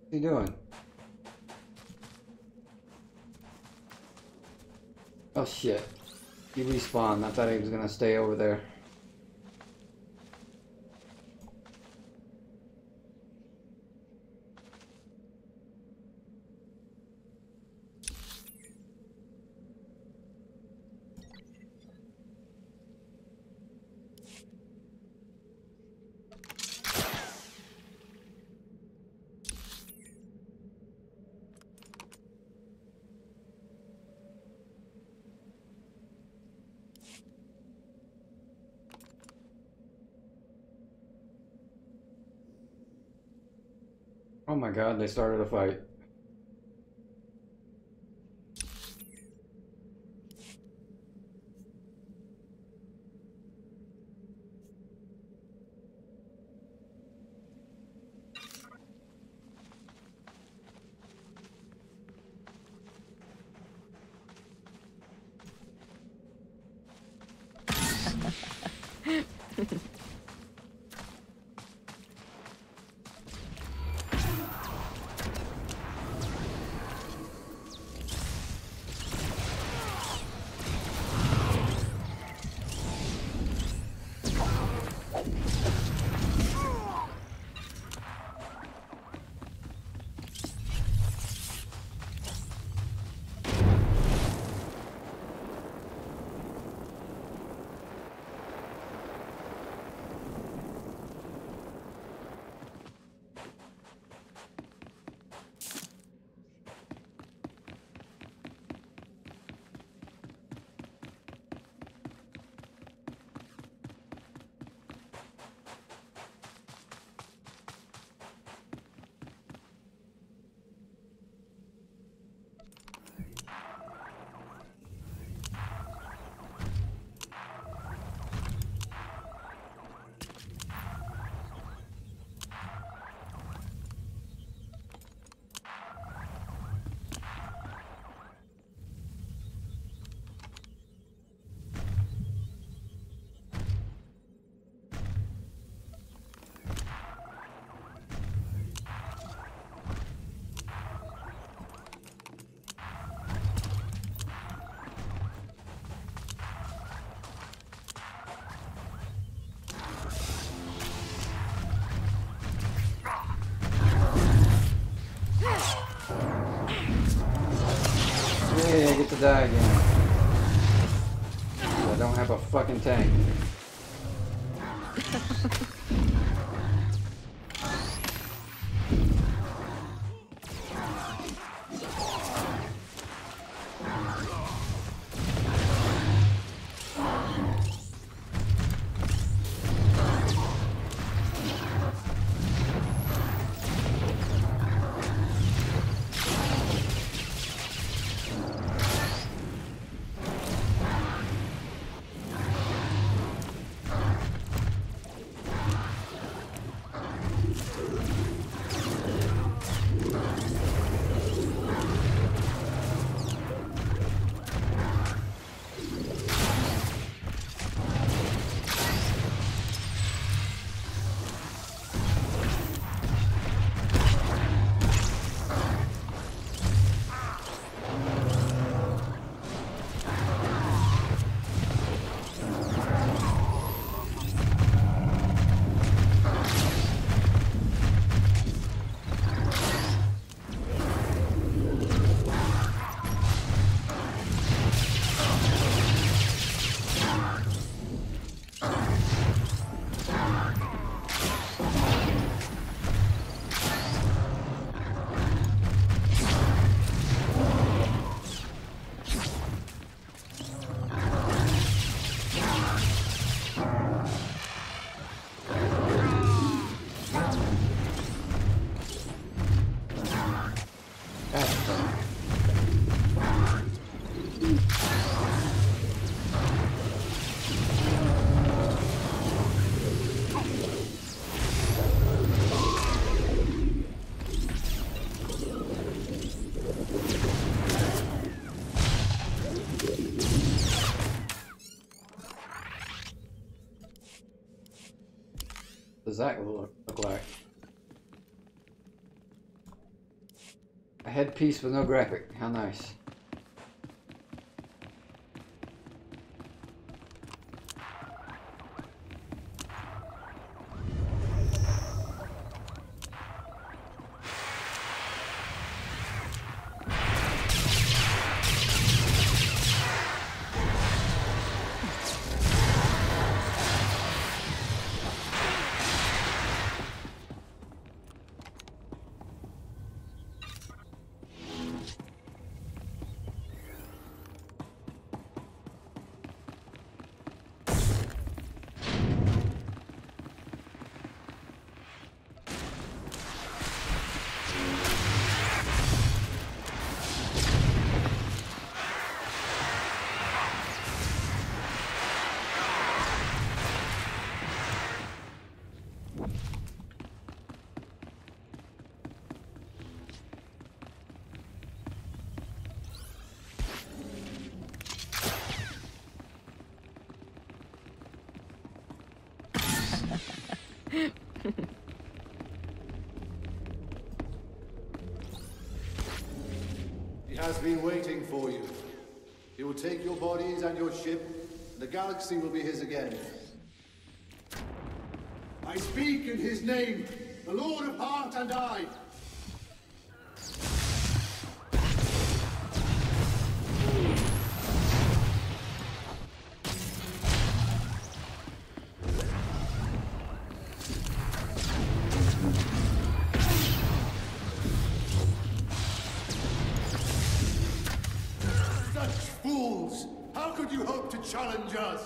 Speaker 1: What's he doing? Oh shit. He respawned. I thought he was gonna stay over there. Oh my god, they started a fight. Yay, I get to die again. I don't have a fucking tank. Does that look like? A headpiece with no graphic. How nice.
Speaker 2: He has been waiting for you. He will take your bodies and your ship, and the galaxy will be his again. I speak in his name, the Lord of Heart and I. Fools! How could you hope to challenge us?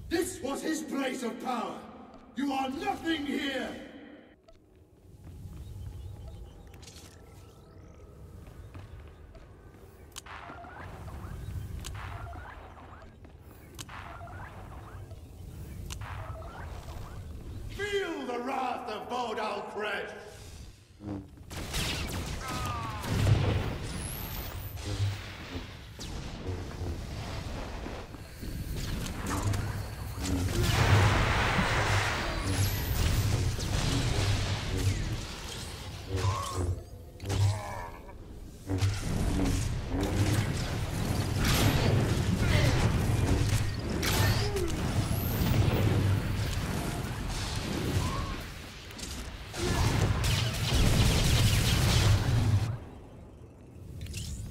Speaker 2: This was his place of power. You are nothing here! Feel the wrath of Bodal Kresh!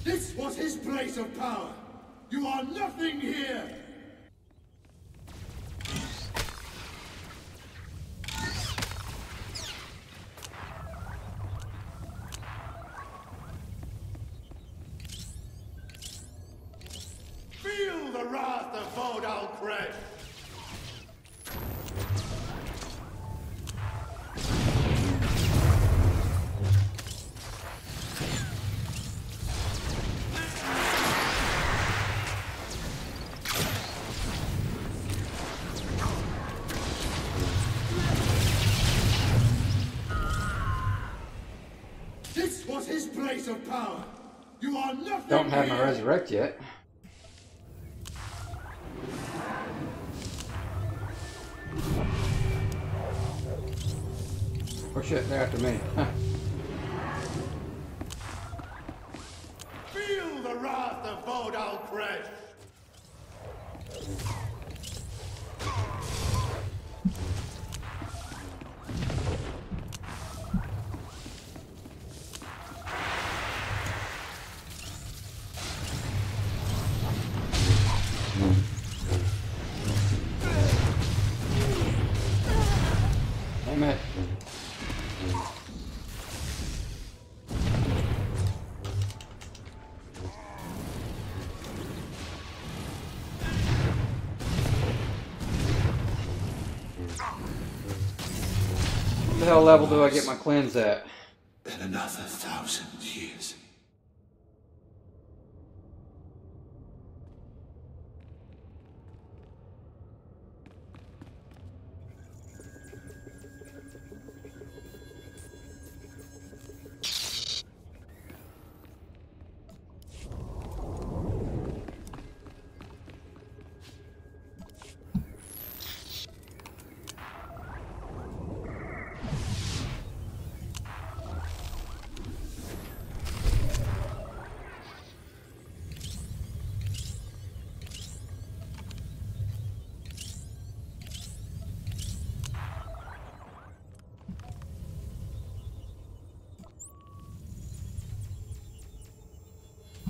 Speaker 2: This was his place of power. You are nothing here. Feel the wrath of Bodal Kresh. This was his place of power. You are nothing.
Speaker 1: Don't have my resurrect yet. Oh shit, they're after me.
Speaker 2: Feel the wrath of Bodal Kresh.
Speaker 1: Damn it. What the hell level do I get my cleanse at?
Speaker 7: In another 1,000 years.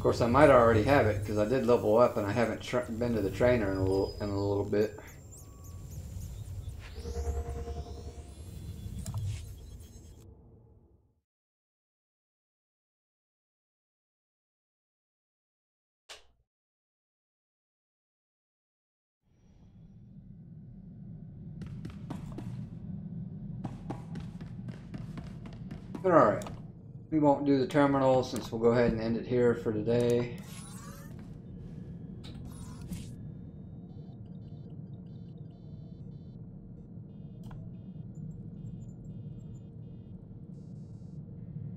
Speaker 1: course, I might already have it because I did level up and I haven't been to the trainer in a little bit. But alright, we won't do the terminal since we'll go ahead and end it here for today.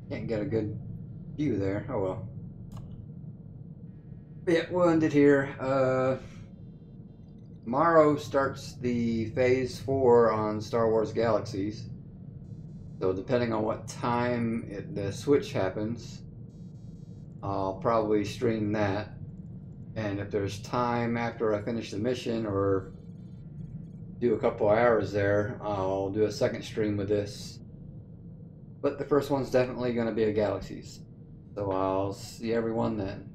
Speaker 1: Can't get a good view there, oh well. But yeah, we'll end it here. Tomorrow starts the Phase 4 on Star Wars Galaxies. So depending on what time the switch happens, I'll probably stream that. And if there's time after I finish the mission or do a couple hours there, I'll do a second stream with this. But the first one's definitely going to be a Galaxies. So I'll see everyone then.